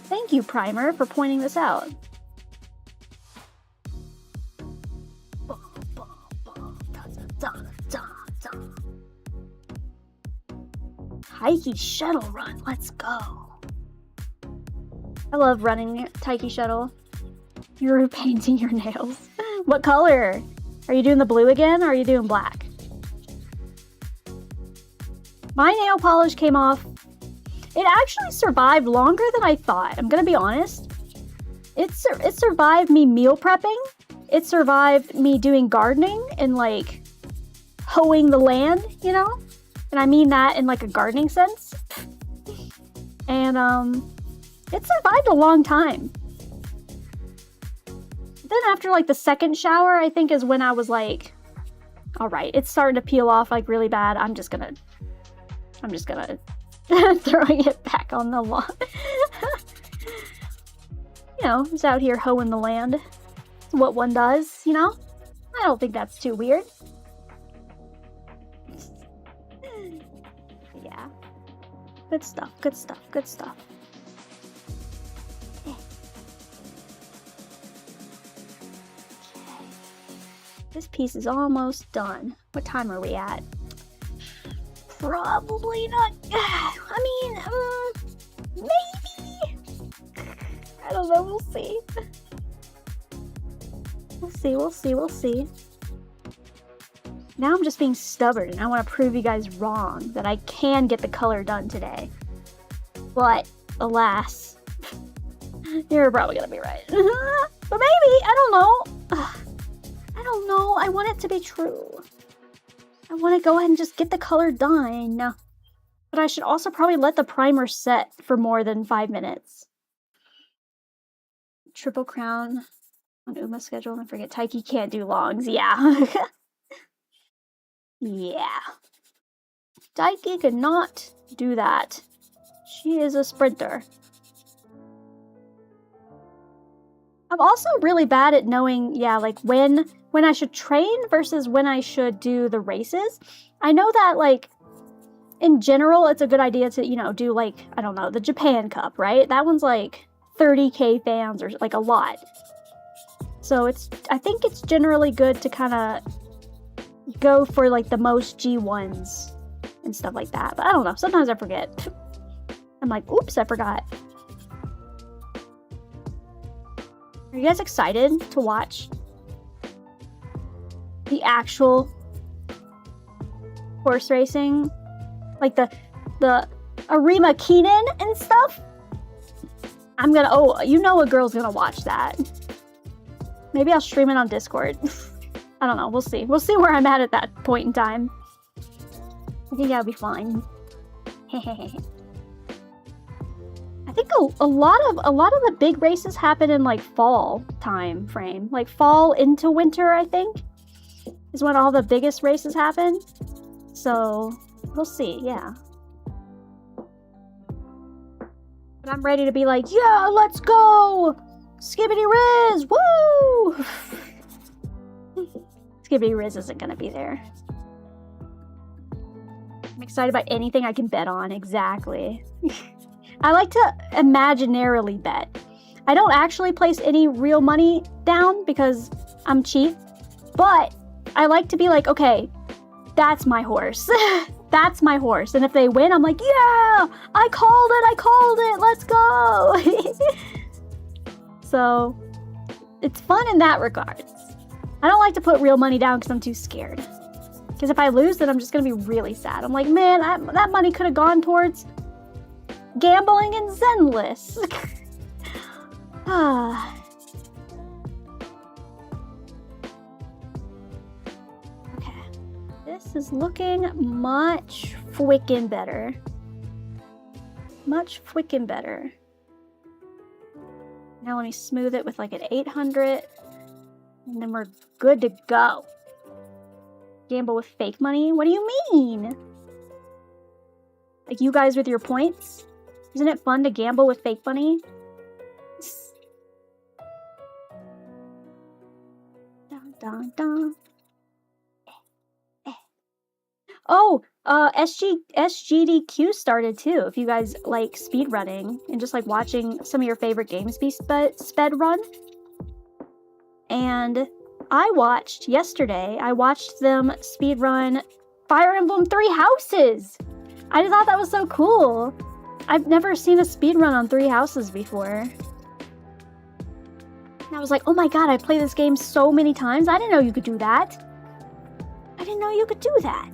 Thank you, Primer, for pointing this out. Taiki Shuttle run, let's go. I love running Taiki Shuttle. You're painting your nails. What color? Are you doing the blue again, or are you doing black? My nail polish came off. It actually survived longer than I thought. I'm gonna be honest. It survived me meal prepping. It survived me doing gardening and like hoeing the land, you know? And I mean that in like a gardening sense. And it survived a long time. Then after like the second shower, I think is when I was like, all right, it's starting to peel off like really bad. I'm just gonna throwing it back on the lawn. You know, just out here hoeing the land. It's what one does, you know? I don't think that's too weird. Yeah. Good stuff, good stuff, good stuff. Okay. This piece is almost done. What time are we at? Probably not. I mean, maybe. I don't know. We'll see. We'll see. Now I'm just being stubborn and I want to prove you guys wrong that I can get the color done today. But, alas, you're probably gonna be right. But maybe, I don't know. I don't know. I want it to be true. I want to go ahead and just get the color done. But I should also probably let the primer set for more than 5 minutes. Triple Crown on Uma's schedule. And forget, Taiki can't do longs. Yeah. Yeah. Taiki cannot do that. She is a sprinter. I'm also really bad at knowing, yeah, like when I should train versus when I should do the races. I know that, like, in general, it's a good idea to, you know, do, like, I don't know, the Japan Cup, right? That one's, like, 30K fans or, like, a lot. So I think it's generally good to kind of go for, like, the most G1s and stuff like that. But I don't know. Sometimes I forget. I'm like, oops, I forgot. Are you guys excited to watch the actual horse racing? Like the Arima Keenan and stuff? I'm gonna, oh, you know a girl's gonna watch that. Maybe I'll stream it on Discord. I don't know, we'll see. We'll see where I'm at that point in time. I think that'll be fine. I think a lot of the big races happen in like fall time frame. Like fall into winter, I think, is when all the biggest races happen. So we'll see, yeah. But I'm ready to be like, yeah, let's go! Skibbity Riz! Woo! Skibbity Riz isn't gonna be there. I'm excited about anything I can bet on, exactly. I like to imaginarily bet. I don't actually place any real money down because I'm cheap, but I like to be like, okay, that's my horse. That's my horse. And if they win, I'm like, yeah, I called it, let's go. So it's fun in that regards. I don't like to put real money down because I'm too scared. Because if I lose, then I'm just going to be really sad. I'm like, man, that money could have gone towards gambling and Zenless. is looking much fwickin' better. Much fwickin' better. Now let me smooth it with like an 800. And then we're good to go. Gamble with fake money? What do you mean? Like you guys with your points? Isn't it fun to gamble with fake money? Dun, dun, dun. Oh, SGDQ started too. If you guys like speedrunning and just like watching some of your favorite games be sped run. And I watched them speedrun Fire Emblem Three Houses. I thought that was so cool. I've never seen a speedrun on Three Houses before. And I was like, oh my god, I played this game so many times. I didn't know you could do that. I didn't know you could do that.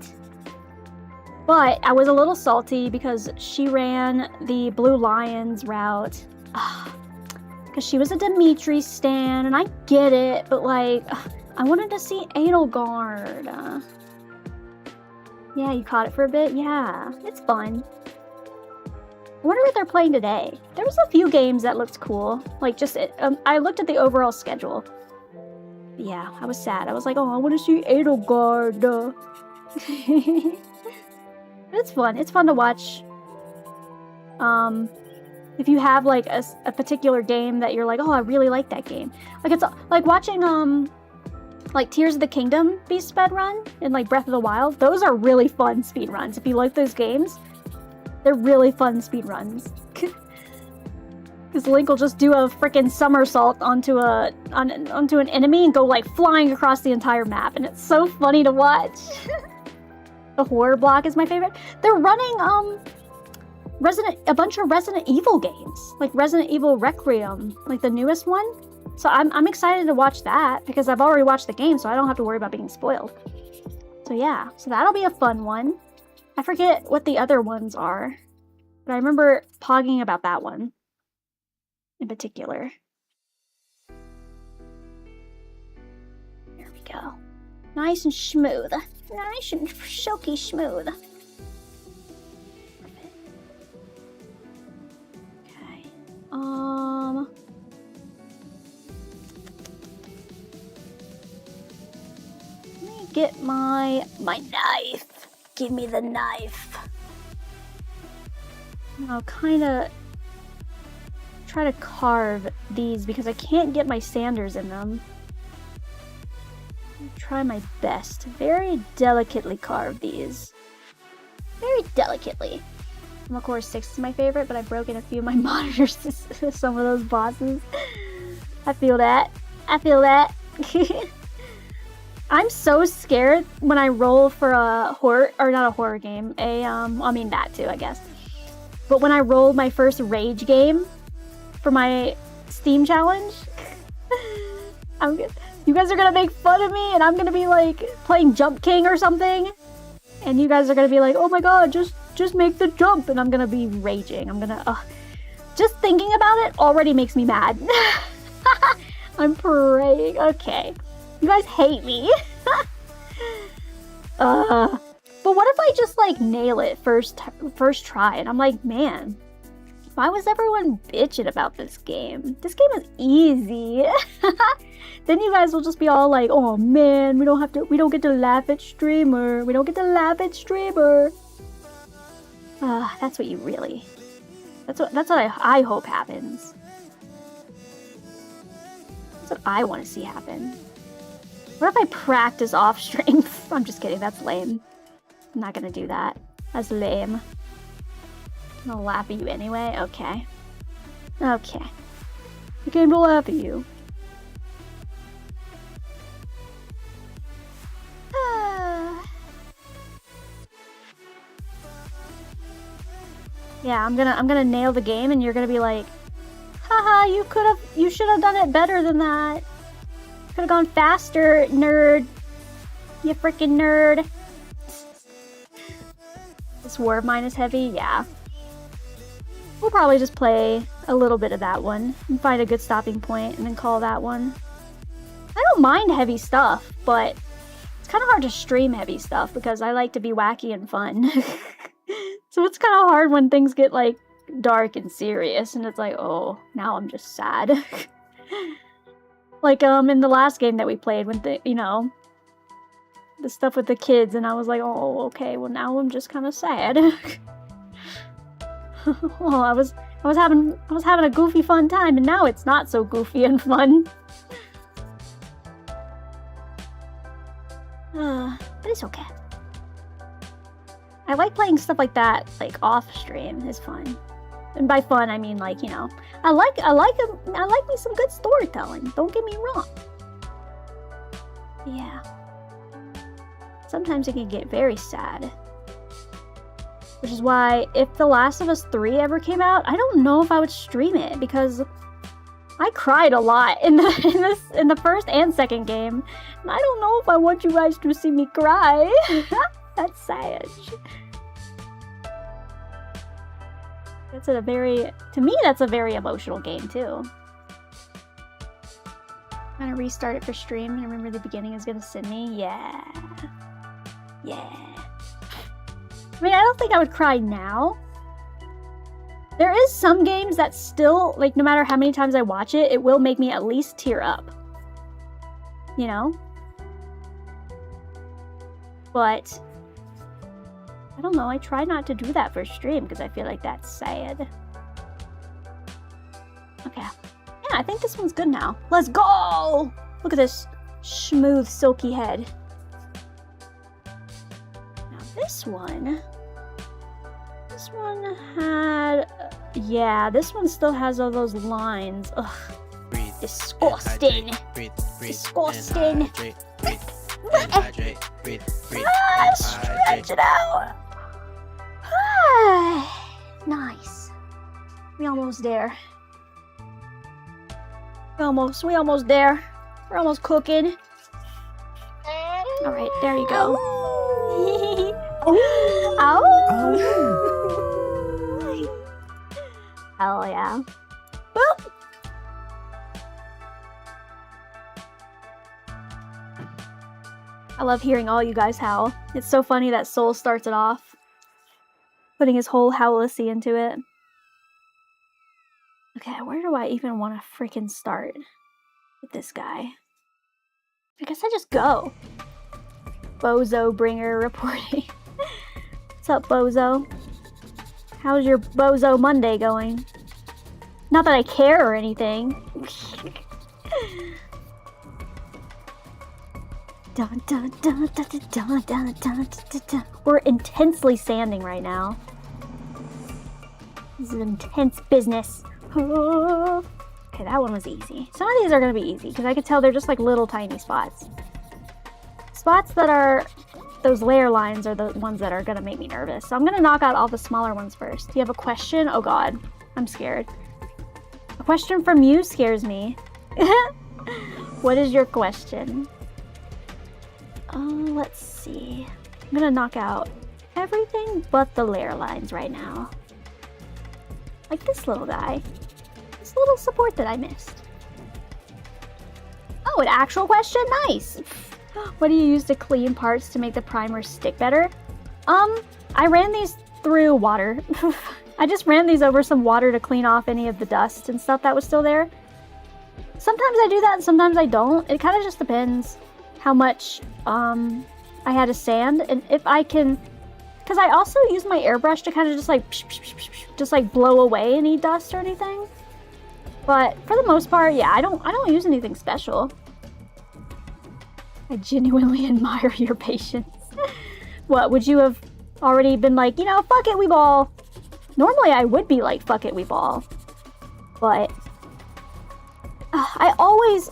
But I was a little salty because she ran the Blue Lions route. Because she was a Dimitri stan, and I get it, but like, I wanted to see Edelgard. Yeah, you caught it for a bit? Yeah, it's fun. I wonder what they're playing today. There was a few games that looked cool. Like, just, I looked at the overall schedule. Yeah, I was sad. I was like, oh, I want to see Edelgard. It's fun. It's fun to watch. If you have like a particular game that you're like, oh, I really like that game. Like it's like watching like Tears of the Kingdom be sped run and like Breath of the Wild. Those are really fun speed runs. If you like those games, they're really fun speed runs. Because Link will just do a freaking somersault onto an enemy and go like flying across the entire map, and it's so funny to watch. The horror block is my favorite. They're running a bunch of Resident Evil games, like Resident Evil Requiem, like the newest one. So I'm excited to watch that because I've already watched the game, so I don't have to worry about being spoiled. So yeah, so that'll be a fun one. I forget what the other ones are, but I remember pogging about that one in particular. There we go. Nice and smooth. Nice and silky smooth. Okay. Let me get my knife. Give me the knife. I'll kind of try to carve these because I can't get my sanders in them. Try my best. Very delicately carve these. Very delicately. Of course, 6 is my favorite, but I've broken a few of my monitors to some of those bosses. I feel that. I feel that. I'm so scared when I roll for a horror, or not a horror game, I mean that too, I guess. But when I rolled my first rage game for my Steam challenge, you guys are gonna make fun of me, and I'm gonna be like playing Jump King or something, and you guys are gonna be like, "Oh my god, just make the jump," and I'm gonna be raging. I'm gonna, just thinking about it already makes me mad. I'm praying. Okay, you guys hate me. But what if I just like nail it first try? And I'm like, man, why was everyone bitching about this game? This game is easy. Then you guys will just be all like, oh man, we don't get to laugh at streamer. We don't get to laugh at streamer. That's what you really, that's what I hope happens. That's what I want to see happen. What if I practice off stream? I'm just kidding, that's lame. I'm not gonna do that. That's lame. I'm gonna laugh at you anyway? Okay. Okay. I came to laugh at you. Yeah, I'm gonna nail the game, and you're gonna be like, haha, you should have done it better than that. Could have gone faster, nerd. You freaking nerd. This War of Mine is heavy, yeah. We'll probably just play a little bit of that one and find a good stopping point and then call that one. I don't mind heavy stuff, but It's kind of hard to stream heavy stuff because I like to be wacky and fun. So it's kind of hard when things get like dark and serious and it's like, oh, now I'm just sad. Like in the last game that we played when the stuff with the kids, and I was like, oh, okay, well now I'm just kind of sad. Well, I was having a goofy fun time, and now it's not so goofy and fun. But it's okay. I like playing stuff like that, like off stream is fun. And by fun, I mean like, I like me some good storytelling. Don't get me wrong. Yeah. Sometimes it can get very sad. Which is why, if The Last of Us 3 ever came out, I don't know if I would stream it, because I cried a lot in the first and second game. And I don't know if I want you guys to see me cry. That's sad. To me, that's a very emotional game, too. I'm gonna restart it for stream, and remember the beginning is gonna send me? Yeah. I mean, I don't think I would cry now. There is some games that still, like, no matter how many times I watch it, it will make me at least tear up. But I don't know, I try not to do that for stream because I feel like that's sad. Okay. Yeah, I think this one's good now. Let's go! Look at this smooth, silky head. Now this one had... yeah, this one still has all those lines. Ugh. Breathe. Disgusting. Breathe. Disgusting. Hydrate. Breathe. Stretch it out. Nice. We almost there. We almost there. We're almost cooking. All right, there you go. Ow. Hell yeah. Boop. I love hearing all you guys howl. It's so funny that Soul starts it off, putting his whole howlessy into it. Okay, where do I even want to freaking start with this guy? I guess I just go. Bozo Bringer reporting. What's up, Bozo? How's your Bozo Monday going? Not that I care or anything. Dun, dun, dun, dun, dun, dun, dun, dun, dun, dun. We're intensely sanding right now. This is intense business. Okay, that one was easy. Some of these are going to be easy because I could tell they're just like little tiny spots. Spots that are... those layer lines are the ones that are going to make me nervous. So I'm going to knock out all the smaller ones first. Do you have a question? Oh god, I'm scared. A question from you scares me. What is your question? Let's see. I'm going to knock out everything but the layer lines right now. Like this little guy. This little support that I missed. Oh, an actual question? Nice! What do you use to clean parts to make the primer stick better? I ran these through water. I just ran these over some water to clean off any of the dust and stuff that was still there. Sometimes I do that and sometimes I don't. It kind of just depends how much I had to sand and if I can... because I also use my airbrush to kind of just like blow away any dust or anything. But for the most part, yeah, I don't use anything special. I genuinely admire your patience. What, would you have already been like, fuck it, we ball? Normally I would be like, fuck it, we ball. But I always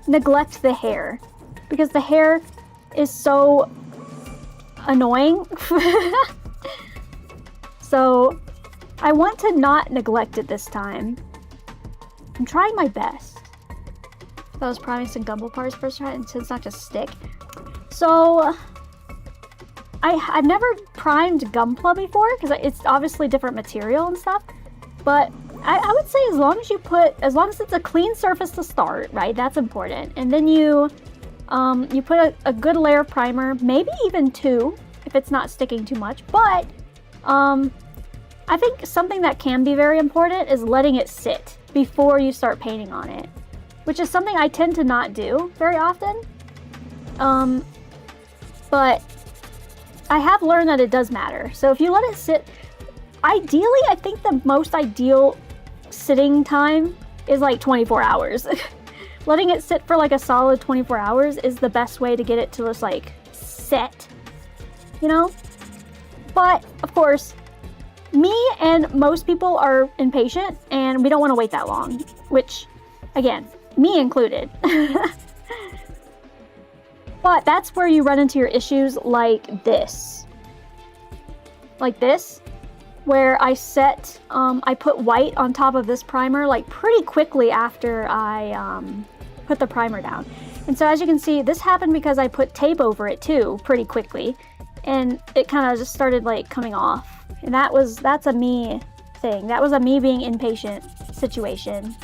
neglect the hair because the hair is so annoying. So I want to not neglect it this time. I'm trying my best. I was priming some Gumball parts first try and it's not just stick. So I've never primed Gunpla before because it's obviously different material and stuff. But I would say as long as it's a clean surface to start, right? That's important. And then you You put a good layer of primer, maybe even 2 if it's not sticking too much, but I think something that can be very important is letting it sit before you start painting on it, which is something I tend to not do very often. But I have learned that it does matter. So if you let it sit, ideally, I think the most ideal sitting time is like 24 hours. Letting it sit for like a solid 24 hours is the best way to get it to just like set, you know? But of course, me and most people are impatient and we don't want to wait that long, which again, me included. But that's where you run into your issues like this. Like this, where I set, I put white on top of this primer like pretty quickly after I put the primer down. And so as you can see, this happened because I put tape over it too pretty quickly. And it kind of just started like coming off. And that's a me thing. That was a me being impatient situation.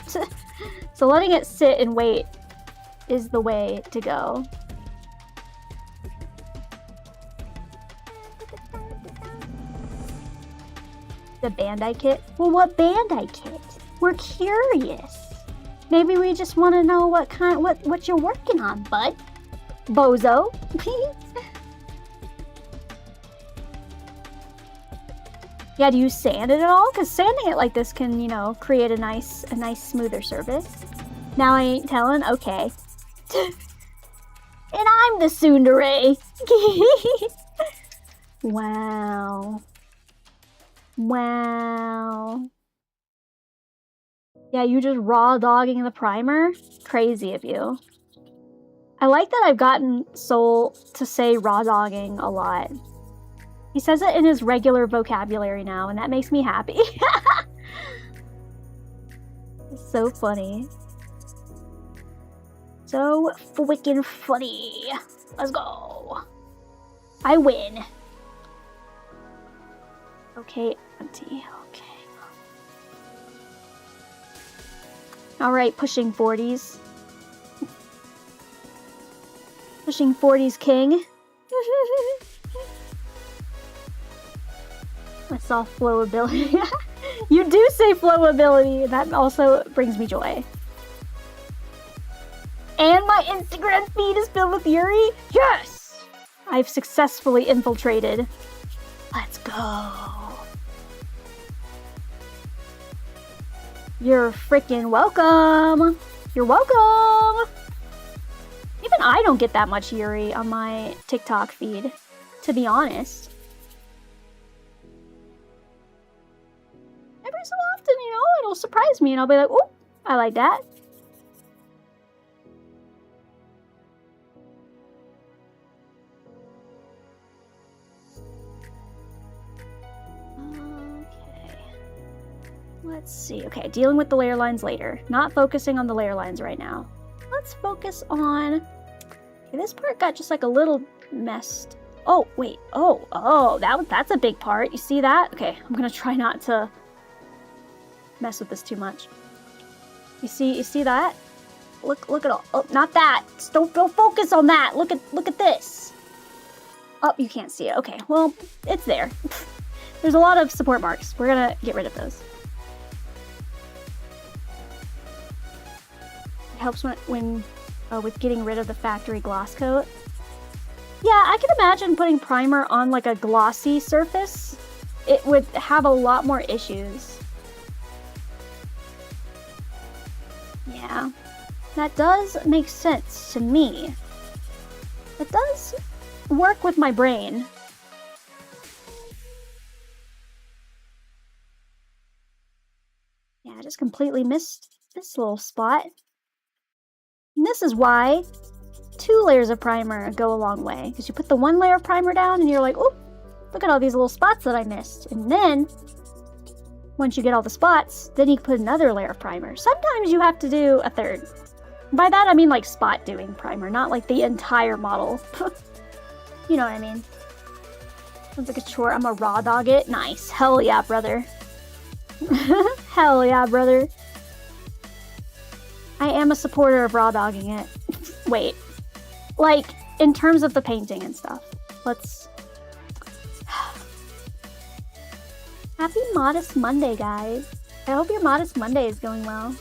So letting it sit and wait is the way to go. The Bandai kit? Well, what Bandai kit? We're curious. Maybe we just want to know what you're working on, bud. Bozo. Yeah, do you sand it at all? Because sanding it like this can, you know, create a nice smoother surface. Now I ain't telling? Okay. And I'm the tsundere. Wow. Wow. Yeah, you just raw dogging the primer? Crazy of you. I like that I've gotten Soul to say raw dogging a lot. He says it in his regular vocabulary now, and that makes me happy. It's so funny. So freaking funny. Let's go. I win. Okay, empty. Okay. Alright, pushing 40s. Pushing 40s king. I saw flowability. You do say flowability. That also brings me joy. And my Instagram feed is filled with Yuri? Yes! I've successfully infiltrated. Let's go. You're freaking welcome. You're welcome. Even I don't get that much Yuri on my TikTok feed, to be honest. Every so often, you know, it'll surprise me and I'll be like, oh, I like that. Let's see. Okay, dealing with the layer lines later. Not focusing on the layer lines right now. Let's focus on... Okay, this part got just like a little messed. Oh, wait. Oh, that's a big part. You see that? Okay, I'm gonna try not to mess with this too much. You see that? Look at all. Oh, not that. Just don't focus on that. Look at this. Oh, you can't see it. Okay, well, it's there. There's a lot of support marks. We're gonna get rid of those. It helps when with getting rid of the factory gloss coat. Yeah, I can imagine putting primer on like a glossy surface. It would have a lot more issues. Yeah, that does make sense to me. It does work with my brain. Yeah, I just completely missed this little spot. And this is why 2 layers of primer go a long way. Because you put the 1 layer of primer down and you're like, oh, look at all these little spots that I missed. And then, once you get all the spots, then you can put another layer of primer. Sometimes you have to do a 3rd. By that I mean like spot doing primer, not like the entire model. You know what I mean. Sounds like a chore. I'm gonna raw dog it. Nice. Hell yeah, brother. Hell yeah, brother. I am a supporter of raw dogging it. Wait. like, in terms of the painting and stuff. Let's... Happy Modest Monday, guys. I hope your Modest Monday is going well.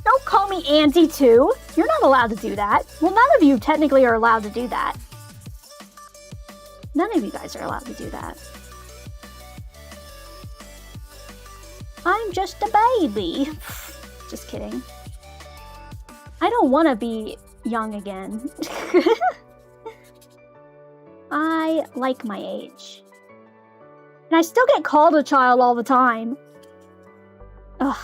Don't call me Auntie too. You're not allowed to do that. Well, none of you technically are allowed to do that. None of you guys are allowed to do that. I'm just a baby. Just kidding. I don't want to be young again. I like my age. And I still get called a child all the time. Ugh.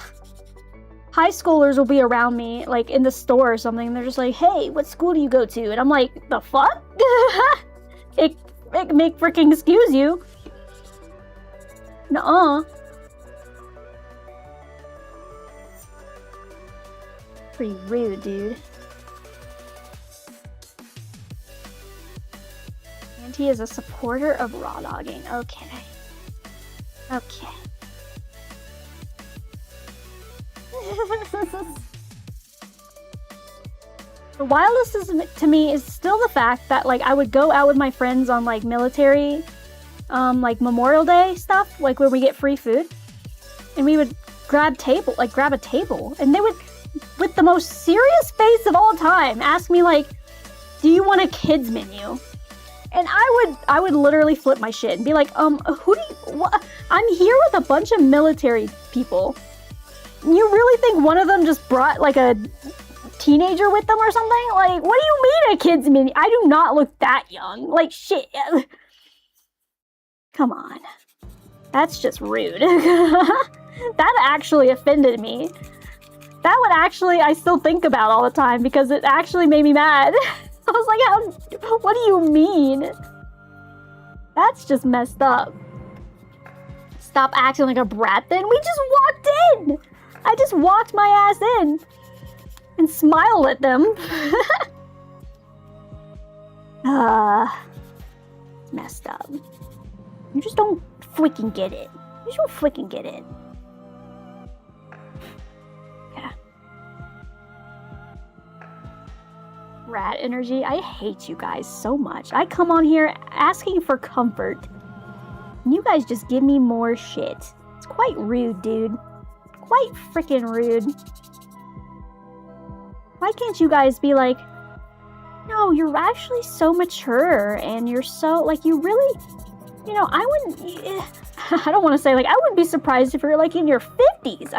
High schoolers will be around me, like in the store or something, and they're just like, hey, what school do you go to? And I'm like, the fuck? it make freaking excuse you. Nuh-uh. Pretty rude, dude. Auntie is a supporter of raw dogging. Okay. Okay. The wildest to me is still the fact that, like, I would go out with my friends on, like, military, like, Memorial Day stuff, like, where we get free food, and we would grab a table, and they would, with the most serious face of all time, ask me, like, do you want a kids menu? And I would literally flip my shit and be like, what? I'm here with a bunch of military people. You really think one of them just brought, like, a teenager with them or something? Like, what do you mean a kid's menu? I do not look that young. Like, shit. Come on. That's just rude. That actually offended me. That would actually, I still think about all the time because it actually made me mad. I was like, what do you mean? That's just messed up. Stop acting like a brat then. We just walked in. I just walked my ass in and smiled at them. Messed up. You just don't freaking get it. You just don't freaking get it. Yeah. Rat energy. I hate you guys so much. I come on here asking for comfort, and you guys just give me more shit. It's quite rude, dude. Quite freaking rude. Why can't you guys be like, no, you're actually so mature and you're so, like, you really, you know, I wouldn't, I don't want to say, like, I wouldn't be surprised if you're, like, in your 50s.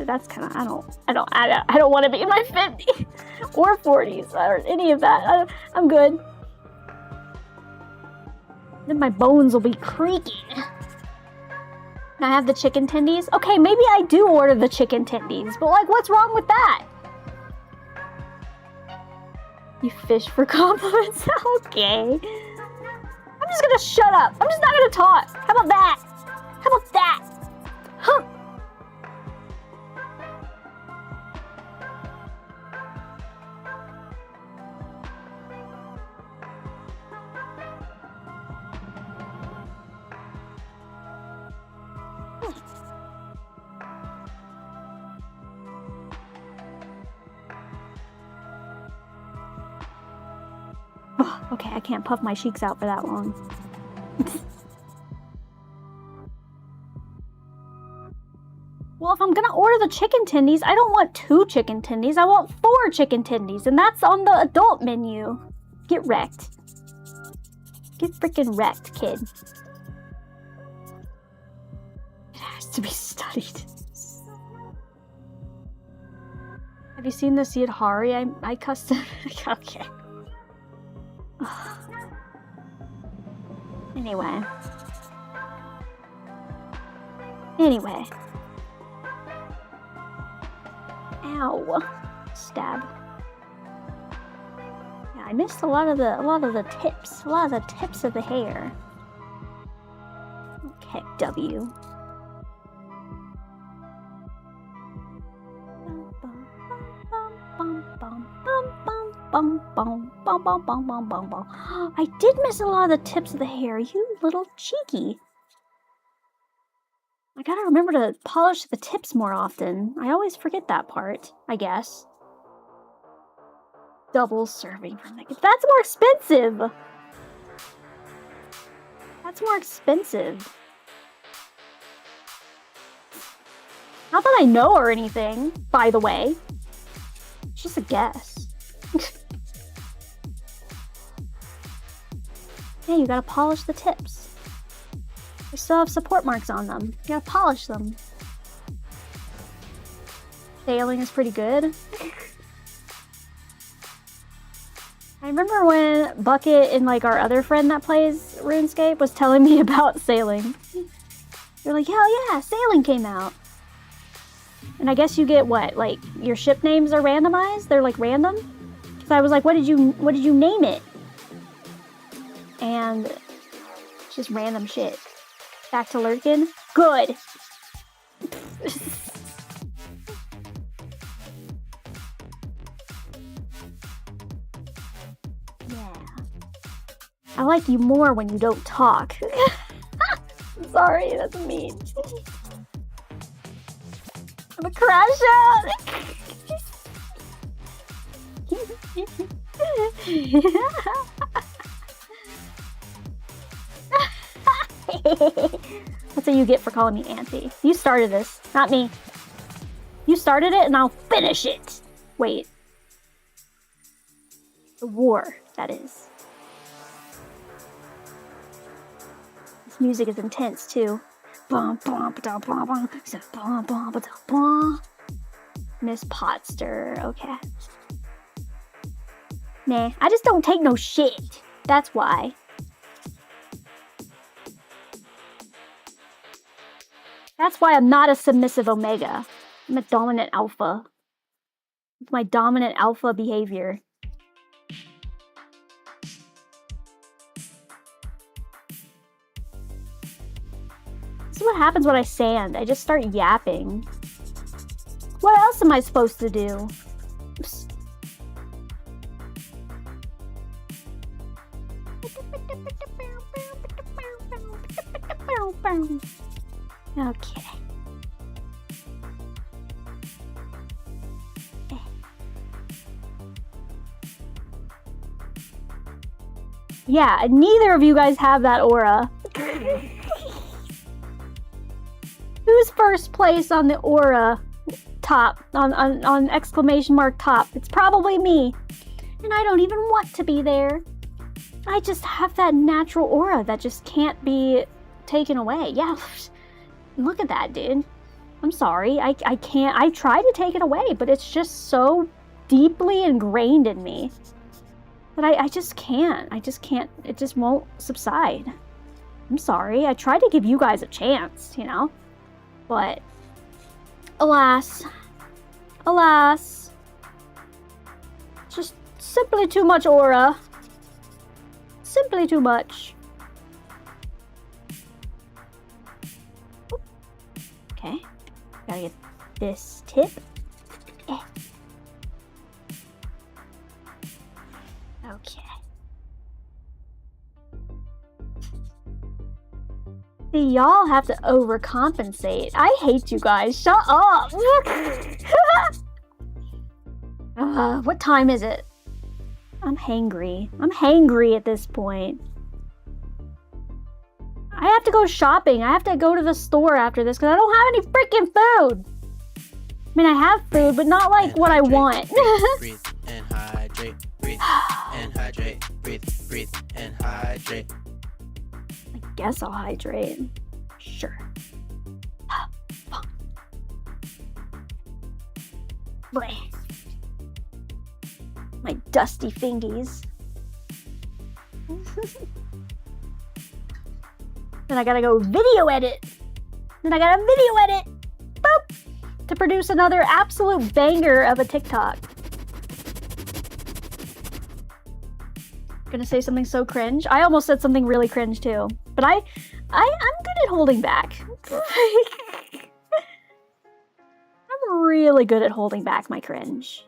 That's kind of, I don't want to be in my 50s or 40s or any of that. I'm good. Then my bones will be creaking. I have the chicken tendies. Okay, maybe I do order the chicken tendies, but, like, what's wrong with that? You fish for compliments? Okay. I'm just gonna shut up. I'm just not gonna talk. How about that? How about that? Huh. Okay, I can't puff my cheeks out for that long. Well, if I'm gonna order the chicken tendies, I don't want 2 chicken tendies. I want 4 chicken tendies, and that's on the adult menu. Get wrecked. Get freaking wrecked, kid. It has to be studied. Have you seen the Seed Hari I custom? Okay. Anyway. Ow. Stab. Yeah, I missed a lot of the tips. A lot of the tips of the hair. Okay, W. I did miss a lot of the tips of the hair, you little cheeky. I gotta remember to polish the tips more often. I always forget that part, I guess. Double serving for Megan. That's more expensive! That's more expensive. Not that I know or anything, by the way. It's just a guess. Yeah, you gotta polish the tips. They still have support marks on them. You gotta polish them. Sailing is pretty good. I remember when Bucket and like our other friend that plays RuneScape was telling me about sailing. They're like, hell yeah, sailing came out. And I guess you get what? Like your ship names are randomized? They're like random? Because I was like, what did you name it? And it's just random shit. Back to Lurkin? Good! Yeah. I like you more when you don't talk. Sorry, that's mean. I'm gonna crash out! That's what you get for calling me auntie. You started this, not me. You started it and I'll finish it. Wait. The war, that is. This music is intense too. Miss Potster, okay. Nah, I just don't take no shit. That's why. That's why I'm not a submissive Omega. I'm a dominant alpha. It's my dominant alpha behavior. This is what happens when I sand. I just start yapping. What else am I supposed to do? Oops. Okay. Yeah, neither of you guys have that aura. Who's first place on the aura top? On exclamation mark top? It's probably me. And I don't even want to be there. I just have that natural aura that just can't be taken away. Yeah, look at that, dude. I'm sorry. I can't. I try to take it away, but it's just so deeply ingrained in me that I just can't. I just can't. It just won't subside. I'm sorry. I tried to give you guys a chance, you know? But alas. Alas. Just simply too much aura. Simply too much. Okay. Gotta get this tip. Okay. See, y'all have to overcompensate. I hate you guys. Shut up! What time is it? I'm hangry. I'm hangry at this point. I have to go shopping. I have to go to the store after this because I don't have any freaking food. I mean, I have food, but not like what I want. Breathe and hydrate. Breathe and hydrate. Breathe and hydrate. I guess I'll hydrate. Sure. Boy. My dusty fingies. Then I gotta go video edit. Then I gotta video edit. Boop! To produce another absolute banger of a TikTok. Gonna say something so cringe. I almost said something really cringe too. But I'm good at holding back. I'm really good at holding back my cringe.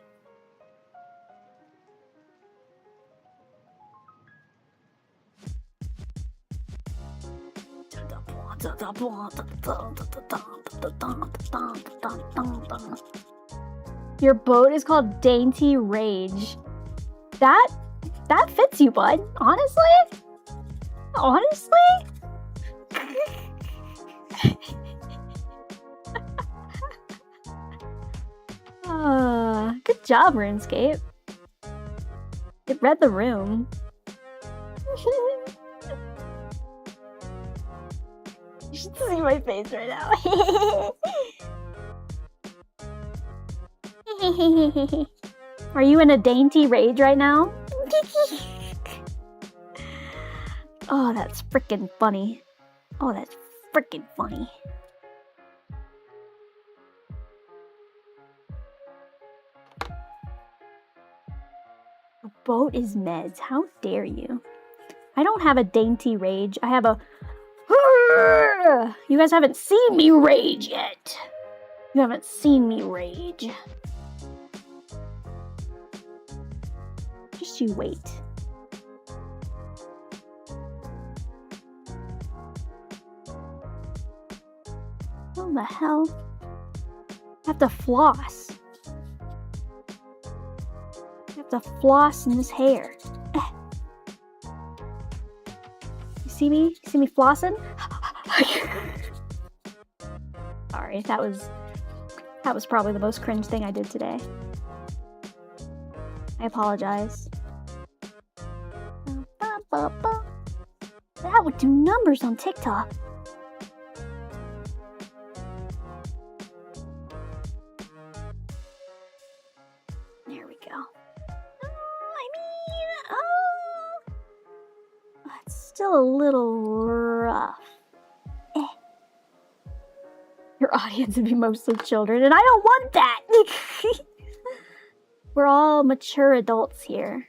Your boat is called Dainty Rage. That fits you, bud. Honestly? Good job, RuneScape. It read the room. You should see my face right now. Are you in a dainty rage right now? Oh, that's freaking funny. Oh, that's freaking funny. A boat is meds. How dare you? I don't have a dainty rage. I have a... You guys haven't seen me rage yet. You haven't seen me rage. Just you wait. What the hell? I have to floss. I have to floss in this hair. You see me? You see me flossing? Sorry, that was probably the most cringe thing I did today. I apologize. That would do numbers on TikTok. There we go. It's still a little rough. Your audience would be mostly children, and I don't want that! We're all mature adults here.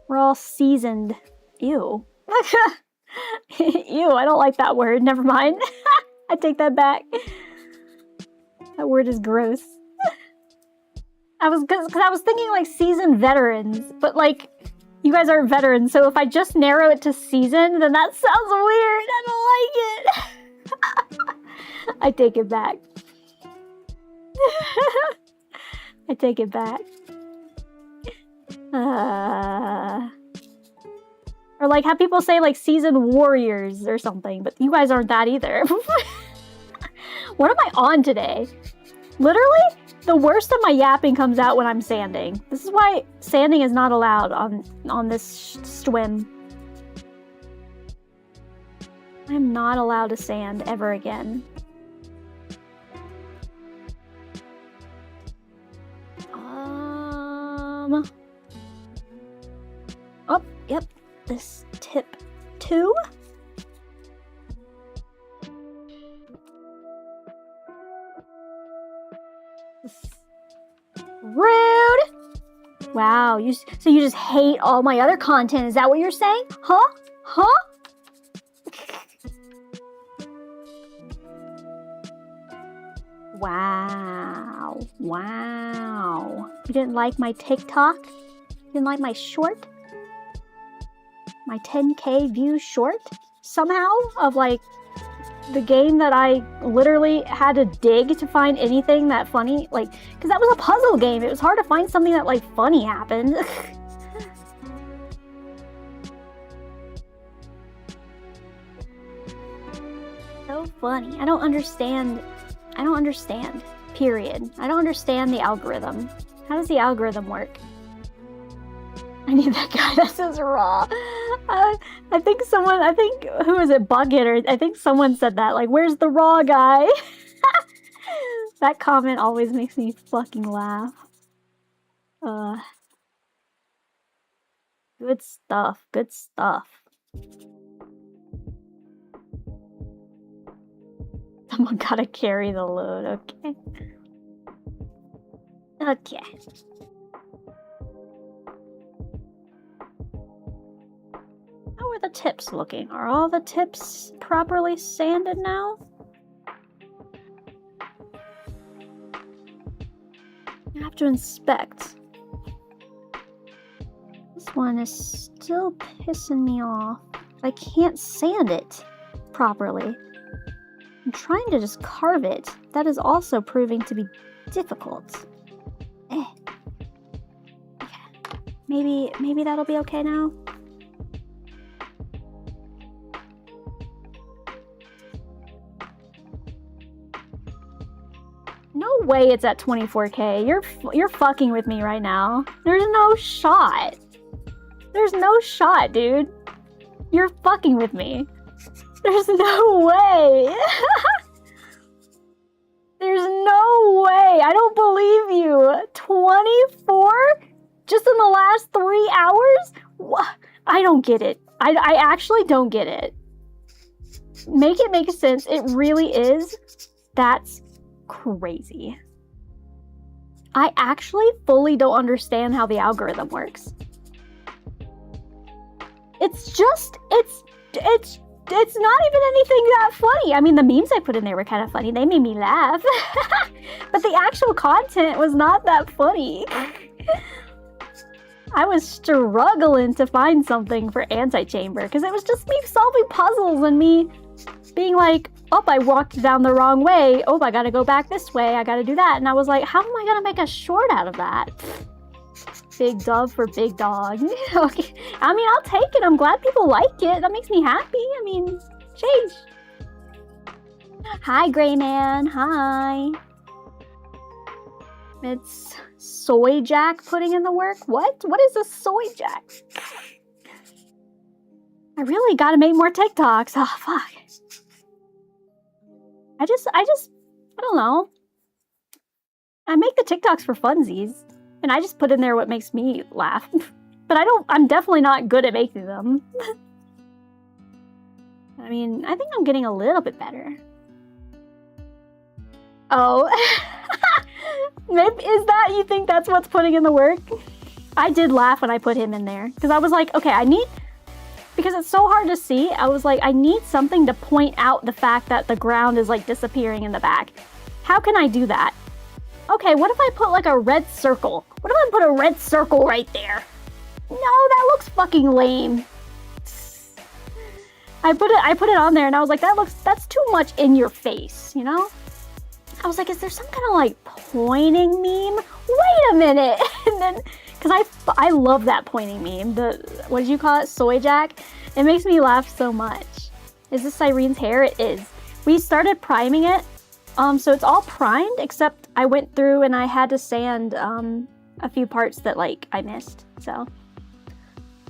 We're all seasoned. Ew. Ew, I don't like that word. Never mind. I take that back. That word is gross. Because I was thinking like seasoned veterans, but like, you guys aren't veterans, so if I just narrow it to seasoned, then that sounds weird. I don't like it. I take it back. I take it back. Or like how people say like seasoned warriors or something, but you guys aren't that either. What am I on today? Literally, the worst of my yapping comes out when I'm sanding. This is why sanding is not allowed on this swim. I'm not allowed to sand ever again. Oh, yep. This tip 2. Rude! Wow, so you just hate all my other content, is that what you're saying? Huh? Huh? Wow. Wow. You didn't like my TikTok? You didn't like my short? My 10K views short? Somehow? Of like the game that I literally had to dig to find anything that funny, like, because that was a puzzle game. It was hard to find something that like funny happened. So funny. I don't understand. Period. I don't understand the algorithm. How does the algorithm work? I need that guy that says raw. I think who is it, Bucket, or I think someone said that, like, where's the raw guy? That comment always makes me fucking laugh. Good stuff, good stuff. Someone gotta carry the load, okay. Okay. How are the tips looking? Are all the tips properly sanded now? I have to inspect. This one is still pissing me off. I can't sand it. properly. I'm trying to just carve it. That is also proving to be difficult. Okay. Maybe that'll be okay now. No way it's at 24K. You're fucking with me right now. There's no shot. There's no shot, dude. You're fucking with me. There's no way. There's no way. I don't believe you. 24? Just in the last 3 hours? What? I don't get it. I actually don't get it. Make it make sense. It really is. That's crazy. I actually fully don't understand how the algorithm works. It's not even anything that funny. I mean, the memes I put in there were kind of funny. They made me laugh. But the actual content was not that funny. I was struggling to find something for Antichamber because it was just me solving puzzles and me being like, oh, I walked down the wrong way. Oh, I gotta go back this way. I gotta do that. And I was like, how am I gonna make a short out of that? Big dog for big dog. Okay. I mean, I'll take it. I'm glad people like it. That makes me happy. I mean, change. Hi, Gray Man. Hi. It's Soy Jack putting in the work. What? What is a Soy Jack? I really gotta make more TikToks. Oh, fuck. I don't know. I make the TikToks for funsies. And I just put in there what makes me laugh. But I'm definitely not good at making them. I mean, I think I'm getting a little bit better. Oh. Maybe, is that, you think that's what's putting in the work? I did laugh when I put him in there. Because I was like, okay, because it's so hard to see, I was like, I need something to point out the fact that the ground is like disappearing in the back. How can I do that? Okay, what if I put like a red circle? What if I put a red circle right there? No, that looks fucking lame. I put it on there and I was like, that's too much in your face, you know? I was like, is there some kind of like pointing meme? Wait a minute. And then, because I love that pointing meme. What did you call it? Soy Jack? It makes me laugh so much. Is this Irene's hair? It is. We started priming it. So it's all primed, except I went through and I had to sand a few parts that like I missed.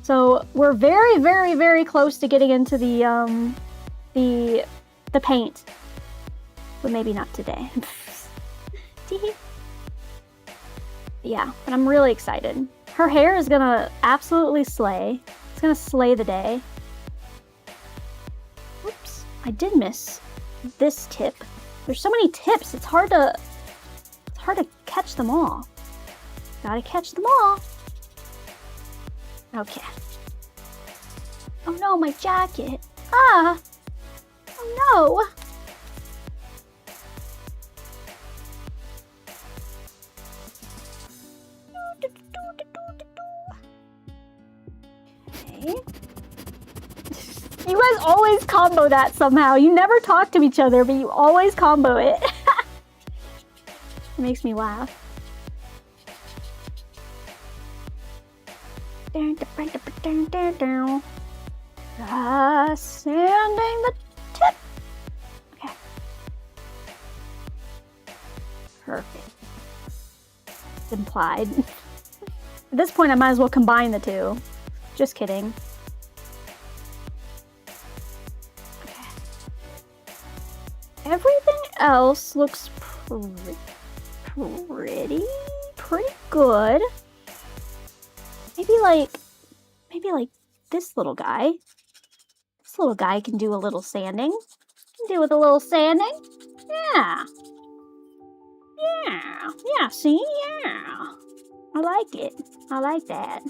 So we're very, very, very close to getting into the paint, but maybe not today. Yeah, but I'm really excited. Her hair is gonna absolutely slay. It's gonna slay the day. Oops, I did miss this tip. There's so many tips, it's hard to catch them all. Gotta catch them all. Okay. Oh no, my jacket. Ah! Oh no! Okay. You guys always combo that somehow. You never talk to each other, but you always combo it. It makes me laugh. Sanding the tip. Okay. Perfect. It's implied. At this point, I might as well combine the two. Just kidding. Okay. Everything else looks pretty good. Maybe like this little guy. This little guy can do a little sanding. Can do with a little sanding. Yeah. Yeah. Yeah, see? Yeah. I like it. I like that.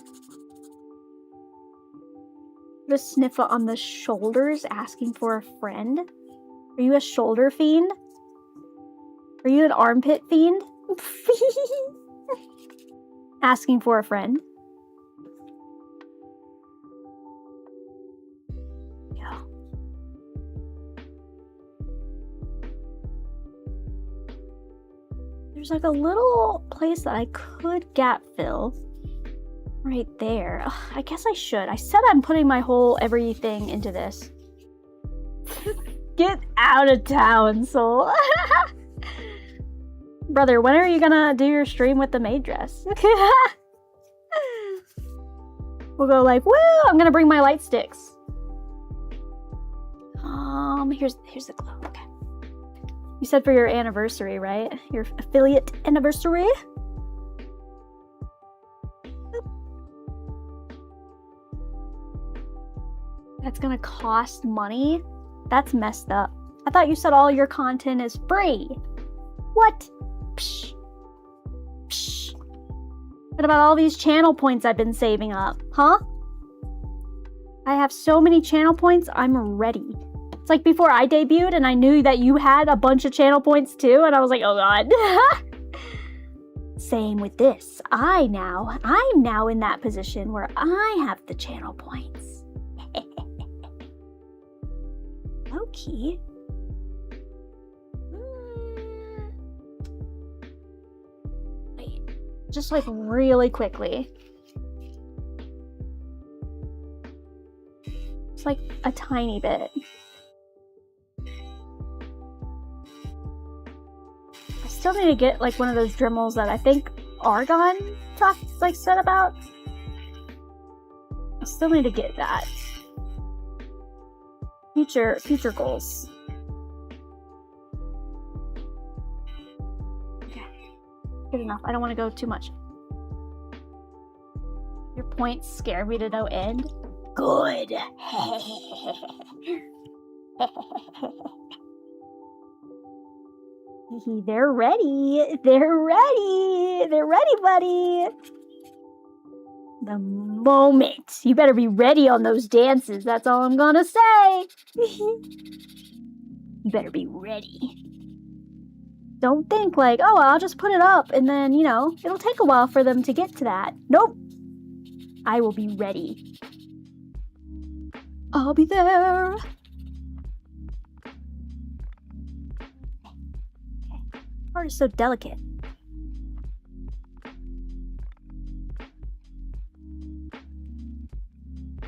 Put a sniffer on the shoulders, asking for a friend. Are you a shoulder fiend? Are you an armpit fiend? Asking for a friend. Yeah. There's like a little place that I could gap fill. Right there. Ugh, I guess I should. I said I'm putting my whole everything into this. Get out of town, Soul. Brother, when are you gonna do your stream with the maid dress? We'll go like, woo! I'm gonna bring my light sticks. Here's the glow. Okay. You said for your anniversary, right? Your affiliate anniversary? That's gonna cost money? That's messed up. I thought you said all your content is free. What? Psh. Psh. What about all these channel points I've been saving up? Huh? I have so many channel points, I'm ready. It's like before I debuted and I knew that you had a bunch of channel points too, and I was like, oh god. Same with this. I'm now in that position where I have the channel points. Low-key. Wait. Just like really quickly. It's like a tiny bit. I still need to get like one of those Dremels that I think Argon said about. I still need to get that. Future goals. Okay. Good enough. I don't want to go too much. Your points scare me to no end. Good. They're ready. They're ready. They're ready, buddy. The moment. You better be ready on those dances. That's all I'm gonna say. You better be ready. Don't think like, oh, I'll just put it up and then, you know, it'll take a while for them to get to that. Nope. I will be ready. I'll be there. Okay. Art is so delicate.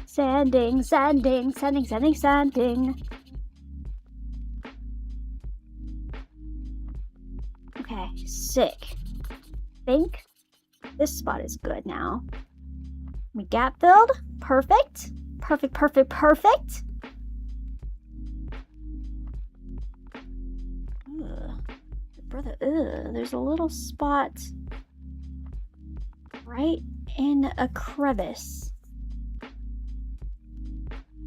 Sanding. Okay, sick. Think this spot is good now. We gap filled. Perfect. Perfect. Ugh. Brother, there's a little spot right in a crevice.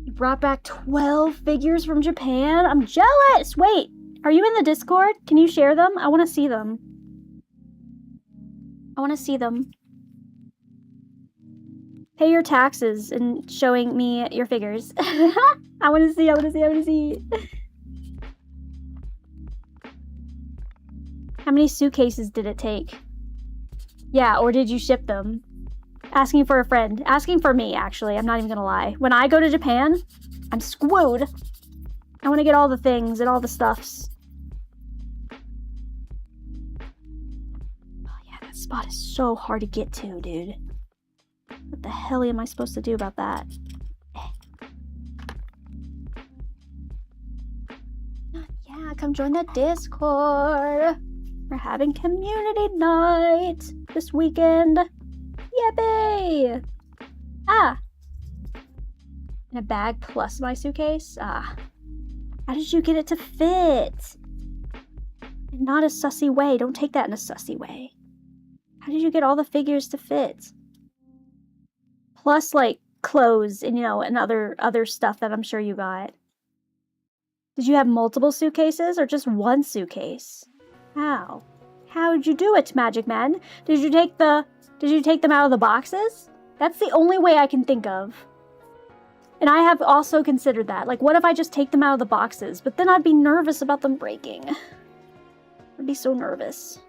You brought back 12 figures from Japan? I'm jealous! Wait, are you in the Discord? Can you share them? I want to see them. Pay your taxes and showing me your figures. I want to see. How many suitcases did it take? Yeah, or did you ship them? Asking for a friend. Asking for me, actually. I'm not even gonna lie. When I go to Japan, I'm screwed. I want to get all the things and all the stuffs. Oh yeah, that spot is so hard to get to, dude. What the hell am I supposed to do about that? Yeah, come join the Discord. We're having community night this weekend. Yippee! Ah! In a bag plus my suitcase? Ah. How did you get it to fit? In not a sussy way. Don't take that in a sussy way. How did you get all the figures to fit? Plus, like, clothes and, you know, and other stuff that I'm sure you got. Did you have multiple suitcases or just one suitcase? How? How'd you do it, Magic Man? Did you take them out of the boxes? That's the only way I can think of. And I have also considered that. Like, what if I just take them out of the boxes? But then I'd be nervous about them breaking. I'd be so nervous.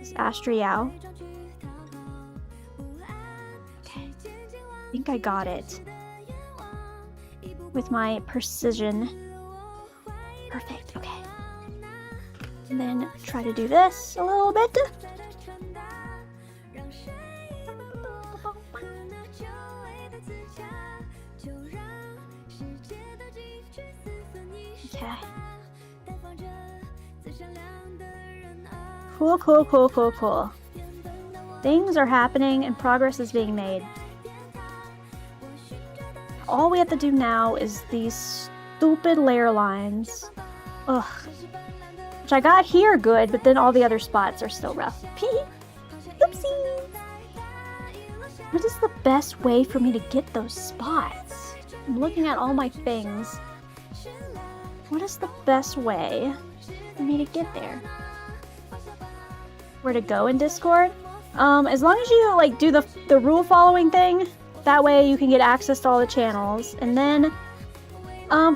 Is Astriao? Okay. I think I got it. with my precision. Perfect, okay. And then try to do this a little bit. Okay. Cool, cool, cool, cool, cool. Things are happening and progress is being made. All we have to do now is these stupid layer lines. Ugh. Which I got here good, but then all the other spots are still rough. Oopsie! What is the best way for me to get those spots? I'm looking at all my things. What is the best way for me to get there? Where to go in Discord? As long as you like do the rule following thing, that way you can get access to all the channels. And then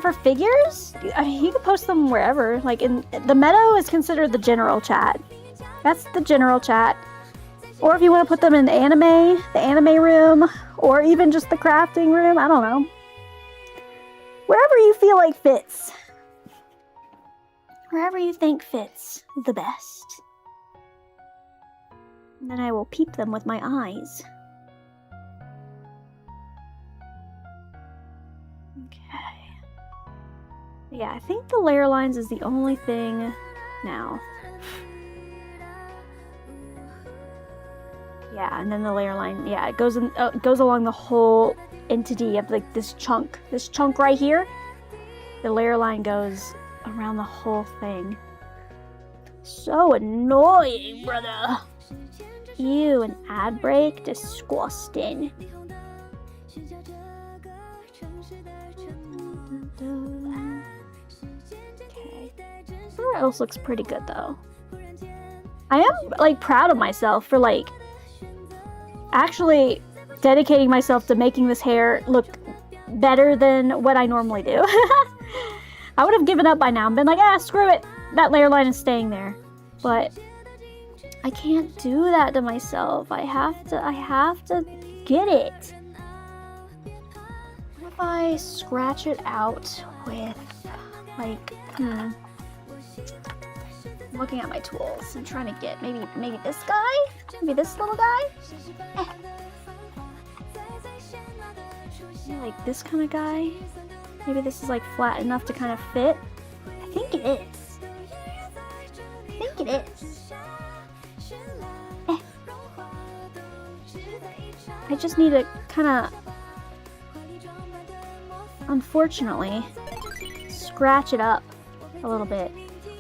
for figures, I mean, you can post them wherever. Like in the Meadow is considered the general chat. That's the general chat. Or if you want to put them in the anime room, or even just the crafting room, I don't know. Wherever you feel like fits. Wherever you think fits the best. And then I will peep them with my eyes. Okay. Yeah, I think the layer lines is the only thing now. Yeah, and then the layer line, yeah, it goes along the whole entity of like this chunk right here. The layer line goes around the whole thing. So annoying, brother. Ew, an ad break? Disgusting. Okay. Everywhere else looks pretty good though. I am like proud of myself for like actually dedicating myself to making this hair look better than what I normally do. I would have given up by now and been like, ah, screw it. That layer line is staying there. But I can't do that to myself. I have to get it. What if I scratch it out with like I'm looking at my tools. I'm trying to get maybe this guy? Maybe this little guy? Maybe like this kind of guy? Maybe this is like flat enough to kind of fit? I think it is. I think it is. I just need to kind of, unfortunately, scratch it up a little bit.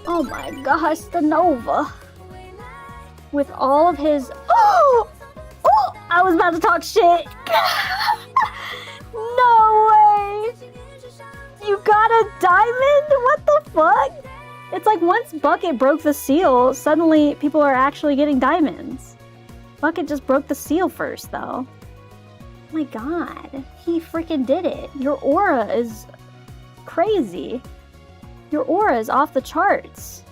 Oh my gosh, the Nova. With all of his... Oh! Oh! I was about to talk shit. No way! You got a diamond? What the fuck? It's like once Bucket broke the seal, suddenly people are actually getting diamonds. Bucket just broke the seal first, though. Oh my god. He freaking did it. Your aura is crazy. Your aura is off the charts.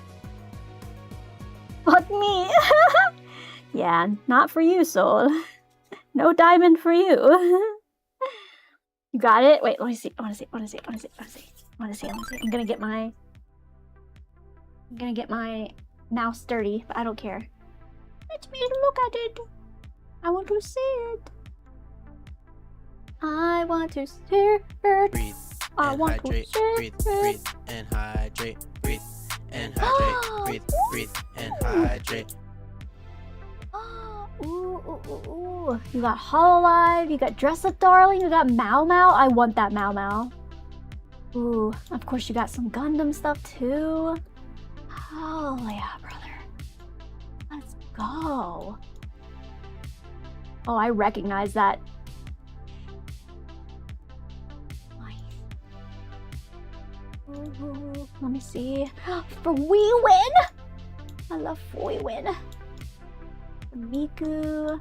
Fuck me. Yeah, not for you, Soul. No diamond for you. You got it? Wait, let me see. I wanna see. I'm gonna get my mouse dirty, but I don't care. Let me look at it. I want to see it. I want to see it. Breathe. I And want hydrate. to see Breathe. it. Breathe. And hydrate. Breathe. And hydrate. Breathe. Breathe. And hydrate. Ooh. You got Hololive, you got Dress Up Darling, you got Mau Mau. I want that Mau Mau. Ooh, of course you got some Gundam stuff too. Oh yeah, brother. Let's go. Oh, I recognize that. Nice. Ooh, let me see. For we win! I love for we win. Miku.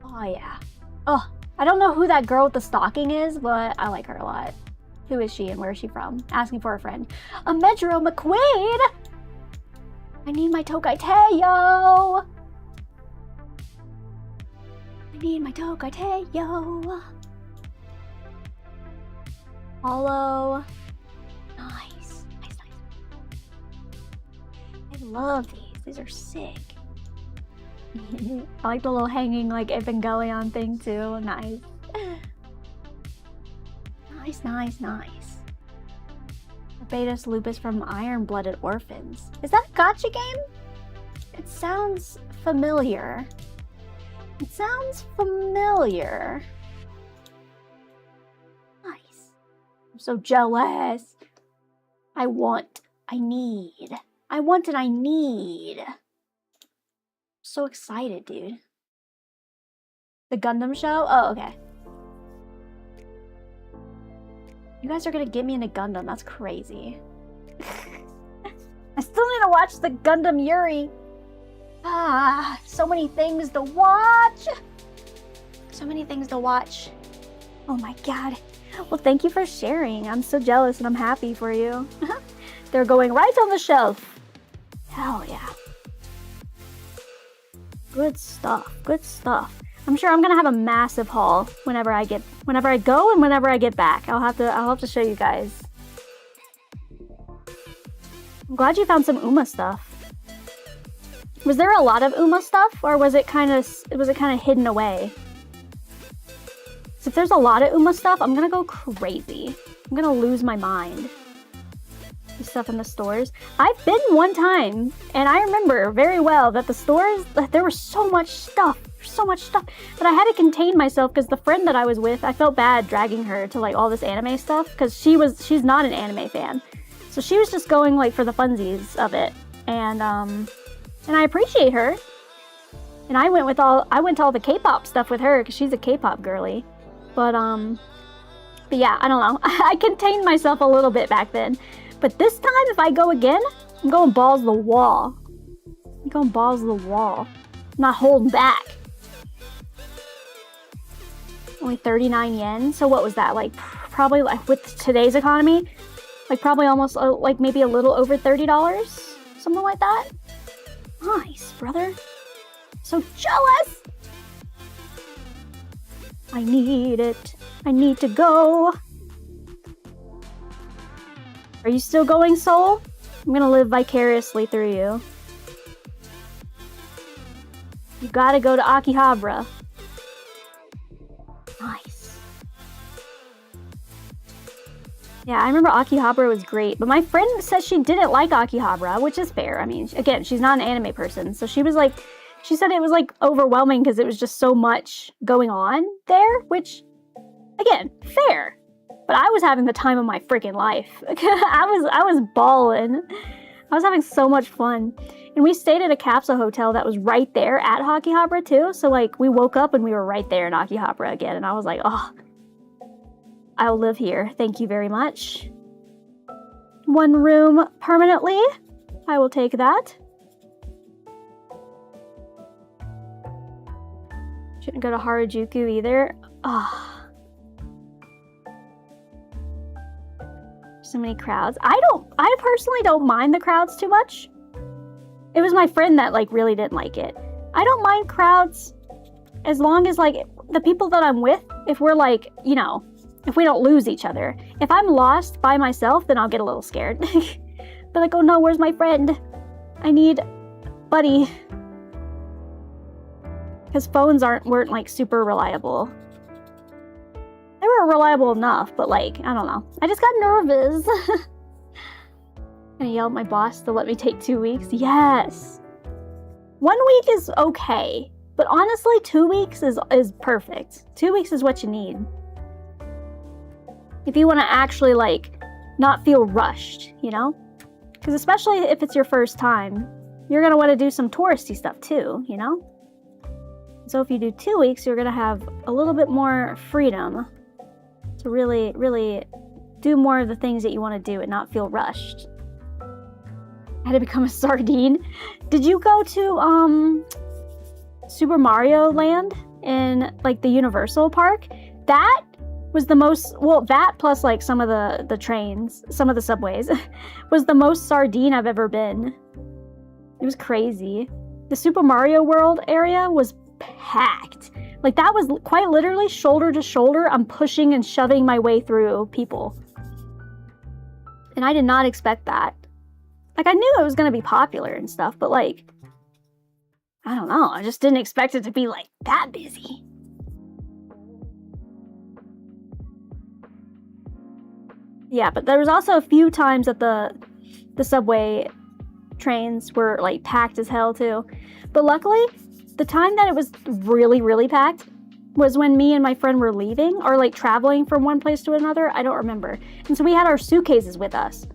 Oh yeah. Oh, I don't know who that girl with the stocking is, but I like her a lot. Who is she and where is she from? Asking for a friend. A Metro McQueen! I need my Tokai Teo! I need my Tokai Teo! Hollow. Nice. Nice, nice. I love these. These are sick. I like the little hanging like Evangelion thing too. Nice. Nice, nice, nice. Barbatus Lupus from Iron Blooded Orphans. Is that a gacha game? It sounds familiar. It sounds familiar. Nice. I'm so jealous. I want and I need. So excited, dude. The Gundam show? Oh, okay. You guys are gonna get me into Gundam. That's crazy. I still need to watch the Gundam Yuri. Ah, so many things to watch. So many things to watch. Oh my god. Well, thank you for sharing. I'm so jealous and I'm happy for you. They're going right on the shelf. Hell yeah. Good stuff. Good stuff. I'm sure I'm gonna have a massive haul whenever I go and whenever I get back. I'll have to show you guys. I'm glad you found some Uma stuff. Was there a lot of Uma stuff, or was it kind of hidden away? So if there's a lot of Uma stuff, I'm gonna go crazy. I'm gonna lose my mind. The stuff in the stores. I've been one time, and I remember very well that the stores, there was so much stuff. But I had to contain myself because the friend that I was with, I felt bad dragging her to like all this anime stuff because she's not an anime fan. So she was just going like for the funsies of it. And I appreciate her. And I went to all the K-pop stuff with her because she's a K-pop girly. But yeah, I don't know. I contained myself a little bit back then. But this time, if I go again, I'm going balls to the wall. I'm going balls to the wall. I'm not holding back. Only 39 yen. So what was that? Like, probably like with today's economy, like probably almost like maybe a little over $30. Something like that. Nice, brother. So jealous. I need it. I need to go. Are you still going, Soul? I'm gonna live vicariously through you. You gotta go to Akihabara. Nice. Yeah, I remember Akihabara was great, but my friend says she didn't like Akihabara, which is fair. I mean, again, she's not an anime person, so she said it was like overwhelming because it was just so much going on there, which, again, fair. But I was having the time of my freaking life. I was balling. I was having so much fun. And we stayed at a capsule hotel that was right there at Akihabara too. So like we woke up and we were right there in Akihabara again. And I was like, oh, I'll live here. Thank you very much. 1 room permanently. I will take that. Shouldn't go to Harajuku either. Ah. Oh. So many crowds. I personally don't mind the crowds too much. It was my friend that like really didn't like it. I don't mind crowds as long as like the people that I'm with, if we're like, you know, if we don't lose each other. If I'm lost by myself, then I'll get a little scared. But like, oh no, where's my friend? I need buddy. Because phones weren't like super reliable. They were reliable enough, but like, I don't know. I just got nervous. Gonna yell at my boss to let me take 2 weeks. Yes. 1 week is okay, but honestly, 2 weeks is perfect. 2 weeks is what you need. If you want to actually like not feel rushed, you know? Because especially if it's your first time, you're gonna want to do some touristy stuff too, you know? So if you do 2 weeks, you're gonna have a little bit more freedom to really, really do more of the things that you want to do and not feel rushed. I had to become a sardine. Did you go to Super Mario Land in like the Universal Park? That was the most, well, that plus like some of the trains, some of the subways, was the most sardine I've ever been. It was crazy. The Super Mario World area was packed. Like that was quite literally shoulder to shoulder. I'm pushing and shoving my way through people. And I did not expect that. Like, I knew it was gonna be popular and stuff, but like, I don't know, I just didn't expect it to be like that busy. Yeah, but there was also a few times that the subway trains were like packed as hell too. But luckily, the time that it was really, really packed was when me and my friend were leaving or like traveling from one place to another. I don't remember. And so we had our suitcases with us.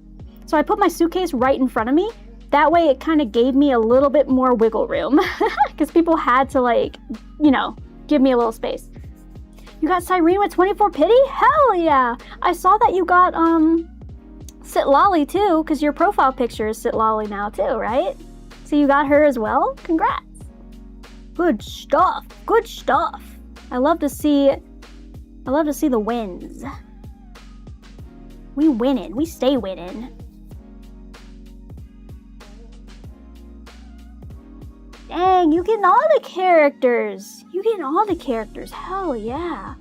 So I put my suitcase right in front of me. That way it kind of gave me a little bit more wiggle room because people had to like, you know, give me a little space. You got Cyrene with 24 pity? Hell yeah! I saw that you got Sitlolly too, because your profile picture is Sitlolly now too, right? So you got her as well? Congrats! Good stuff. Good stuff. I love to see the wins. We winning. We stay winning. Dang, you getting all the characters. You getting all the characters. Hell yeah.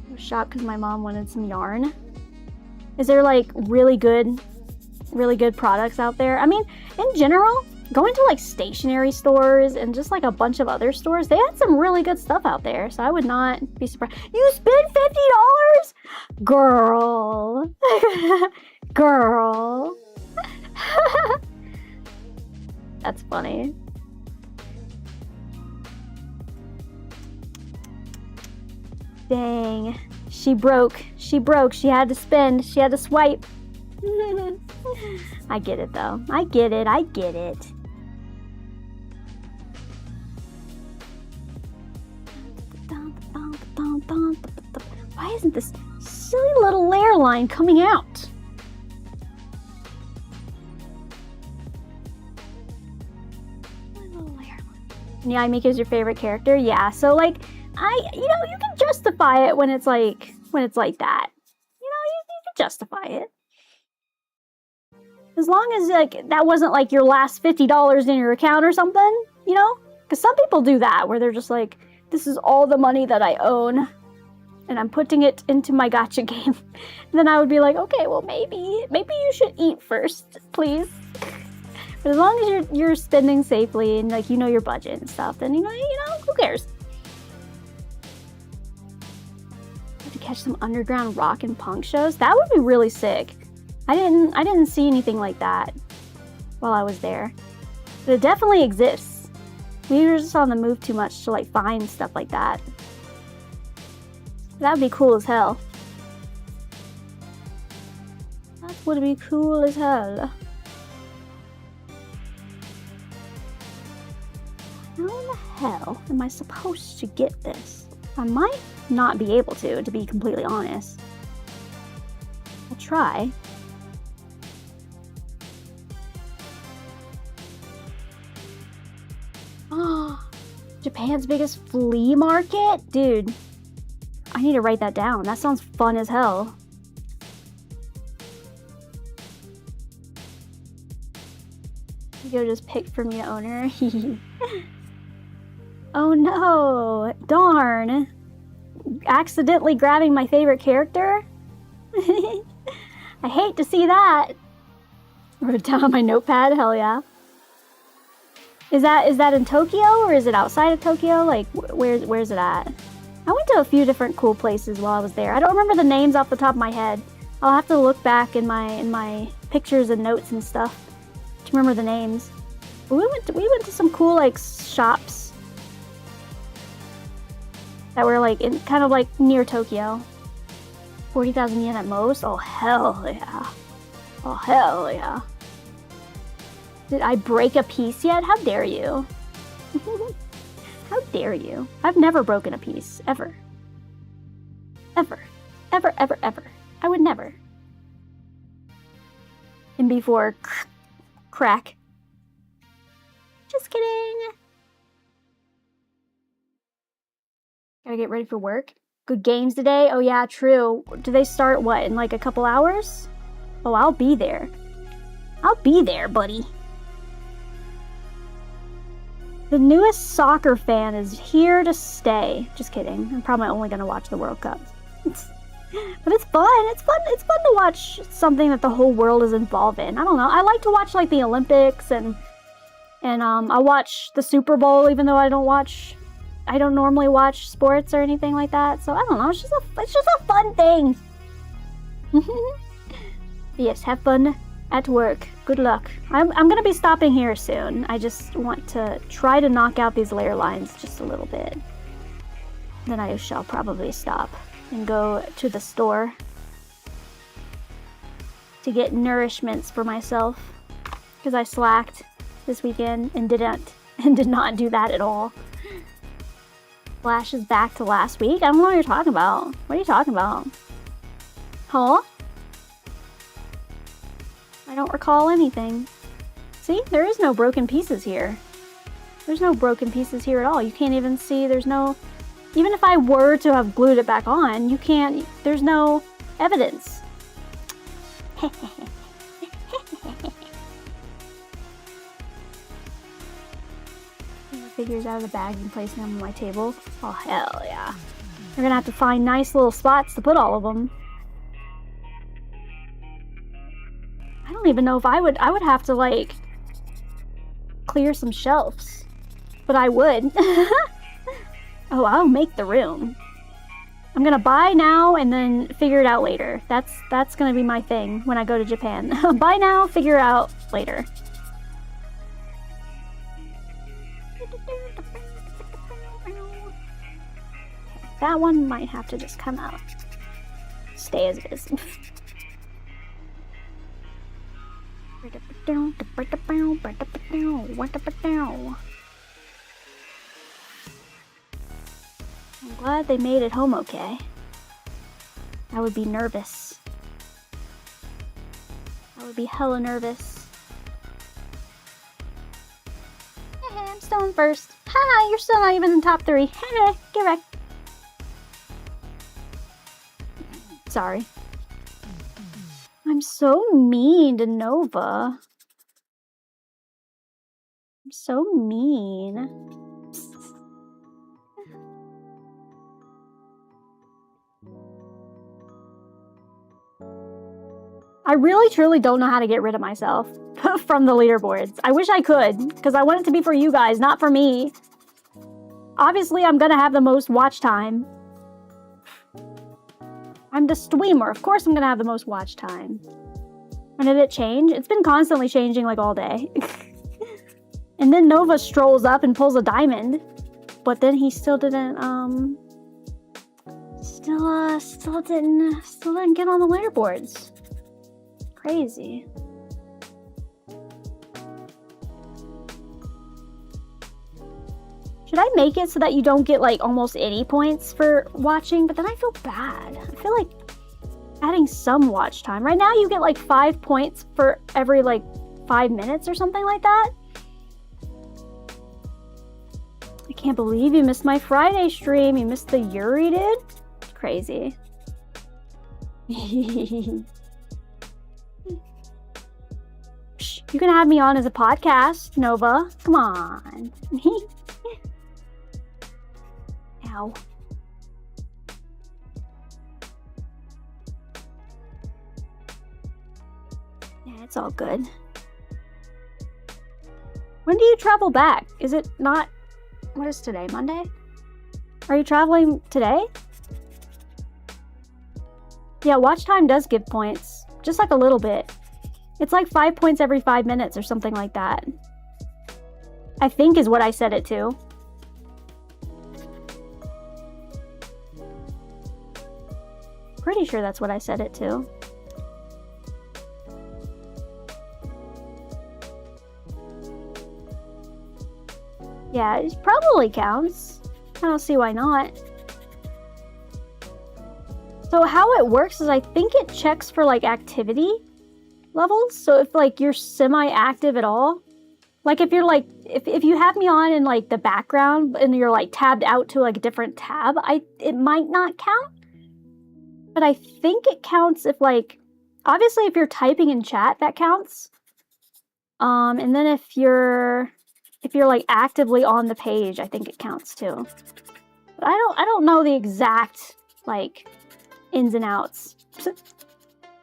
I was shocked because my mom wanted some yarn. Is there like really good products out there? I mean, in general, going to like stationery stores and just like a bunch of other stores, they had some really good stuff out there. So I would not be surprised. You spent $50? Girl. Girl. That's funny. Dang. She broke. She broke. She had to spend. She had to swipe. I get it though. I get it. I get it. Why isn't this silly little layer line coming out? Yeah, Mika's your favorite character. Yeah, so like, you can justify it when it's like that. You can justify it. As long as like that wasn't like your last $50 in your account or something, you know? Because some people do that where they're just like, this is all the money that I own, and I'm putting it into my gacha game. And then I would be like, okay, well maybe you should eat first, please. But as long as you're spending safely and like you know your budget and stuff, then you know who cares? Have to catch some underground rock and punk shows. That would be really sick. I didn't see anything like that while I was there, but it definitely exists. We were just on the move too much to like find stuff like that. That would be cool as hell. That would be cool as hell. How in the hell am I supposed to get this? I might not be able to be completely honest. I'll try. Oh, Japan's biggest flea market? Dude, I need to write that down. That sounds fun as hell. Go just pick from your owner. Oh no! Darn! Accidentally grabbing my favorite character? I hate to see that. Wrote it down on my notepad, hell yeah. Is that in Tokyo or is it outside of Tokyo? Like where's it at? I went to a few different cool places while I was there. I don't remember the names off the top of my head. I'll have to look back in my pictures and notes and stuff to remember the names. But we went to some cool like shops that were like in kind of like near Tokyo. 40,000 yen at most? Oh hell yeah. Oh hell yeah. Did I break a piece yet? How dare you? How dare you? I've never broken a piece, ever. Ever. Ever, ever, ever. I would never. And before crack. Just kidding. Gotta get ready for work. Good games today? Oh yeah, true. Do they start, what, in like a couple hours? Oh, I'll be there. I'll be there, buddy. The newest soccer fan is here to stay. Just kidding. I'm probably only gonna watch the World Cup. But it's fun. It's fun. It's fun to watch something that the whole world is involved in. I don't know. I like to watch like the Olympics and I watch the Super Bowl, even though I don't normally watch sports or anything like that. So I don't know. It's just a fun thing. Yes, have fun at work. Good luck. I'm gonna be stopping here soon. I just want to try to knock out these layer lines just a little bit. Then I shall probably stop and go to the store to get nourishments for myself, because I slacked this weekend and did not do that at all. Flash is back to last week. I don't know what you're talking about. What are you talking about? Huh? I don't recall anything. See, there is no broken pieces here. There's no broken pieces here at all. You can't even see, there's no... Even if I were to have glued it back on, you can't... There's no evidence. Figures out of the bag and placing them on my table. Oh, hell yeah. We're gonna have to find nice little spots to put all of them. I don't even know if I would have to, like, clear some shelves. But I would. Oh, I'll make the room. I'm gonna buy now and then figure it out later. That's gonna be my thing when I go to Japan. Buy now, figure it out later. That one might have to just come out. Stay as it is. I'm glad they made it home okay. I would be nervous. I would be hella nervous. Hey, I'm still in first. Hi, you're still not even in top 3. Hey, get back. Sorry. I'm so mean to Nova. I'm so mean. I really truly don't know how to get rid of myself from the leaderboards. I wish I could, because I want it to be for you guys, not for me. Obviously, I'm gonna have the most watch time. I'm the streamer. Of course I'm gonna have the most watch time. When did it change? It's been constantly changing like all day. And then Nova strolls up and pulls a diamond. But then he still didn't, still didn't get on the leaderboards. Crazy. Should I make it so that you don't get like almost any points for watching? But then I feel bad. I feel like adding some watch time. Right now you get like 5 points for every like 5 minutes or something like that. I can't believe you missed my Friday stream. You missed the Yuri, dude? It's crazy. You can have me on as a podcast, Nova. Come on. Ow. Yeah, it's all good. When do you travel back? Is it not... What is today? Monday? Are you traveling today? Yeah, watch time does give points. Just like a little bit. It's like 5 points every 5 minutes or something like that. I think is what I set it to. Pretty sure that's what I set it to. Yeah, it probably counts. I don't see why not. So how it works is I think it checks for like activity levels. So if like you're semi-active at all, like if you're like, if you have me on in like the background and you're like tabbed out to like a different tab, it might not count. But I think it counts if like, obviously if you're typing in chat, that counts. And then if you're like actively on the page, I think it counts too. But I don't know the exact like ins and outs.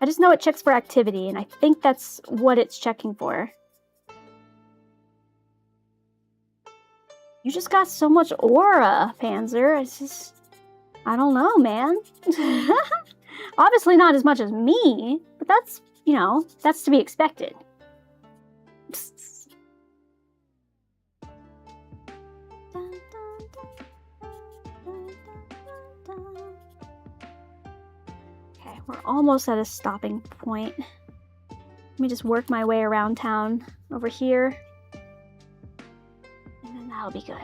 I just know it checks for activity, and I think that's what it's checking for. You just got so much aura, Panzer. It's just... I don't know, man. Obviously not as much as me, but that's, you know, that's to be expected. Okay, we're almost at a stopping point. Let me just work my way around town over here. And then that'll be good.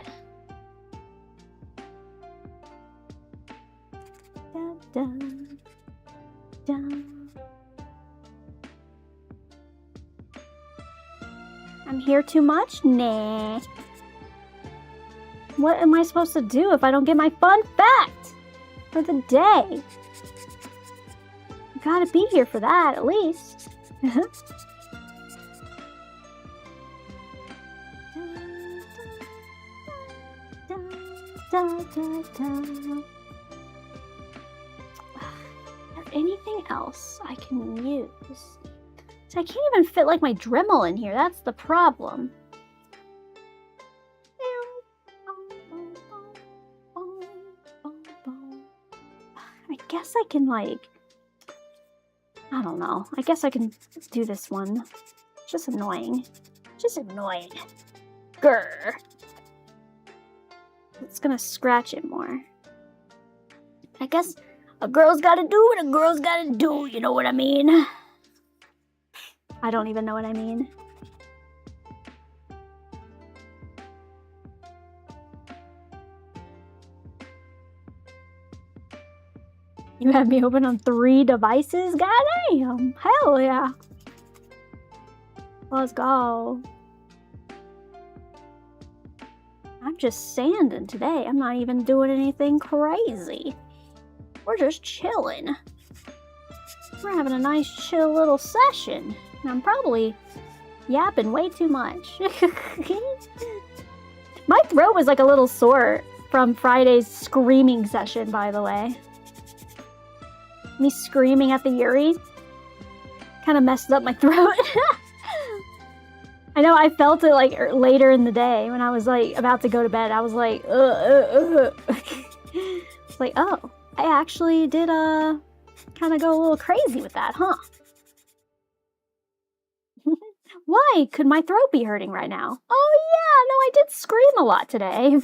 Dun, dun. I'm here too much? Nah. What am I supposed to do if I don't get my fun fact for the day? You gotta be here for that, at least. Anything else I can use? So I can't even fit like my Dremel in here. That's the problem. I guess I can like... I don't know. I guess I can do this one. It's just annoying. Just annoying. Grr. It's gonna scratch it more. I guess... a girl's gotta do what a girl's gotta do, you know what I mean? I don't even know what I mean. You have me open on 3 devices? Goddamn! Hell yeah! Let's go. I'm just sanding today. I'm not even doing anything crazy. We're just chilling. We're having a nice chill little session. And I'm probably yapping way too much. My throat was like a little sore from Friday's screaming session, by the way. Me screaming at the Yuri kind of messed up my throat. I know I felt it like later in the day when I was like about to go to bed. I was like, It's like, oh. I actually did, kind of go a little crazy with that, huh? Why could my throat be hurting right now? Oh, yeah, no, I did scream a lot today.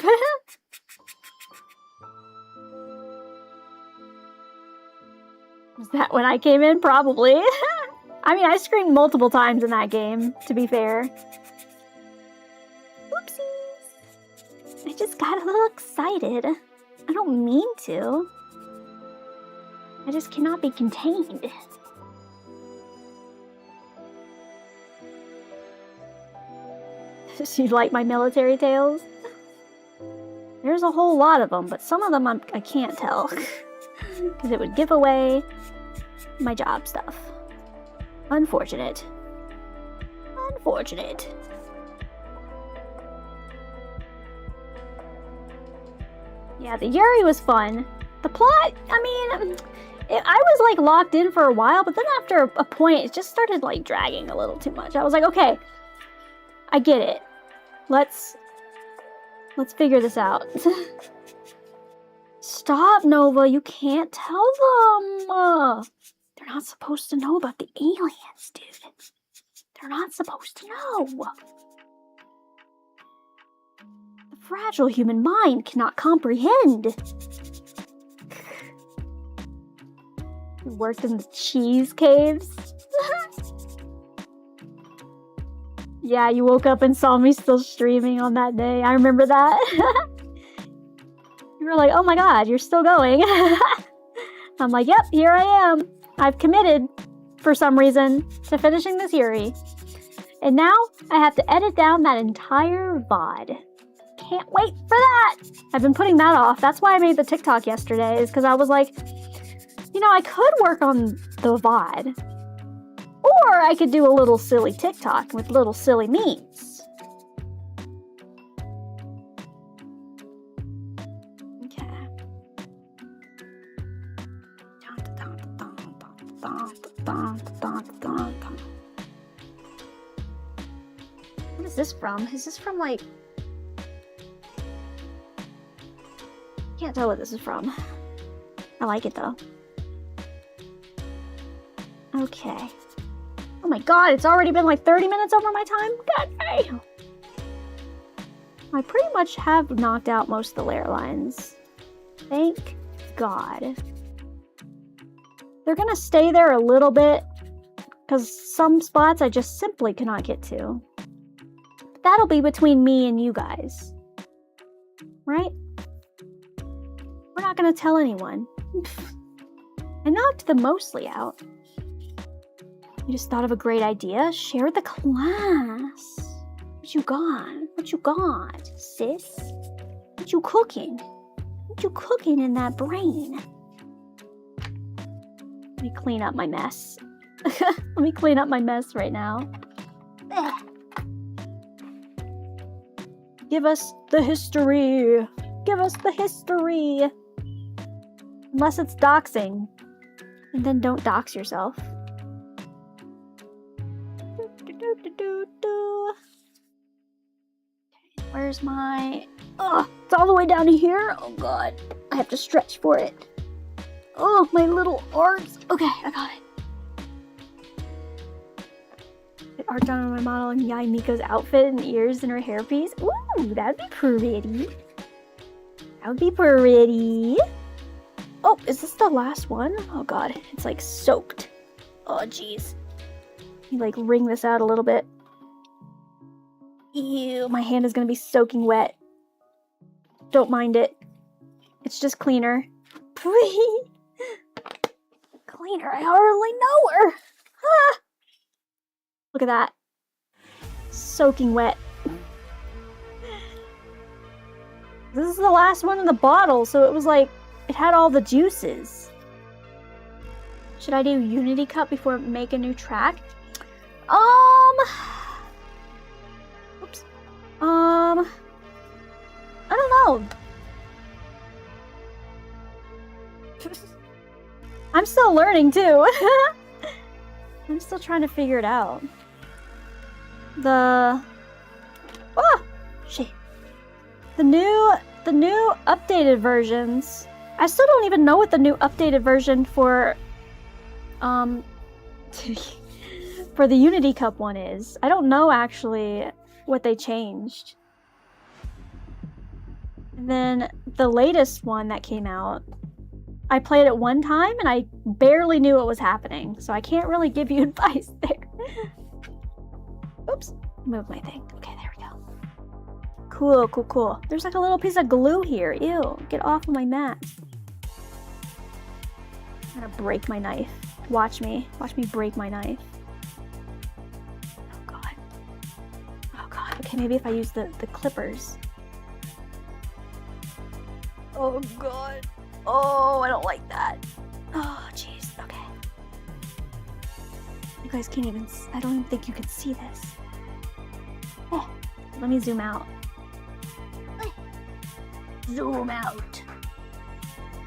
Was that when I came in? Probably. I mean, I screamed multiple times in that game, to be fair. Oopsies. I just got a little excited. I don't mean to. I just cannot be contained. You like my military tales? There's a whole lot of them, but some of them I can't tell. Because it would give away my job stuff. Unfortunate. Unfortunate. Yeah, the Yuri was fun. The plot, I mean... I was like locked in for a while, but then after a point, it just started like dragging a little too much. I was like, okay, I get it. Let's figure this out. Stop, Nova. You can't tell them. They're not supposed to know about the aliens, dude. They're not supposed to know. The fragile human mind cannot comprehend. Worked in the cheese caves. Yeah, you woke up and saw me still streaming on that day. I remember that. You were like, oh my god, you're still going. I'm like, yep, here I am. I've committed, for some reason, to finishing this Yuri. And now, I have to edit down that entire VOD. Can't wait for that! I've been putting that off. That's why I made the TikTok yesterday, is because I was like, you know, I could work on the VOD. Or I could do a little silly TikTok with little silly memes. Okay. What is this from? Is this from like... Can't tell what this is from. I like it though. Okay. Oh my god, it's already been like 30 minutes over my time? God damn! I pretty much have knocked out most of the layer lines. Thank God. They're gonna stay there a little bit, because some spots I just simply cannot get to. But that'll be between me and you guys. Right? We're not gonna tell anyone. I knocked them mostly out. You just thought of a great idea? Share with the class. What you got? What you got, sis? What you cooking? What you cooking in that brain? Let me clean up my mess. Let me clean up my mess right now. Give us the history. Give us the history. Unless it's doxing. And then don't dox yourself. Where's my... Oh, it's all the way down here. Oh god. I have to stretch for it. Oh, my little arms. Okay, I got it. Get art done on my model and Yai Miko's outfit and ears and her hairpiece. Ooh, that'd be pretty. That would be pretty. Oh, is this the last one? Oh god, it's like soaked. Oh jeez. You like wring this out a little bit. Ew, my hand is gonna be soaking wet. Don't mind it. It's just cleaner. Cleaner, I hardly know her. Ah! Look at that. Soaking wet. This is the last one in the bottle, so it was like, it had all the juices. Should I do Unity Cup before I make a new track? Oops. I don't know. I'm still learning too. I'm still trying to figure it out. Oh shit. The new updated versions. I still don't even know what the new updated version for for the Unity Cup one is. I don't know actually what they changed. And then the latest one that came out, I played it one time and I barely knew what was happening, so I can't really give you advice there. Oops, move my thing. Okay, there we go. Cool, cool, cool. There's like a little piece of glue here. Ew, get off of my mat. I'm gonna break my knife. Watch me break my knife. Oh god. Oh god. Okay, maybe if I use the clippers. Oh god. Oh, I don't like that. Oh, jeez. Okay. You guys can't even... I don't even think you can see this. Oh, let me zoom out. Zoom out.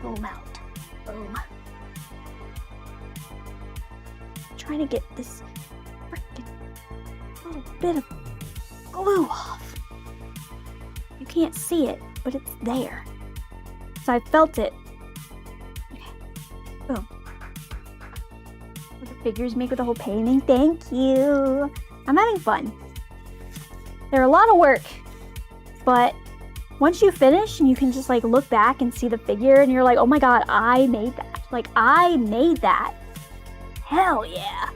Zoom out. Boom. I'm trying to get this freaking little bit of glue off. You can't see it, but it's there. So I felt it. Okay. Boom. What the figures make with the whole painting. Thank you. I'm having fun. They're a lot of work, but once you finish and you can just like look back and see the figure and you're like, oh my god, I made that. Like, I made that. Hell yeah.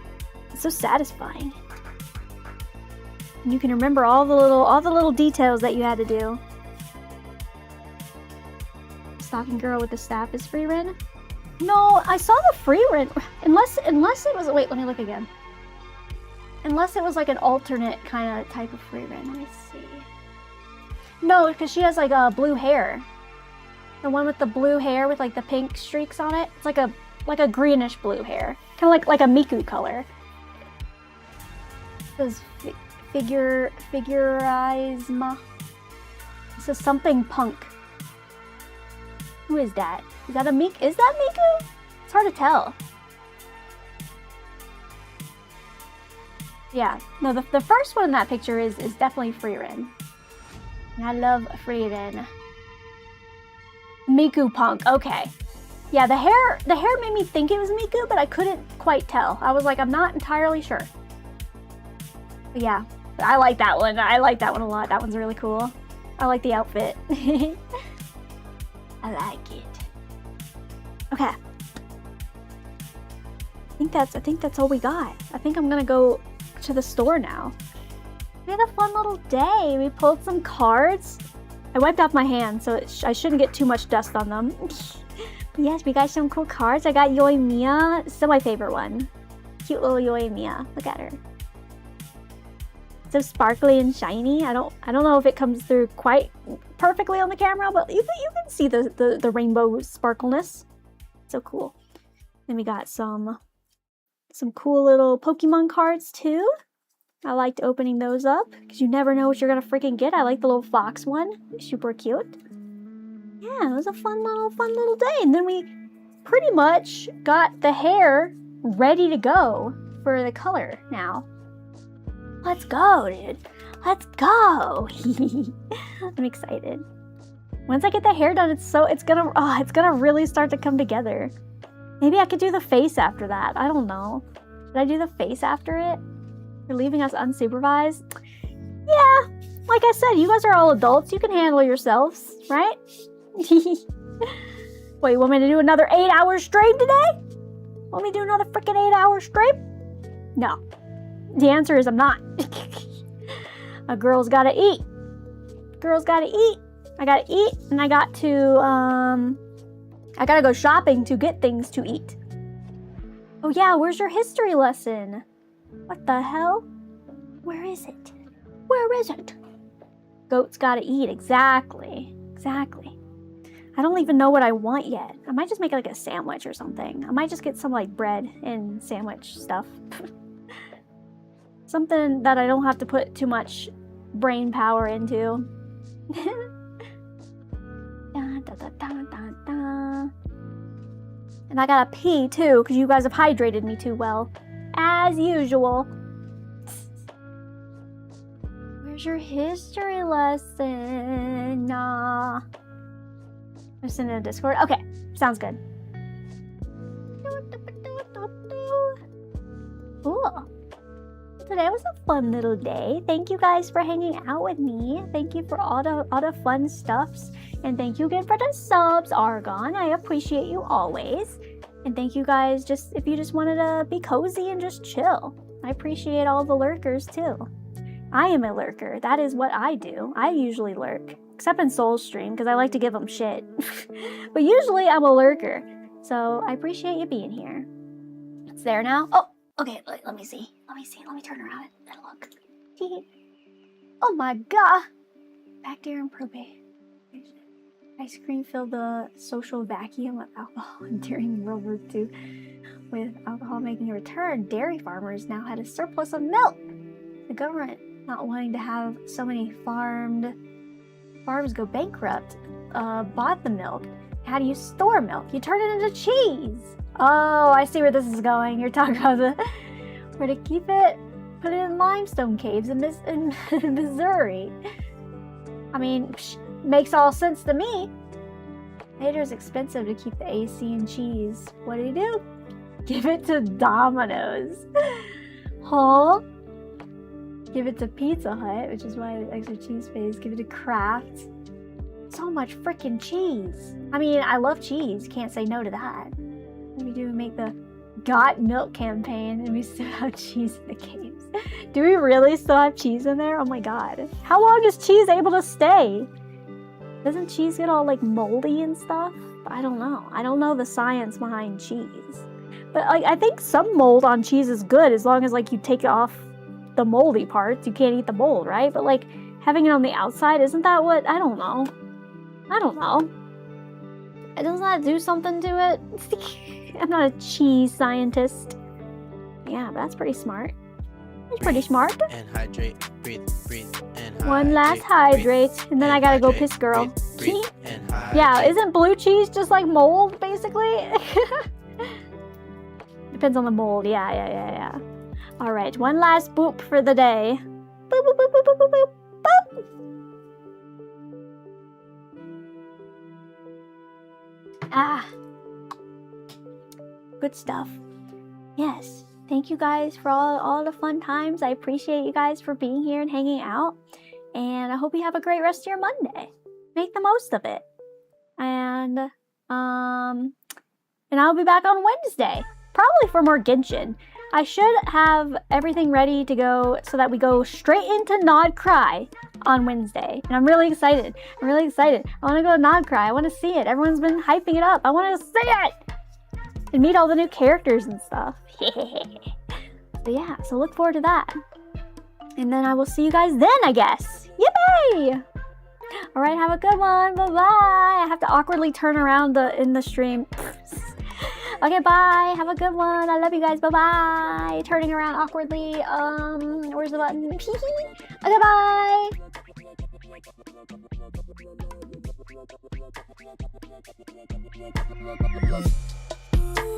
It's so satisfying. And you can remember all the little details that you had to do. Stalking girl with the staff is Frieren? No, I saw the Frieren. Unless it was... Wait, let me look again. Unless it was like an alternate kind of type of Frieren. Let me see. No, because she has like blue hair. The one with the blue hair with like the pink streaks on it. It's like a greenish blue hair. Kind of like a Miku color. It says Figurizma. It says something punk. Who is that? Is that Miku? It's hard to tell. Yeah, no, the first one in that picture is definitely Frieren. I love Frieren. Miku Punk, okay. Yeah, the hair made me think it was Miku, but I couldn't quite tell. I was like, I'm not entirely sure. But yeah, I like that one. I like that one a lot. That one's really cool. I like the outfit. I like it. Okay. I think that's all we got. I think I'm gonna go to the store now. We had a fun little day. We pulled some cards. I wiped off my hands, so I shouldn't get too much dust on them. Yes, we got some cool cards. I got Yoimiya. Still my favorite one. Cute little Yoimiya. Look at her. So sparkly and shiny. I don't know if it comes through quite perfectly on the camera, but you can see the rainbow sparkleness. So cool. Then we got some cool little Pokemon cards too. I liked opening those up because you never know what you're gonna freaking get. I like the little fox one. Super cute. Yeah, it was a fun little day. And then we pretty much got the hair ready to go for the color now. Let's go, dude. Let's go. I'm excited. Once I get the hair done, it's gonna really start to come together. Maybe I could do the face after that. I don't know. Should I do the face after it? You're leaving us unsupervised? Yeah, like I said, you guys are all adults. You can handle yourselves, right? Wait, you want me to do another 8-hour stream today? Want me to do another freaking 8-hour stream? No. The answer is I'm not. A girl's gotta eat. Girl's gotta eat. I gotta eat, and I gotta go shopping to get things to eat. Oh yeah, where's your history lesson? What the hell? Where is it? Where is it? Goats gotta eat, exactly. Exactly. I don't even know what I want yet. I might just make like a sandwich or something. I might just get some like bread and sandwich stuff. Something that I don't have to put too much brain power into. And I gotta pee too, because you guys have hydrated me too well. As usual. Where's your history lesson? Nah. I'm sending a Discord. Okay, sounds good. Cool. Today was a fun little day. Thank you guys for hanging out with me. Thank you for all the fun stuffs. And thank you again for the subs, Argon. I appreciate you always. And thank you guys if you just wanted to be cozy and just chill. I appreciate all the lurkers too. I am a lurker. That is what I do. I usually lurk. Except in Soul Stream, because I like to give them shit. But usually I'm a lurker. So I appreciate you being here. It's there now. Oh, okay, let me see. Let me turn around and look. Oh my god! Bacteria and probate. Ice cream filled the social vacuum of alcohol during World War II. With alcohol making a return, dairy farmers now had a surplus of milk. The government, not wanting to have so many farms go bankrupt, bought the milk. How do you store milk? You turn it into cheese. Oh, I see where this is going. You're talking about where to keep it. Put it in limestone caves in Missouri. I mean, makes all sense to me. Later's expensive to keep the AC and cheese. What do? Give it to Domino's. Huh? Give it to Pizza Hut, which is why the extra cheese phase. Give it to Kraft. So much freaking cheese. I mean, I love cheese. Can't say no to that. What do we do? Make the Got Milk campaign, and we still have cheese in the caves. Do we really still have cheese in there? Oh my god. How long is cheese able to stay? Doesn't cheese get all like moldy and stuff? I don't know. I don't know the science behind cheese. But like, I think some mold on cheese is good as long as like you take off the moldy parts. You can't eat the mold, right? But like having it on the outside, isn't that what? I don't know. Doesn't that do something to it? I'm not a cheese scientist. Yeah, but that's pretty smart. That's pretty smart. And hydrate, breathe, and hydrate. One last hydrate, and then I gotta go piss girl. Breathe, and hydrate. Yeah, isn't blue cheese just like mold, basically? Depends on the mold. Yeah. All right, one last boop for the day. Boop, boop, boop, boop, boop, boop, boop, boop. Ah. Good stuff. Yes. Thank you guys for all the fun times. I appreciate you guys for being here and hanging out. And I hope you have a great rest of your Monday. Make the most of it. And I'll be back on Wednesday. Probably for more Genshin. I should have everything ready to go so that we go straight into Nod Cry on Wednesday. And I'm really excited. I want to go to Nod Cry. I want to see it. Everyone's been hyping it up. I want to see it! And meet all the new characters and stuff. So yeah, so look forward to that. And then I will see you guys then, I guess. Yippee! Alright, have a good one. Bye-bye. I have to awkwardly turn around in the stream. Okay, bye. Have a good one. I love you guys. Bye-bye. Turning around awkwardly. Where's the button? Okay, bye. Thank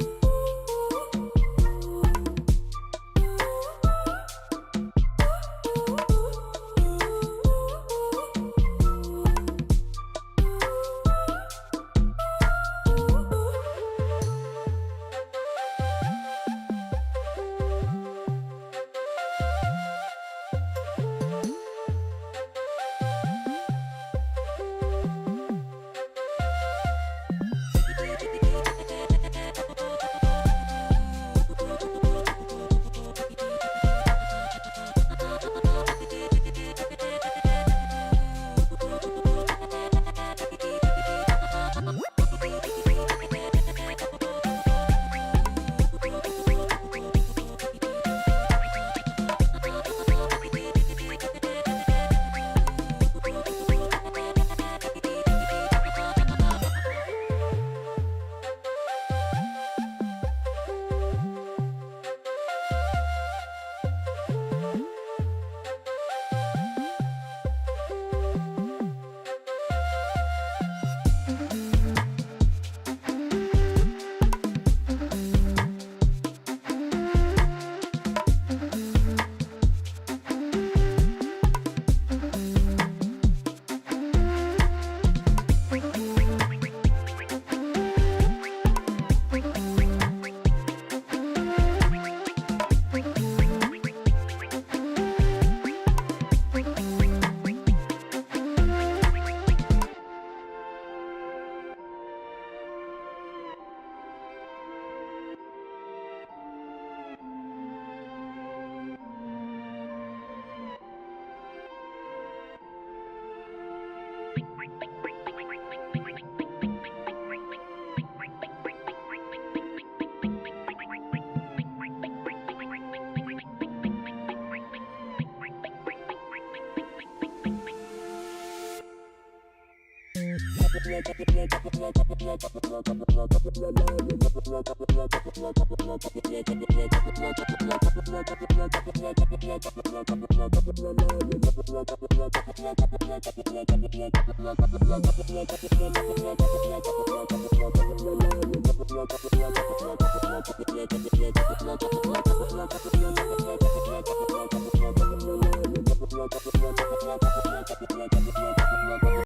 you.